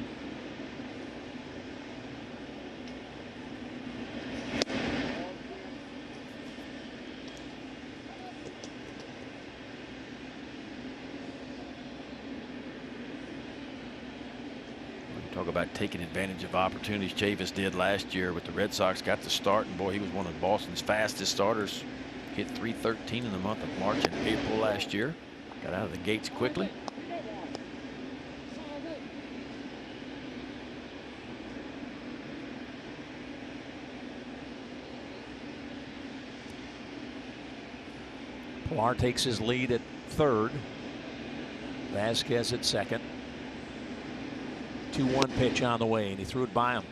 B: Talk about taking advantage of opportunities. Chavis did last year with the Red Sox, got the start, and boy, he was one of Boston's fastest starters. Hit .313 in the month of March and April last year. Got out of the gates quickly.
A: Pilar takes his lead at third. Vasquez at second. 2-1 pitch on the way, and he threw it by him.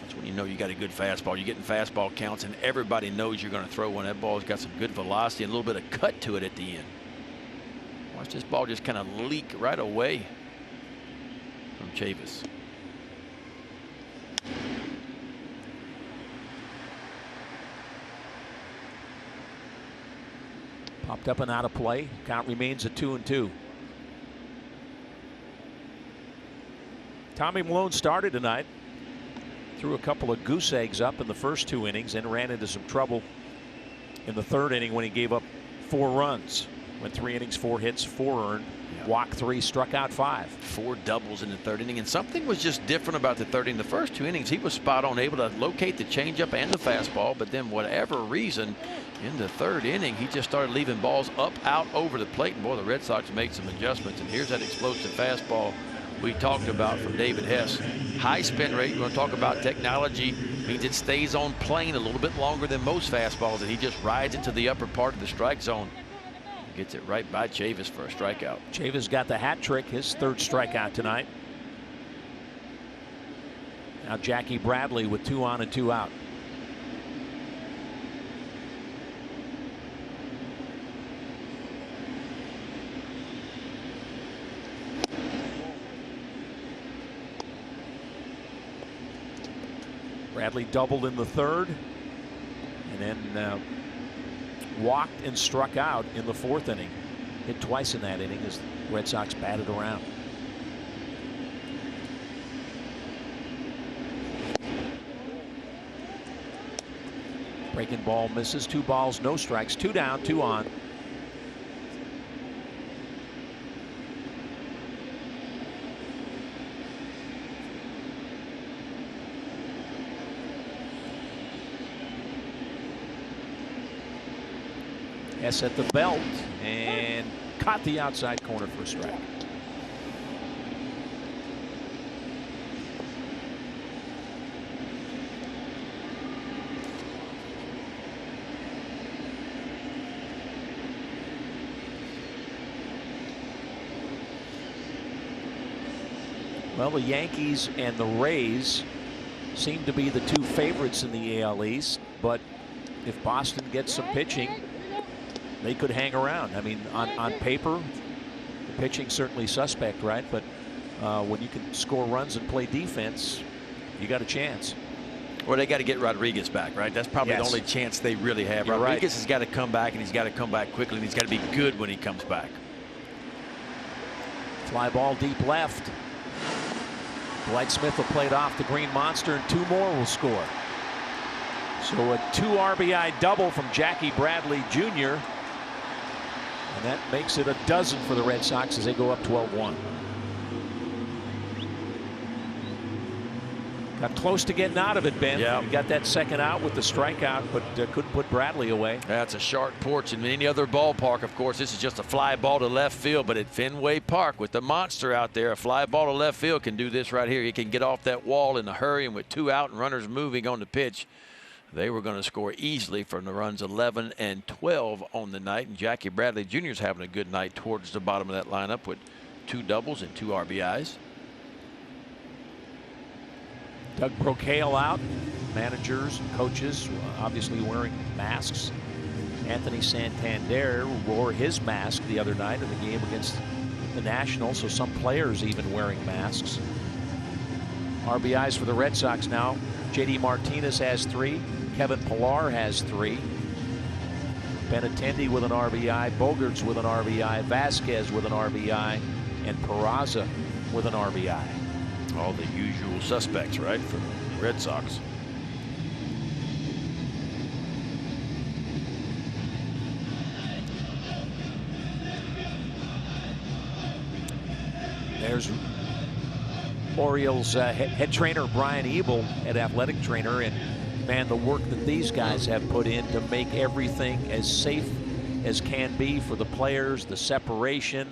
B: That's when you know you got a good fastball. You're getting fastball counts, and everybody knows you're going to throw one. That ball's got some good velocity and a little bit of cut to it at the end. Watch this ball just kind of leak right away from Chavis.
A: Popped up and out of play. Count remains at 2-2. Tommy Milone started tonight. Threw a couple of goose eggs up in the first 2 innings and ran into some trouble in the 3rd inning when he gave up 4 runs. Went 3 innings, 4 hits, 4 earned. Walked 3, struck out 5.
B: 4 doubles in the 3rd inning, and something was just different about the 3rd inning. The first 2 innings, he was spot on, able to locate the changeup and the fastball, but then whatever reason, in the 3rd inning, he just started leaving balls up, out, over the plate, and boy, the Red Sox made some adjustments. And here's that explosive fastball we talked about from David Hess. High spin rate. We're going to talk about technology. Means it stays on plane a little bit longer than most fastballs, and he just rides into the upper part of the strike zone. Gets it right by Chavis for a strikeout.
A: Chavis got the hat trick, his 3rd strikeout tonight. Now Jackie Bradley with 2 on and 2 out. Bradley doubled in the 3rd, and then walked and struck out in the 4th inning. Hit twice in that inning as the Red Sox batted around. Breaking ball misses. 2 balls, no strikes. 2 down, 2 on. Hess at the belt and caught the outside corner for a strike. Well, the Yankees and the Rays seem to be the 2 favorites in the AL East, but if Boston gets some pitching, they could hang around. I mean, on paper, the pitching certainly suspect, right? But when you can score runs and play defense, you got a chance.
B: Well, they got to get Rodriguez back, right? That's probably the only chance they really have.
A: You're
B: Rodriguez
A: right.
B: has got to come back, and he's got to come back quickly, and he's got to be good when he comes back.
A: Fly ball deep left. Dwight Smith will play it off the Green Monster, and 2 more will score. So a 2 RBI double from Jackie Bradley Jr. And that makes it a dozen for the Red Sox as they go up 12-1. Got close to getting out of it, Ben.
B: Yeah.
A: He got that 2nd out with the strikeout, but couldn't put Bradley away.
B: That's a sharp porch in any other ballpark. Of course, this is just a fly ball to left field, but at Fenway Park with the monster out there, a fly ball to left field can do this right here. He can get off that wall in a hurry, and with 2 out and runners moving on the pitch, they were going to score easily from the runs 11 and 12 on the night. And Jackie Bradley Jr. is having a good night towards the bottom of that lineup with 2 doubles and 2 RBIs.
A: Doug Brocail out. Managers and coaches obviously wearing masks. Anthony Santander wore his mask the other night in the game against the Nationals, so some players even wearing masks. RBIs for the Red Sox now. JD Martinez has 3. Kevin Pilar has 3. Benintendi with an RBI. Bogarts with an RBI. Vasquez with an RBI. And Peraza with an RBI.
B: All the usual suspects, right, for the Red Sox.
A: There's Orioles head trainer Brian Ebel, head athletic trainer, and man, the work that these guys have put in to make everything as safe as can be for the players, the separation.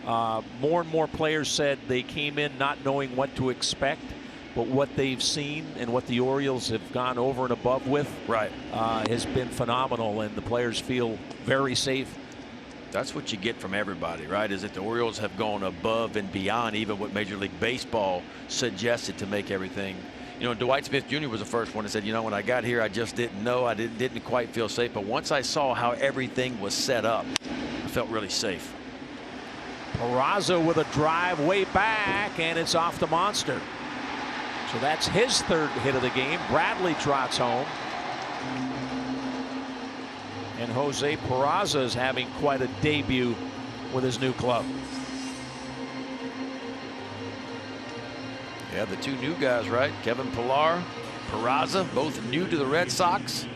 A: More and more players said they came in not knowing what to expect, but what they've seen and what the Orioles have gone over and above with has been phenomenal, and the players feel very safe.
B: That's what you get from everybody, right? Is that the Orioles have gone above and beyond even what Major League Baseball suggested to make everything. You know, Dwight Smith Jr. was the first one that said, you know, when I got here, I just didn't know. I didn't quite feel safe. But once I saw how everything was set up, I felt really safe.
A: Peraza with a drive way back, and it's off the monster. So that's his third hit of the game. Bradley trots home. And Jose Peraza is having quite a debut with his new club.
B: Yeah, the two new guys, right? Kevin Pillar, Peraza, both new to the Red Sox.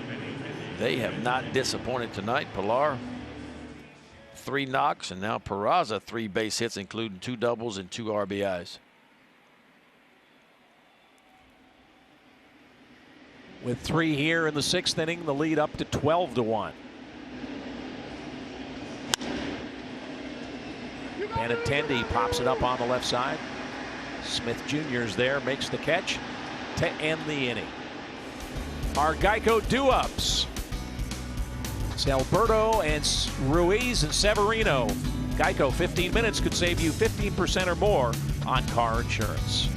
B: They have not disappointed tonight. Pillar, 3 knocks, and now Peraza, 3 base hits, including 2 doubles and 2 RBIs.
A: With 3 here in the 6th inning, the lead up to 12-1. Benintendi pops it up on the left side. Smith Jr.'s there, makes the catch to end the inning. Our Geico do-ups. It's Alberto and Ruiz and Severino. Geico, 15 minutes could save you 15% or more on car insurance.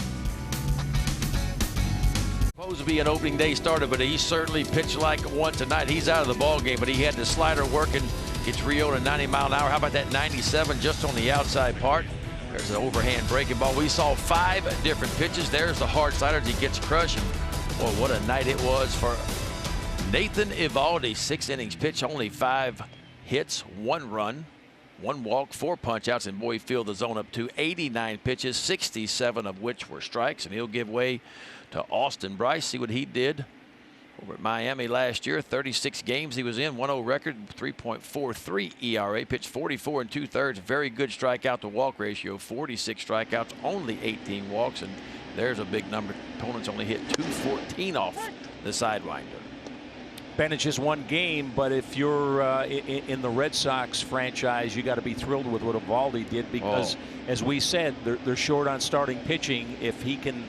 B: Supposed to be an opening day starter, but he certainly pitched like one tonight. He's out of the ball game, but he had the slider working. Gets Rio to 90 mile an hour. How about that 97 just on the outside part? There's an overhand breaking ball. We saw 5 different pitches. There's the hard slider. He gets crushed. And, boy, what a night it was for Nathan Eovaldi. 6 innings pitched, only 5 hits, 1 run, 1 walk, 4 punch outs, and boy, he filled the zone up to 89 pitches, 67 of which were strikes, and he'll give way to Austin Bryce. See what he did over at Miami last year. 36 games he was in, 1-0 record, 3.43 ERA, pitched 44 2/3, very good strikeout to walk ratio, 46 strikeouts, only 18 walks, and there's a big number. Opponents only hit 214 off the sidewinder.
A: Bennett just 1 game, but if you're in the Red Sox franchise, you got to be thrilled with what Eovaldi did, because as we said, they're short on starting pitching. If he can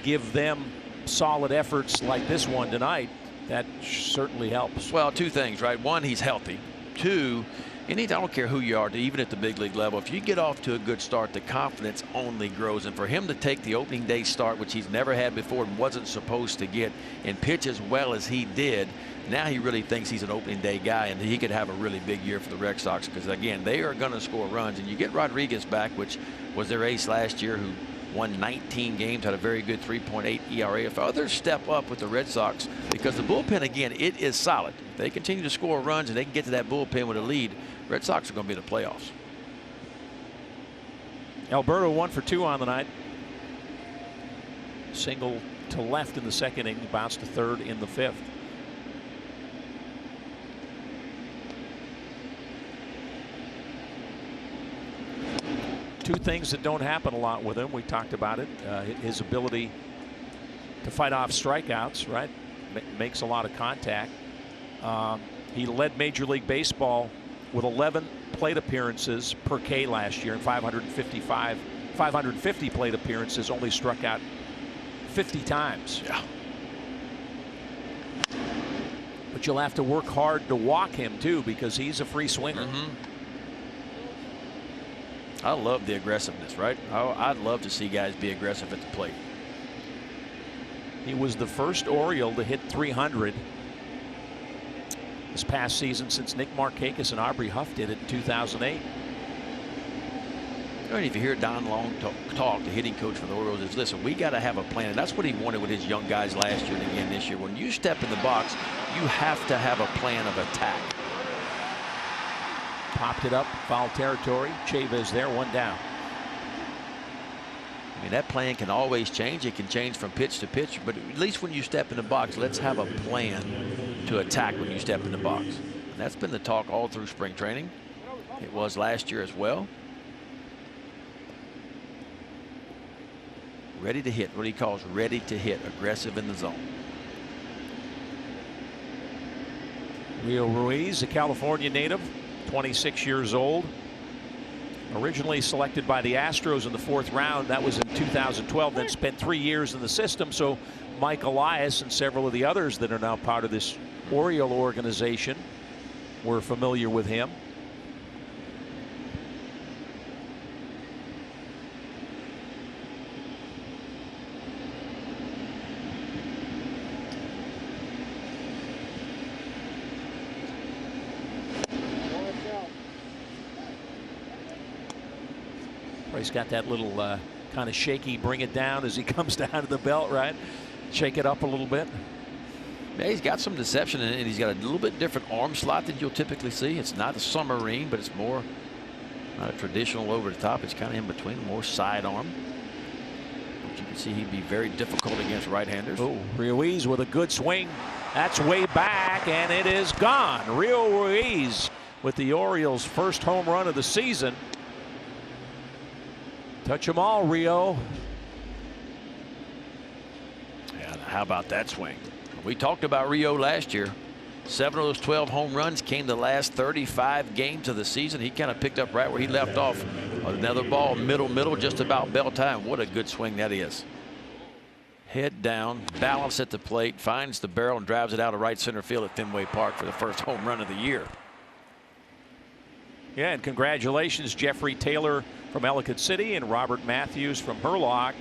A: give them solid efforts like this one tonight, that certainly helps.
B: Well, 2 things, right? 1, he's healthy. 2, I don't care who you are, even at the big league level, if you get off to a good start, the confidence only grows. And for him to take the opening day start, which he's never had before and wasn't supposed to get, and pitch as well as he did, now he really thinks he's an opening day guy, and he could have a really big year for the Red Sox, because again, they are going to score runs. And you get Rodriguez back, which was their ace last year, who won 19 games, had a very good 3.8 ERA. If others step up with the Red Sox, because the bullpen, again, it is solid. If they continue to score runs and they can get to that bullpen with a lead, Red Sox are going to be in the playoffs.
A: Alberto 1 for 2 on the night. Single to left in the 2nd inning, bounced to 3rd in the 5th. Two things that don't happen a lot with him. We talked about it. His ability to fight off strikeouts, right? Makes a lot of contact. He led Major League Baseball with 11 plate appearances per K last year, and 550 plate appearances, only struck out 50 times.
B: Yeah.
A: But you'll have to work hard to walk him too, because he's a free swinger.
B: I love the aggressiveness, right? I'd love to see guys be aggressive at the plate.
A: He was the first Oriole to hit 300 this past season since Nick Markakis and Aubrey Huff did it in 2008.
B: And if you hear Don Long talk, the hitting coach for the Orioles, is listen, we got to have a plan. And that's what he wanted with his young guys last year and again this year. When you step in the box, you have to have a plan of attack.
A: Popped it up, foul territory. Chavez there, 1 down.
B: I mean, that plan can always change. It can change from pitch to pitch, but at least when you step in the box, let's have a plan to attack when you step in the box. And that's been the talk all through spring training. It was last year as well. ready to hit, what he calls ready to hit, aggressive in the zone.
A: Rio Ruiz, a California native, 26 years old. Originally selected by the Astros in the 4th round. That was in 2012. Then spent 3 years in the system. So Mike Elias and several of the others that are now part of this Oriole organization were familiar with him. He's got that little kind of shaky bring it down as he comes down to the belt, right? Shake it up a little bit.
B: Yeah, he's got some deception in it, and he's got a little bit different arm slot than you'll typically see. It's not a submarine, but it's more not a traditional over the top. It's kind of in between, more sidearm. But you can see he'd be very difficult against right-handers.
A: Oh, Ruiz with a good swing. That's way back, and it is gone. Rio Ruiz with the Orioles' first home run of the season. Touch them all, Rio.
B: Yeah, how about that swing? We talked about Rio last year. 7 of those 12 home runs came the last 35 games of the season. He kind of picked up right where he left off. Another ball, middle, just about bell time. What a good swing that is. Head down, balance at the plate, finds the barrel and drives it out of right center field at Fenway Park for the first home run of the year.
A: Yeah, and congratulations, Jeffrey Taylor from Ellicott City and Robert Matthews from Hurlock.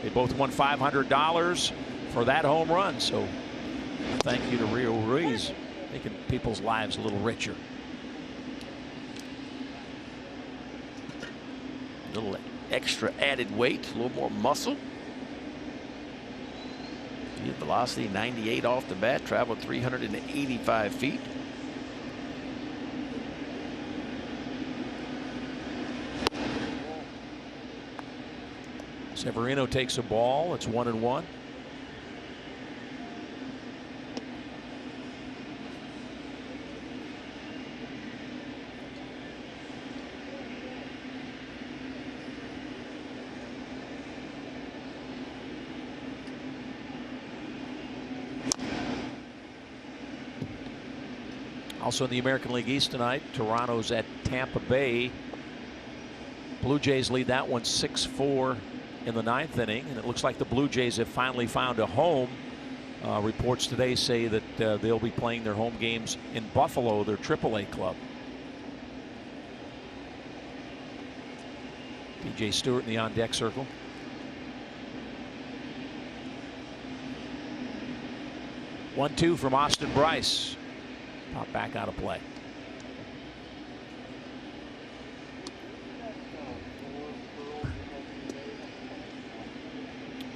A: They both won $500 for that home run. So thank you to Rio Ruiz, making people's lives a little richer.
B: A little extra added weight, a little more muscle. Velocity 98 off the bat, traveled 385 feet.
A: Severino takes a ball. It's 1-1. Also in the American League East tonight, Toronto's at Tampa Bay. Blue Jays lead that one 6-4 in the 9th inning, and it looks like the Blue Jays have finally found a home. Reports today say that they'll be playing their home games in Buffalo, their AAA club. DJ Stewart in the on-deck circle. One-two from Austin Bryce. Pop back out of play.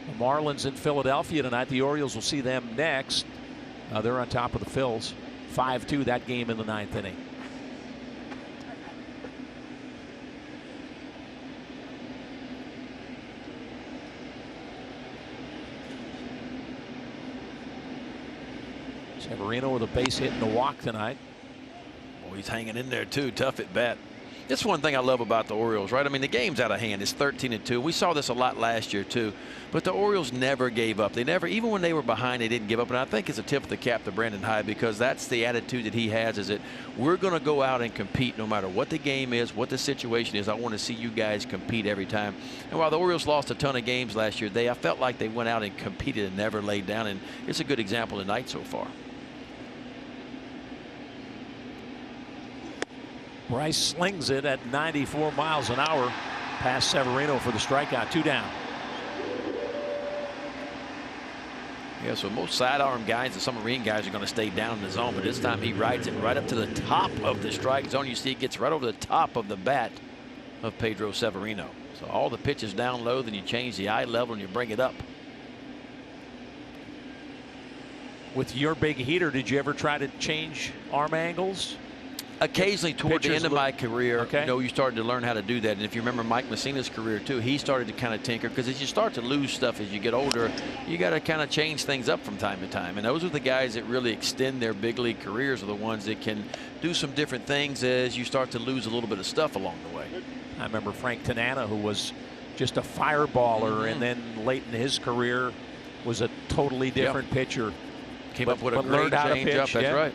A: The Marlins in Philadelphia tonight. The Orioles will see them next. They're on top of the Phils. 5-2 that game in the 9th inning. Severino with a base hit and a walk tonight.
B: Well, he's hanging in there too. Tough at bat. That's one thing I love about the Orioles, right? I mean, the game's out of hand. It's 13-2. We saw this a lot last year too, but the Orioles never gave up. They never, even when they were behind, they didn't give up. And I think it's a tip of the cap to Brandon Hyde, because that's the attitude that he has, is that we're going to go out and compete no matter what the game is, what the situation is. I want to see you guys compete every time. And while the Orioles lost a ton of games last year, I felt like they went out and competed and never laid down. And it's a good example tonight so far.
A: Bryce slings it at 94 miles an hour past Severino for the strikeout. 2 down.
B: Yeah, so most sidearm guys and submarine guys are going to stay down in the zone, but this time he rides it right up to the top of the strike zone. You see it gets right over the top of the bat of Pedro Severino. So all the pitches down low, then you change the eye level and you bring it up.
A: With your big heater, did you ever try to change arm angles?
B: Occasionally toward the end of my career,
A: okay.
B: You know, you started to learn how to do that. And if you remember Mike Messina's career too, he started to kind of tinker, because as you start to lose stuff as you get older, you got to kind of change things up from time to time. And those are the guys that really extend their big league careers, are the ones that can do some different things as you start to lose a little bit of stuff along the way.
A: I remember Frank Tanana, who was just a fireballer, and then late in his career was a totally different pitcher.
B: Came up with a great change-up. That's right.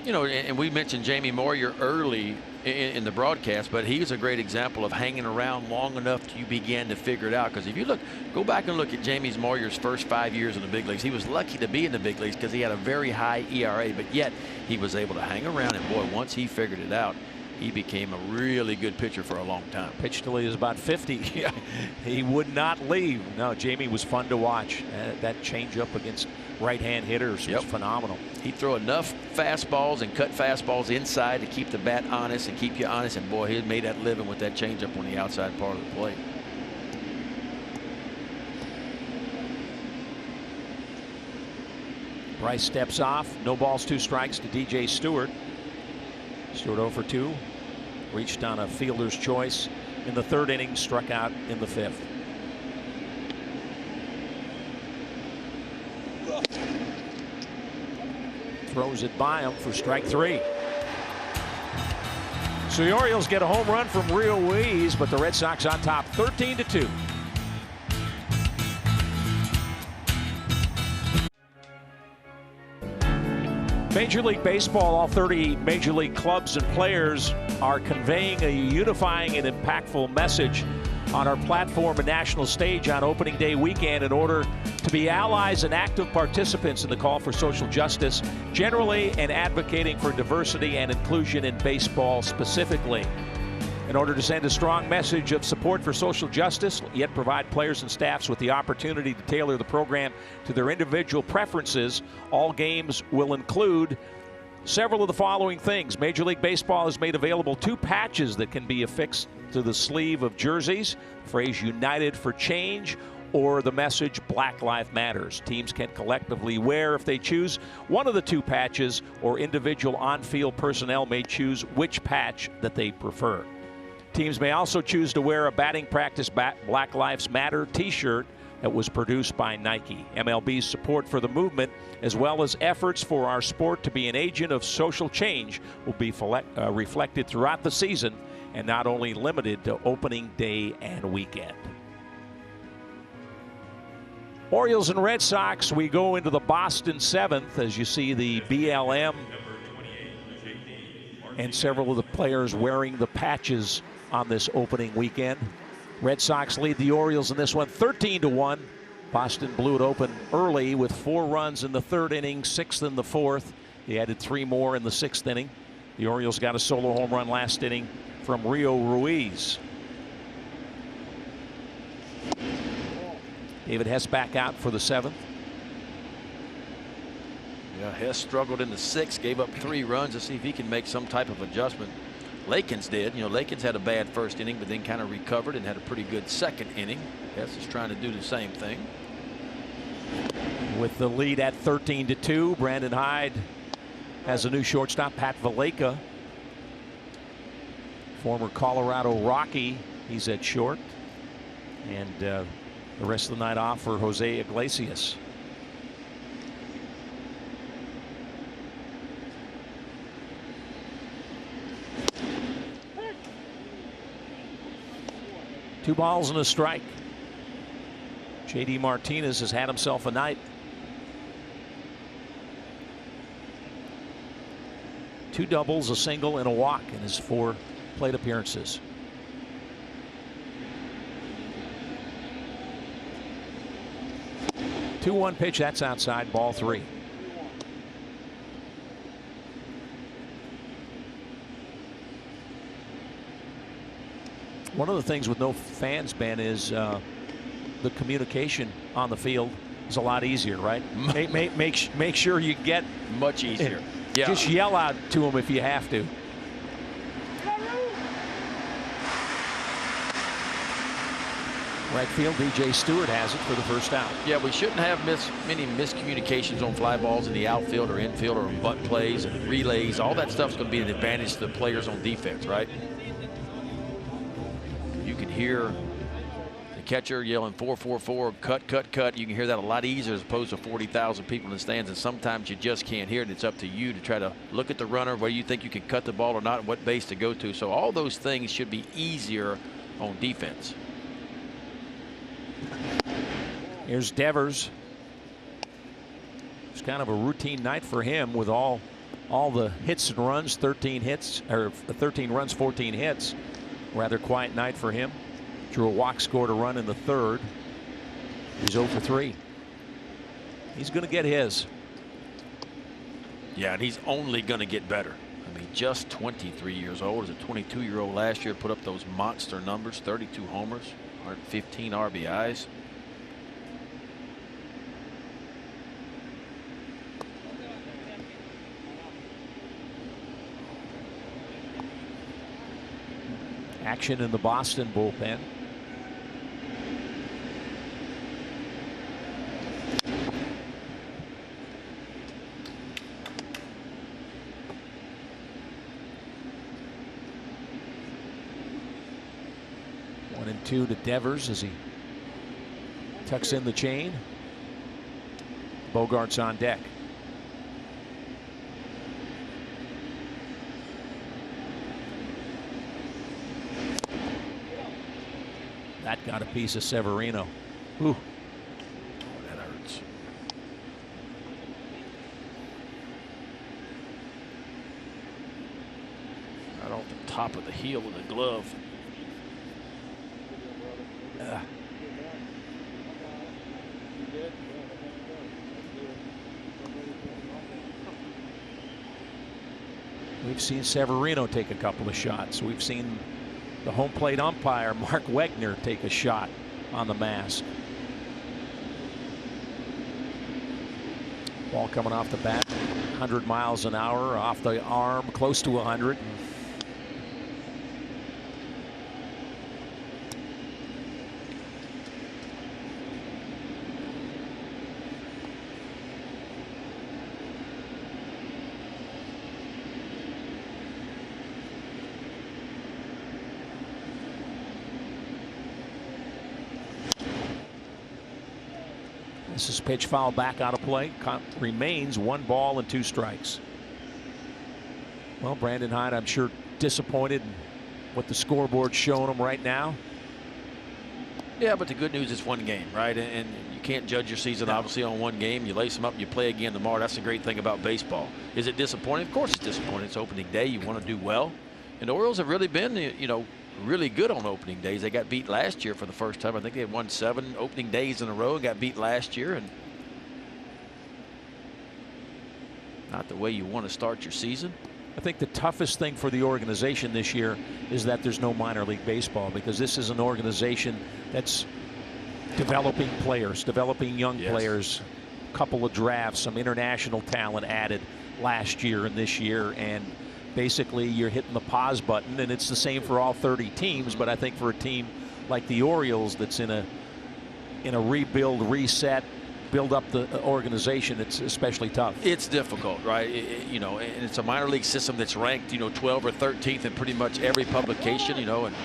B: You know, and we mentioned Jamie Moyer early in the broadcast, but he's a great example of hanging around long enough till you begin to figure it out. Because if you go back and look at Jamie Moyer's first 5 years in the big leagues, he was lucky to be in the big leagues because he had a very high ERA, but yet he was able to hang around. And boy, once he figured it out, he became a really good pitcher for a long time.
A: Pitched till he was about 50. He would not leave. No, Jamie was fun to watch. That changeup against right-hand hitters was phenomenal.
B: He'd throw enough fastballs and cut fastballs inside to keep the bat honest and keep you honest. And boy, he had made that living with that changeup on the outside part of the plate.
A: Bryce steps off. No balls, 2 strikes to DJ Stewart. Stewart 0 for 2. Reached on a fielder's choice in the 3rd inning, struck out in the 5th. Throws it by him for strike 3. So the Orioles get a home run from Ruiz, but the Red Sox on top 13-2. Major League Baseball, all 30 Major League clubs and players are conveying a unifying and impactful message on our platform and national stage on opening day weekend in order to be allies and active participants in the call for social justice generally and advocating for diversity and inclusion in baseball specifically. In order to send a strong message of support for social justice, yet provide players and staffs with the opportunity to tailor the program to their individual preferences, all games will include several of the following things. Major League Baseball has made available 2 patches that can be affixed to the sleeve of jerseys, phrase United for Change, or the message Black Lives Matters. Teams can collectively wear, if they choose, one of the 2 patches, or individual on-field personnel may choose which patch that they prefer. Teams may also choose to wear a batting practice Black Lives Matter t-shirt that was produced by Nike. MLB's support for the movement, as well as efforts for our sport to be an agent of social change, will be reflected throughout the season and not only limited to opening day and weekend. Orioles and Red Sox, we go into the Boston 7th as you see the BLM and several of the players wearing the patches on this opening weekend. Red Sox lead the Orioles in this one 13-1. Boston blew it open early with 4 runs in the 3rd inning, 6th in the 4th. They added 3 more in the 6th inning. The Orioles got a solo home run last inning from Rio Ruiz. David Hess back out for the 7th.
B: Yeah, Hess struggled in the 6th, gave up 3 runs to see if he can make some type of adjustment. Lakins did. You know, Lakins had a bad 1st inning, but then kind of recovered and had a pretty good 2nd inning. Hess is trying to do the same thing.
A: With the lead at 13-2, Brandon Hyde has a new shortstop, Pat Valleca. Former Colorado Rocky, he's at short. And the rest of the night off for Jose Iglesias. Two balls and a strike. J.D. Martinez has had himself a night. 2 doubles, a single, and a walk in his 4 plate appearances. Two-one pitch, that's outside, ball 3. One of the things with no fans, Ben, is the communication on the field is a lot easier, right? Make sure you get
B: much easier.
A: Yeah. Just yell out to them if you have to. Right field, DJ Stewart has it for the first out.
B: Yeah, we shouldn't have many miscommunications on fly balls in the outfield or infield or bunt plays and relays. All that stuff's going to be an advantage to the players on defense, right? You can hear the catcher yelling 4-4-4, cut, cut, cut. You can hear that a lot easier as opposed to 40,000 people in the stands, and sometimes you just can't hear it. It's up to you to try to look at the runner, where you think you can cut the ball or not, and what base to go to. So all those things should be easier on defense.
A: Here's Devers. It's kind of a routine night for him with all the hits and runs. 13 hits, or 13 runs, 14 hits. Rather quiet night for him. Drew a walk, scored a run in the third. He's 0 for 3. He's going to get his.
B: Yeah, and he's only going to get better. I mean, just 23 years old. As a 22-year-old last year, put up those monster numbers, 32 homers, 115 RBIs.
A: Action in the Boston bullpen. One and two to Devers as he tucks in the chain. Bogart's on deck. That got a piece of Severino. Ooh.
B: That hurts. Right off the top of the heel of the glove.
A: We've seen Severino take a couple of shots. We've seen the home plate umpire, Mark Wegner, take a shot on the mask. Ball coming off the bat, 100 miles an hour, off the arm, close to 100. This is pitch foul back out of play. Remains 1 ball and 2 strikes. Well, Brandon Hyde, I'm sure disappointed in what the scoreboard's showing him right now.
B: Yeah, but the good news is 1 game, right? And you can't judge your season obviously on 1 game. You lace them up and you play again tomorrow. That's the great thing about baseball. Is it disappointing? Of course it's disappointing. It's opening day. You want to do well. And the Orioles have really been, you know, really good on opening days. They got beat last year for the first time. I think they had won 7 opening days in a row and got beat last year. And not the way you want to start your season.
A: I think the toughest thing for the organization this year is that there's no minor league baseball, because this is an organization that's developing players, developing young players, a couple of drafts, some international talent added last year and this year, and basically you're hitting the pause button, and it's the same for all 30 teams. But I think for a team like the Orioles that's in a rebuild, reset, build up the organization, it's especially tough.
B: It's difficult, right? You know, and it's a minor league system that's ranked, you know, 12th or 13th in pretty much every publication, you know, and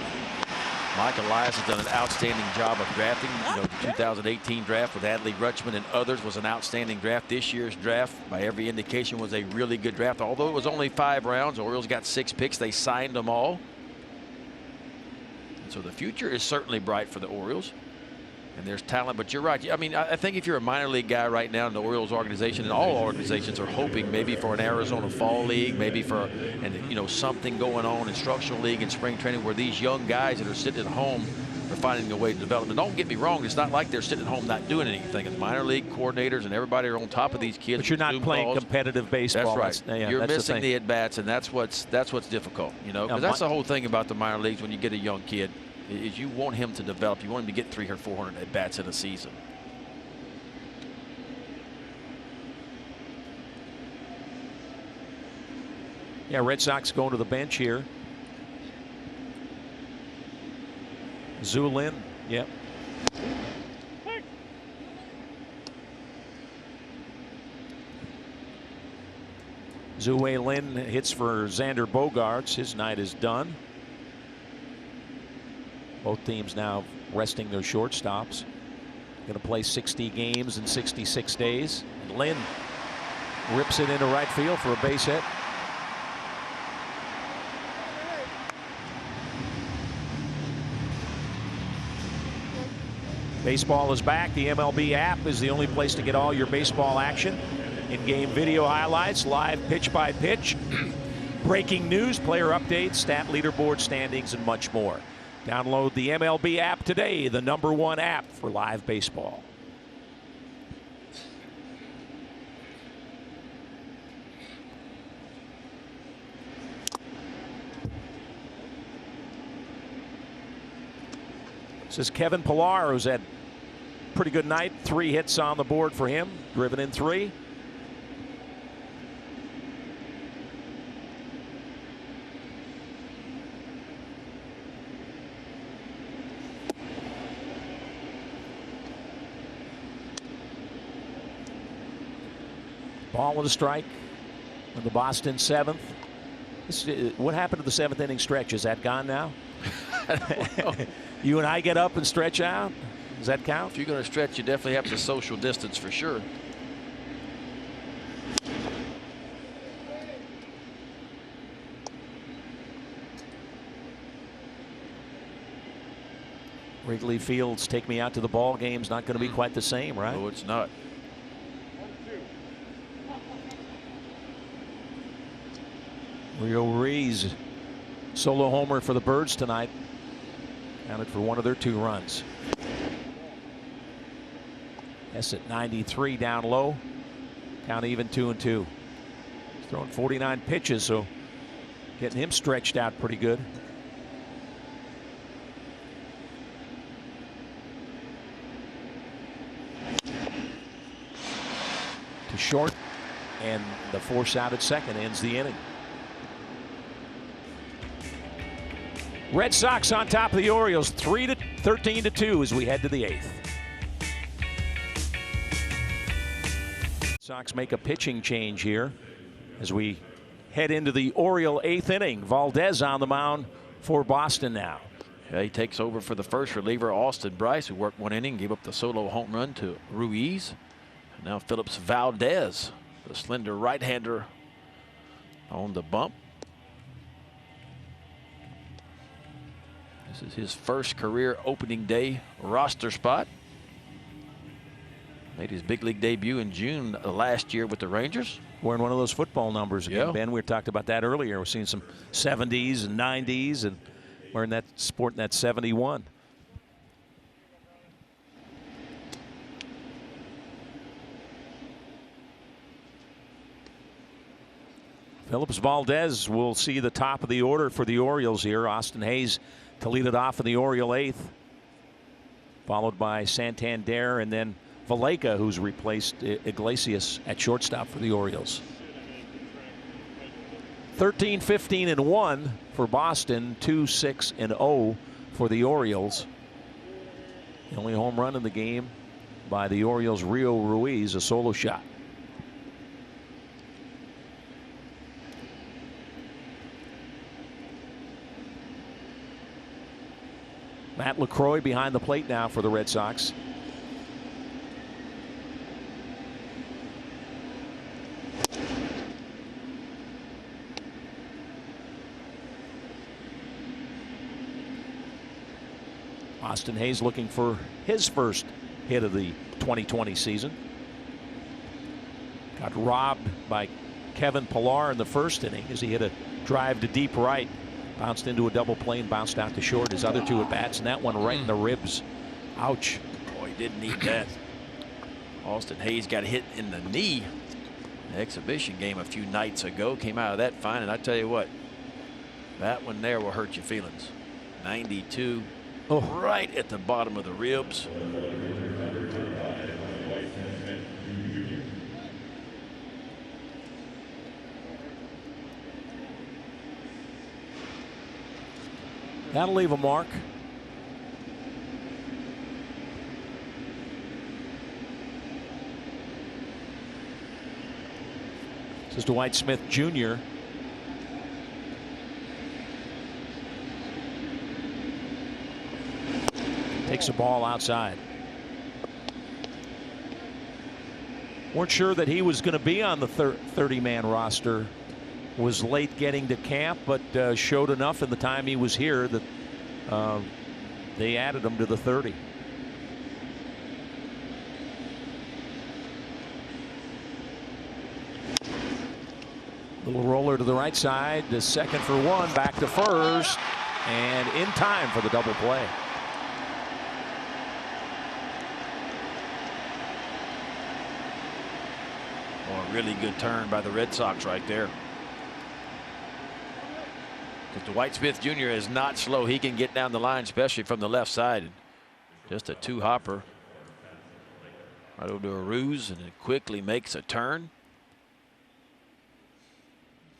B: Mike Elias has done an outstanding job of drafting. You know, the 2018 draft with Adley Rutschman and others was an outstanding draft. This year's draft, by every indication, was a really good draft. Although it was only 5 rounds, the Orioles got 6 picks. They signed them all. And so the future is certainly bright for the Orioles. And there's talent, but you're right. I mean, I think if you're a minor league guy right now in the Orioles organization, and all organizations are hoping maybe for an Arizona Fall League, maybe for something going on, instructional league and spring training, where these young guys that are sitting at home are finding a way to develop. And don't get me wrong, it's not like they're sitting at home not doing anything. And minor league coordinators and everybody are on top of these kids.
A: But you're not playing competitive baseball.
B: That's right. You're missing the at bats, and that's what's difficult. You know, because that's the whole thing about the minor leagues when you get a young kid. Is you want him to develop. You want him to get 300 or 400 at bats in a season.
A: Yeah, Red Sox going to the bench here. Zulin, yep. Zue Lin hits for Xander Bogaerts. His night is done. Both teams now resting their shortstops. Going to play 60 games in 66 days. And Lynn rips it into right field for a base hit. Baseball is back. The MLB app is the only place to get all your baseball action. In-game video highlights, live pitch by pitch, breaking news, player updates, stat leaderboard standings, and much more. Download the MLB app today, the #1 app for live baseball. This is Kevin Pillar, who's had a pretty good night. 3 hits on the board for him, driven in 3. Ball with a strike on the Boston 7th. What happened to the 7th inning stretch? Is that gone now? You and I get up and stretch out? Does that count?
B: If you're going to stretch, you definitely have to social distance for sure.
A: Wrigley Field's take me out to the ball game's not going to be quite the same, right?
B: No, it's not.
A: Rio Ruiz, solo homer for the Birds tonight. Counted for one of their 2 runs. That's at 93 down low. Count even 2-2. He's throwing 49 pitches, so getting him stretched out pretty good. To short, and the force out at second ends the inning. Red Sox on top of the Orioles, 13-2 as we head to the 8th. Sox make a pitching change here as we head into the Oriole 8th inning. Valdez on the mound for Boston now.
B: Yeah, he takes over for the first reliever, Austin Bryce, who worked 1 inning, gave up the solo home run to Ruiz. And now Phillips Valdez, the slender right-hander, on the bump. This is his first career opening day roster spot. Made his big league debut in June last year with the Rangers.
A: Wearing one of those football numbers again,
B: yeah.
A: Ben. We talked about that earlier. We're seeing some 70s and 90s, and wearing that, sporting that 71. Phillips Valdez will see the top of the order for the Orioles here. Austin Hayes to lead it off in the Oriole 8th, followed by Santander and then Valleca, who's replaced Iglesias at shortstop for the Orioles. 13-15-1 for Boston, 2-6-0 for the Orioles. The only home run in the game by the Orioles, Rio Ruiz, a solo shot. Matt LaCroix behind the plate now for the Red Sox. Austin Hayes looking for his first hit of the 2020 season. Got robbed by Kevin Pillar in the first inning as he hit a drive to deep right. Bounced into a double play and bounced out to short. His other 2 at bats, and that one right in the ribs. Ouch.
B: Boy, he didn't need that. Austin Hayes got hit in the knee in the exhibition game a few nights ago. Came out of that fine, and I tell you what, that one there will hurt your feelings. 92, right at the bottom of the ribs.
A: That'll leave a mark. This is Dwight Smith Jr. Takes a ball outside. Weren't sure that he was going to be on the 30-man roster. Was late getting to camp, but showed enough in the time he was here that they added him to the 30. Little roller to the right side. The second for one. Back to first. And in time for the double play.
B: Oh, a really good turn by the Red Sox right there. Because Dwight Smith Jr. is not slow. He can get down the line, especially from the left side. Just a two-hopper. Right over to a ruse, and it quickly makes a turn.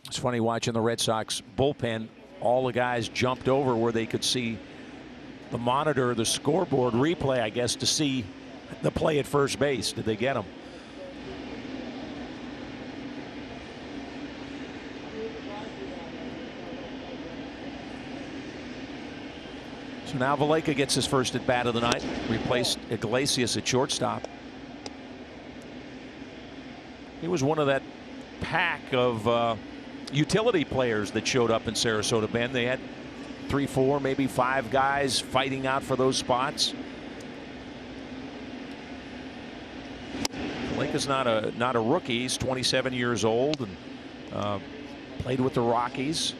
A: It's funny watching the Red Sox bullpen. All the guys jumped over where they could see the monitor, the scoreboard replay, I guess, to see the play at first base. Did they get him? So now Valleca gets his first at bat of the night. Replaced Iglesias at shortstop. He was one of that pack of utility players that showed up in Sarasota Bend. They had 3, 4, maybe 5 guys fighting out for those spots. Valleca's not a rookie. He's 27 years old and played with the Rockies.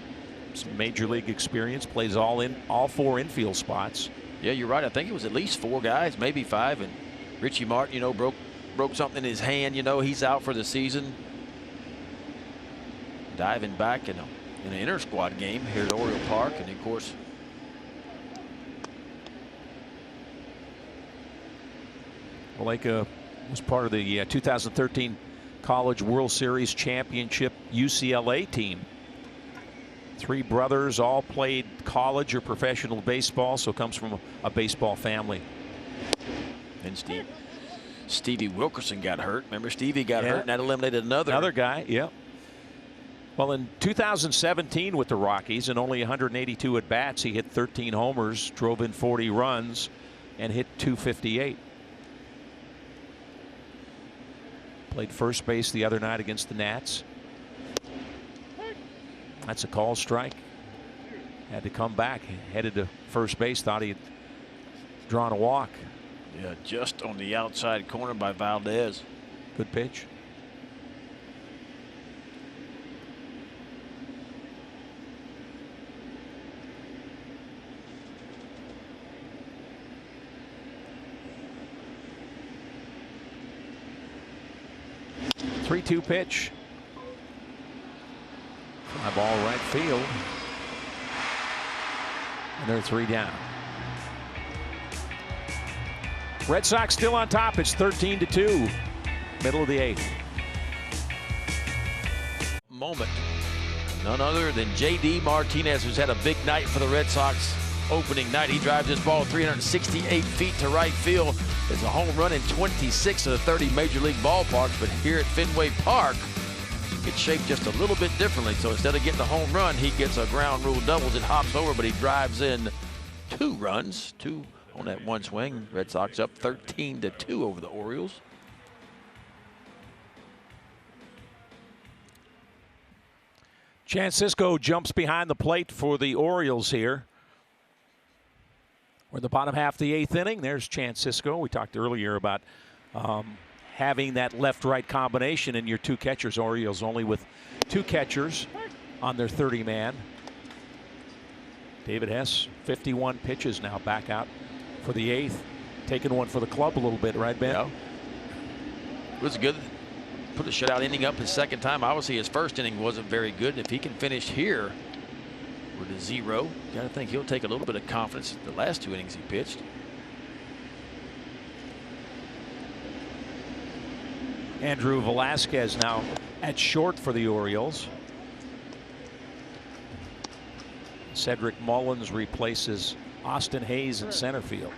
A: Some major league experience. Plays all 4 infield spots.
B: Yeah, you're right. I think it was at least 4 guys, maybe 5. And Richie Martin, you know, broke something in his hand. You know, he's out for the season. Diving back in an inter-squad game here at Oriole Park, and of course,
A: Valleca was part of the 2013 College World Series Championship UCLA team. 3 brothers, all played college or professional baseball, so comes from a baseball family.
B: And Stevie Wilkerson got hurt. Remember, Stevie got hurt, and that eliminated another
A: guy. Yeah. Well, in 2017 with the Rockies, in only 182 at bats, he hit 13 homers, drove in 40 runs, and hit .258. Played first base the other night against the Nats. That's a call strike. Had to come back. Headed to first base. Thought he had drawn a walk.
B: Yeah, just on the outside corner by Valdez.
A: Good pitch. Three-two pitch. Fly ball right field. And they're 3 down. Red Sox still on top. It's 13-2. Middle of the 8th.
B: Moment. None other than J.D. Martinez, who's had a big night for the Red Sox opening night. He drives this ball 368 feet to right field. It's a home run in 26 of the 30 major league ballparks, but here at Fenway Park, it's shaped just a little bit differently. So instead of getting a home run, he gets a ground rule doubles and hops over, but he drives in 2 runs, 2 on that one swing. Red Sox up 13-2 over the Orioles.
A: Chance Sisco jumps behind the plate for the Orioles here. We're in the bottom half of the 8th inning. There's Chance Sisco. We talked earlier about having that left-right combination in your 2 catchers. Orioles only with 2 catchers on their 30-man. David Hess, 51 pitches now back out for the 8th. Taking one for the club a little bit, right, Ben?
B: Yeah. It was good. Put a shutout inning up his second time. Obviously, his first inning wasn't very good. If he can finish here with a 0, got to think he'll take a little bit of confidence the last 2 innings he pitched.
A: Andrew Velasquez now at short for the Orioles. Cedric Mullins replaces Austin Hayes in center field.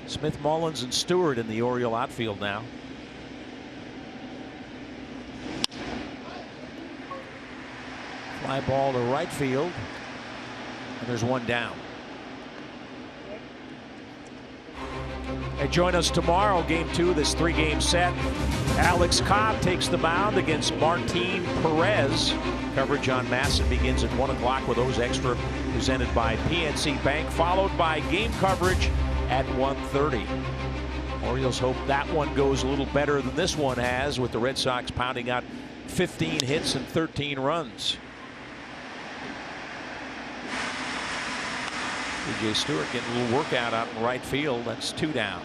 A: Smith, Mullins, and Stewart in the Oriole outfield now. Fly ball to right field, and there's 1 down. Hey, join us tomorrow, game 2 of this 3-game set. Alex Cobb takes the mound against Martin Perez. Coverage on MASN begins at 1 o'clock with those extra presented by PNC Bank, followed by game coverage at 1:30. Orioles hope that one goes a little better than this one has, with the Red Sox pounding out 15 hits and 13 runs. P.J. Stewart getting a little workout out in right field. That's 2 down.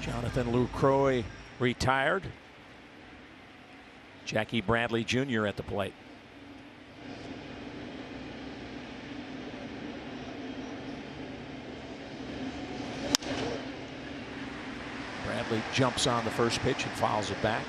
A: Jonathan Lucroy retired. Jackie Bradley Jr. at the plate. Bradley jumps on the first pitch and fouls it back.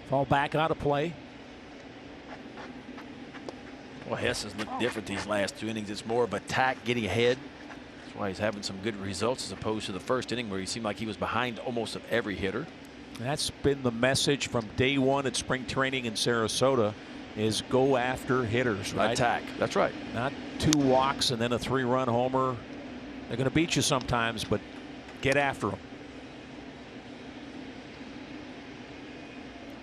A: Fall back out of play.
B: Well, Hess has looked different these last 2 innings. It's more of attack, getting ahead. That's why he's having some good results, as opposed to the first inning where he seemed like he was behind almost of every hitter.
A: That's been the message from day one at spring training in Sarasota, is go after hitters, right?
B: Attack. That's right.
A: Not 2 walks and then a 3-run homer. They're going to beat you sometimes, but get after them.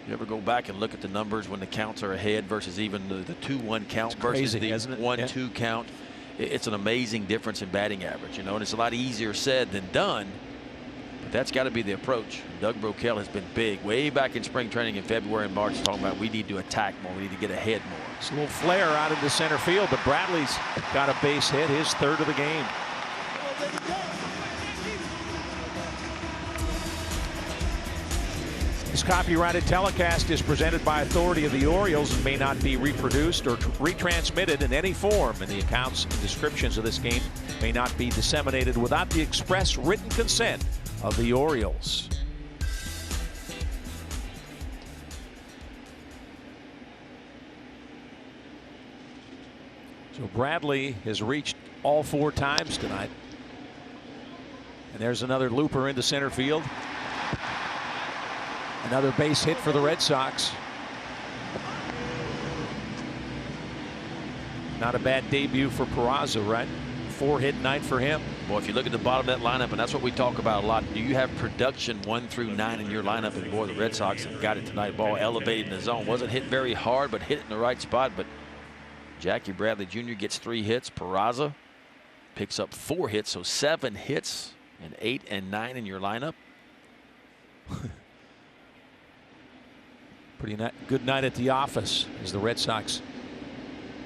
B: You ever go back and look at the numbers when the counts are ahead versus even the 2-1 count versus
A: crazy,
B: the
A: isn't it?
B: 1-2 count? It's an amazing difference in batting average, you know, and it's a lot easier said than done. But that's got to be the approach. Doug Broquel has been big way back in spring training in February and March, talking about we need to attack more, we need to get ahead more.
A: It's a little flare out into center field, but Bradley's got a base hit, his 3rd of the game. This copyrighted telecast is presented by authority of the Orioles and may not be reproduced or retransmitted in any form, and the accounts and descriptions of this game may not be disseminated without the express written consent of the Orioles. So Bradley has reached all 4 times tonight. And there's another looper into center field. Another base hit for the Red Sox. Not a bad debut for Peraza, right? 4-hit night for him.
B: Well, if you look at the bottom of that lineup, and that's what we talk about a lot, do you have production 1 through 9 in your lineup? And boy, the Red Sox have got it tonight. Ball elevated in the zone. Wasn't hit very hard, but hit it in the right spot. But Jackie Bradley Jr. gets 3 hits. Peraza picks up 4 hits, so 7 hits, and 8 and 9 in your lineup.
A: Pretty good night at the office as the Red Sox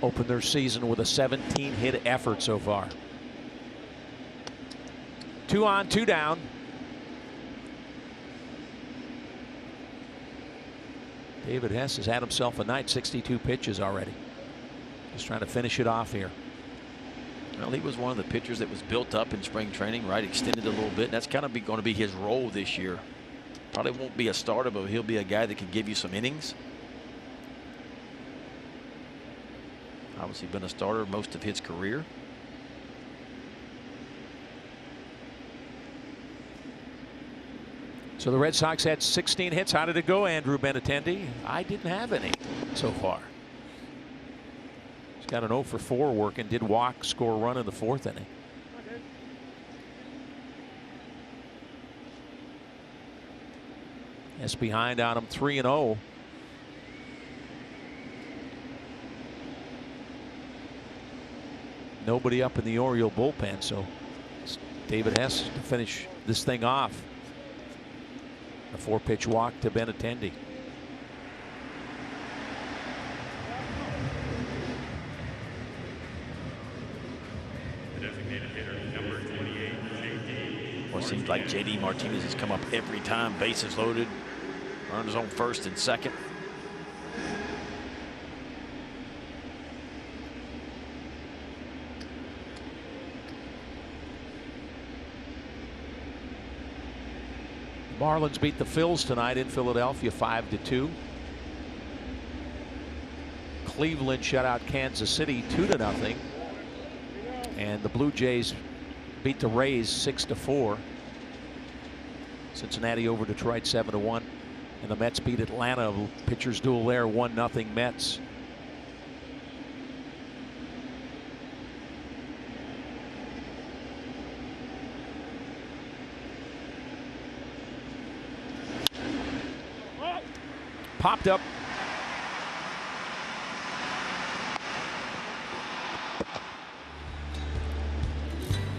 A: open their season with a 17-hit effort so far. 2 on, 2 down. David Hess has had himself a night, 62 pitches already. Just trying to finish it off here.
B: Well, he was one of the pitchers that was built up in spring training, right? Extended a little bit. And that's kind of going to be his role this year. Probably won't be a starter, but he'll be a guy that can give you some innings. Obviously been a starter most of his career.
A: So the Red Sox had 16 hits. How did it go, Andrew Benintendi? I didn't have any so far. He's got an 0 for 4 working. Did walk, score a run in the 4th inning. That's behind on him, 3-0. Nobody up in the Oriole bullpen, so it's David Hess to finish this thing off. A 4-pitch walk to Benintendi.
B: Well, it seems like J.D. Martinez has come up every time, bases loaded. Runners on first and second.
A: Marlins beat the Phils tonight in Philadelphia 5-2. Cleveland shut out Kansas City 2-0. And the Blue Jays beat the Rays 6-4. Cincinnati over Detroit 7-1. And the Mets beat Atlanta. Pitchers duel there, 1-0 Mets. Popped up.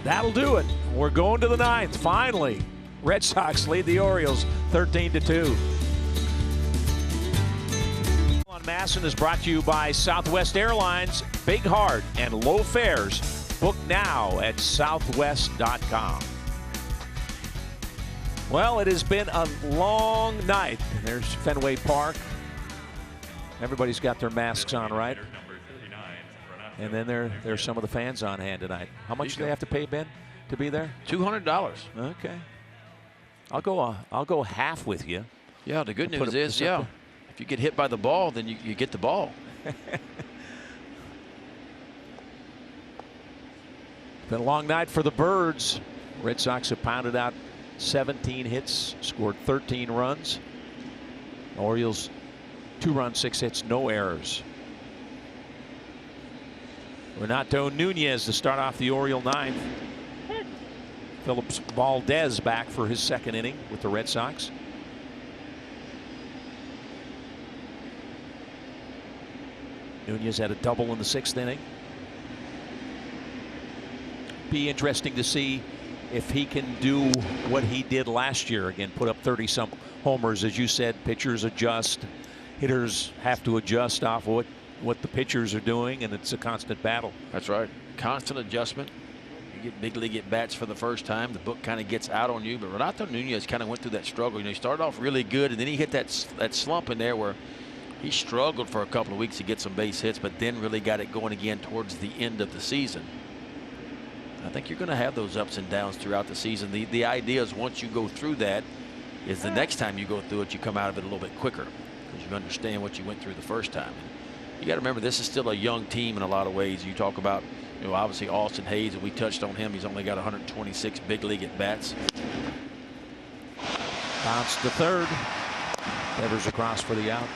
A: That'll do it. We're going to the ninth. Finally, Red Sox lead the Orioles 13-2. On Masson is brought to you by Southwest Airlines. Big heart and low fares. Book now at southwest.com. Well, it has been a long night. There's Fenway Park. Everybody's got their masks on, right? And then there's some of the fans on hand tonight. How much do they have to pay, Ben, to be there?
B: $200.
A: Okay. I'll go half with you.
B: Yeah, the good news is, yeah, if you get hit by the ball, then you get the ball.
A: Been a long night for the Birds. Red Sox have pounded out 17 hits, scored 13 runs. Orioles 2 runs, 6 hits, no errors. Renato Nunez to start off the Oriole ninth. Phillips Valdez back for his second inning with the Red Sox. Nunez had a double in the 6th inning. Be interesting to see if he can do what he did last year again, put up 30-some homers. As you said, pitchers adjust, hitters have to adjust off what the pitchers are doing, and it's a constant battle.
B: That's right. Constant adjustment. You get big league at bats for the first time. The book kind of gets out on you. But Renato Nunez kind of went through that struggle. You know, he started off really good, and then he hit that slump in there where he struggled for a couple of weeks to get some base hits, but then really got it going again towards the end of the season. I think you're going to have those ups and downs throughout the season. The idea is once you go through that, is the next time you go through it, you come out of it a little bit quicker because you understand what you went through the first time. You got to remember, this is still a young team in a lot of ways. You talk about, you know, obviously Austin Hayes, and we touched on him. He's only got 126 big league at bats.
A: Bounce to third. Devers across for the out.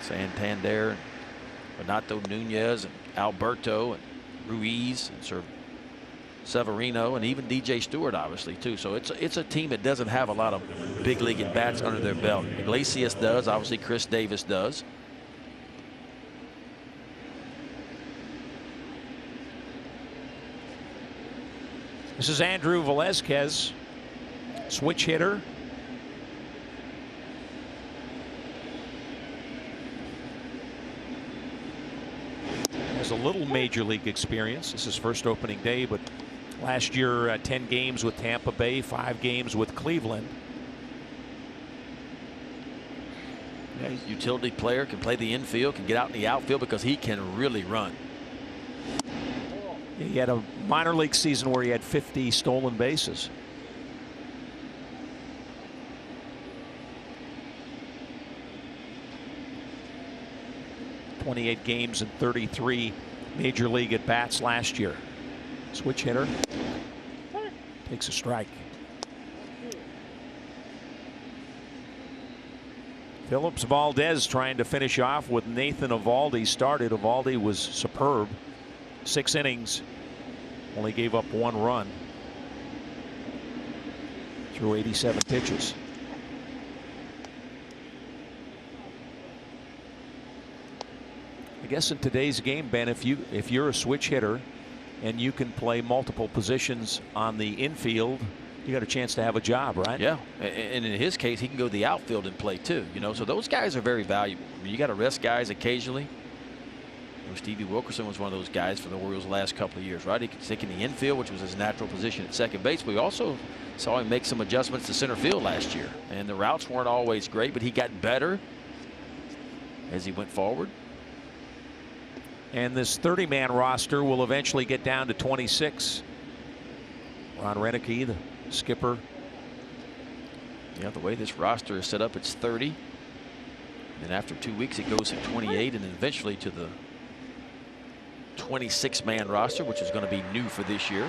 B: Santander, and Renato Nunez, and Alberto, and Ruiz, and Sir Severino, and even DJ Stewart, obviously, too. So it's a team that doesn't have a lot of big league at bats under their belt. Iglesias does. Obviously, Chris Davis does.
A: This is Andrew Velazquez, switch hitter. Has a little major league experience. This is first opening day, but last year 10 games with Tampa Bay, 5 games with Cleveland.
B: Yeah, he's a utility player, can play the infield, can get out in the outfield because he can really run.
A: He had a minor league season where he had 50 stolen bases. .28 games and 33 major league at bats last year. Switch hitter takes a strike. Phillips Valdez trying to finish off with Nathan Eovaldi started. Eovaldi was superb. 6 innings, only gave up 1 run through 87 pitches. I guess in today's game, Ben, if you're a switch hitter and you can play multiple positions on the infield, you got a chance to have a job, right?
B: Yeah, and in his case, he can go to the outfield and play too. You know, so those guys are very valuable. I mean, you got to rest guys occasionally. Stevie Wilkerson was one of those guys for the Orioles the last couple of years, right? He could stick in the infield, which was his natural position at second base. We also saw him make some adjustments to center field last year. And the routes weren't always great, but he got better as he went forward.
A: And this 30-man roster will eventually get down to 26. Ron Renicky, the skipper.
B: Yeah, the way this roster is set up, it's 30. And then after 2 weeks, it goes to 28, and then eventually to the 26-man roster, which is going to be new for this year.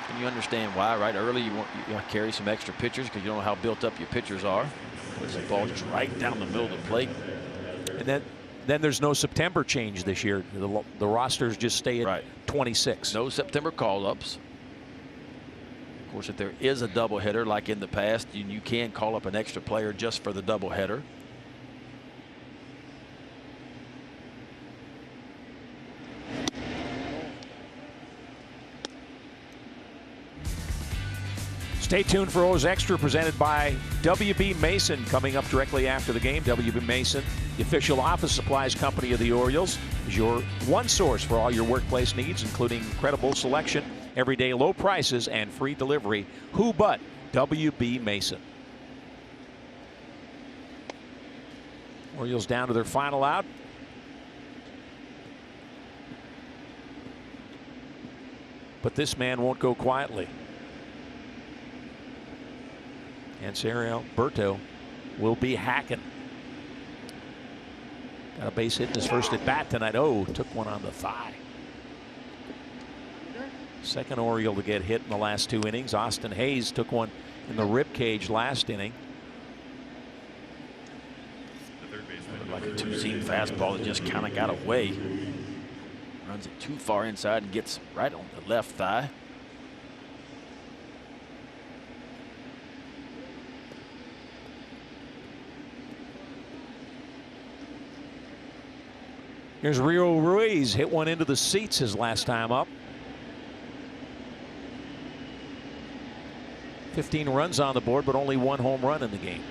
B: And you understand why, right? Early, you want to carry some extra pitchers because you don't know how built up your pitchers are. There's a ball just right down the middle of the plate.
A: And then there's no September change this year. The rosters just stay at 26.
B: No September call-ups. Of course, if there is a doubleheader like in the past, you can call up an extra player just for the doubleheader.
A: Stay tuned for O's Extra, presented by WB Mason, coming up directly after the game. WB Mason, the official office supplies company of the Orioles, is your one source for all your workplace needs, including incredible selection, everyday low prices, and free delivery. Who but WB Mason? Orioles down to their final out. But this man won't go quietly. And Alberto will be hacking. Got a base hit in his first at bat tonight. Oh, took one on the thigh. Second Oriole to get hit in the last 2 innings. Austin Hayes took one in the rib cage last inning.
B: Like a two-seam fastball that just kind of got away. Runs it too far inside and gets right on the left thigh.
A: Here's Rio Ruiz, hit one into the seats his last time up. 15 runs on the board, but only 1 home run in the game.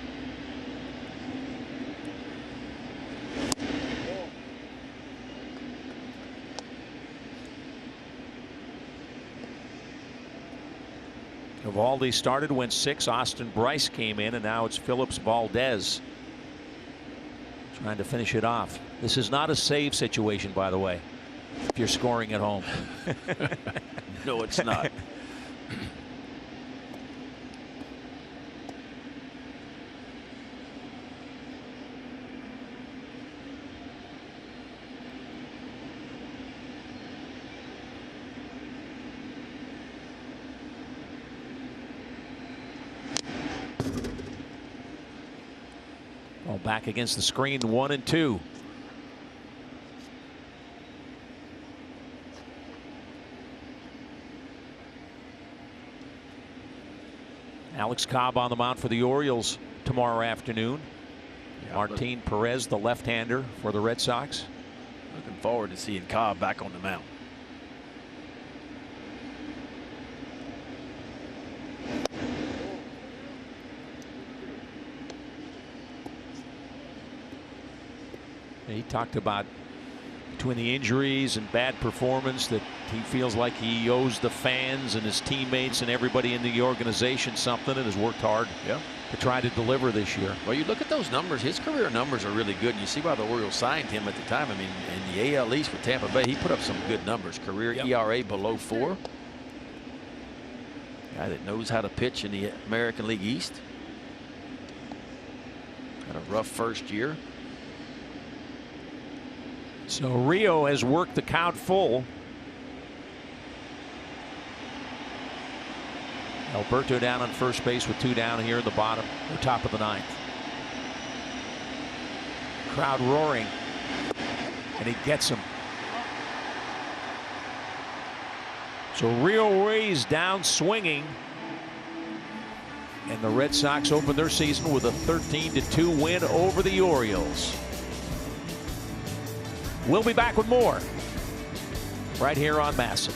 A: Evaldi started, went 6. Austin Bryce came in, and now it's Phillips Valdez trying to finish it off. This is not a save situation, by the way, if you're scoring at home.
B: No, it's not.
A: Well, back against the screen, 1-2. Alex Cobb on the mound for the Orioles tomorrow afternoon. Yeah, Martin Perez, the left-hander for the Red Sox.
B: Looking forward to seeing Cobb back on the mound.
A: He talked about, between the injuries and bad performance, that he feels like he owes the fans and his teammates and everybody in the organization something, and has worked hard to try to deliver this year.
B: Well, you look at those numbers, his career numbers are really good. And you see why the Orioles signed him at the time. I mean, in the AL East with Tampa Bay, he put up some good numbers. Career ERA below 4. Guy that knows how to pitch in the American League East. Had a rough first year.
A: So Rio has worked the count full. Alberto down on first base with 2 down here in the bottom, or top of the 9th. Crowd roaring, and he gets him. So Rio Ruiz down swinging, and the Red Sox open their season with a 13-2 win over the Orioles. We'll be back with more right here on Masson.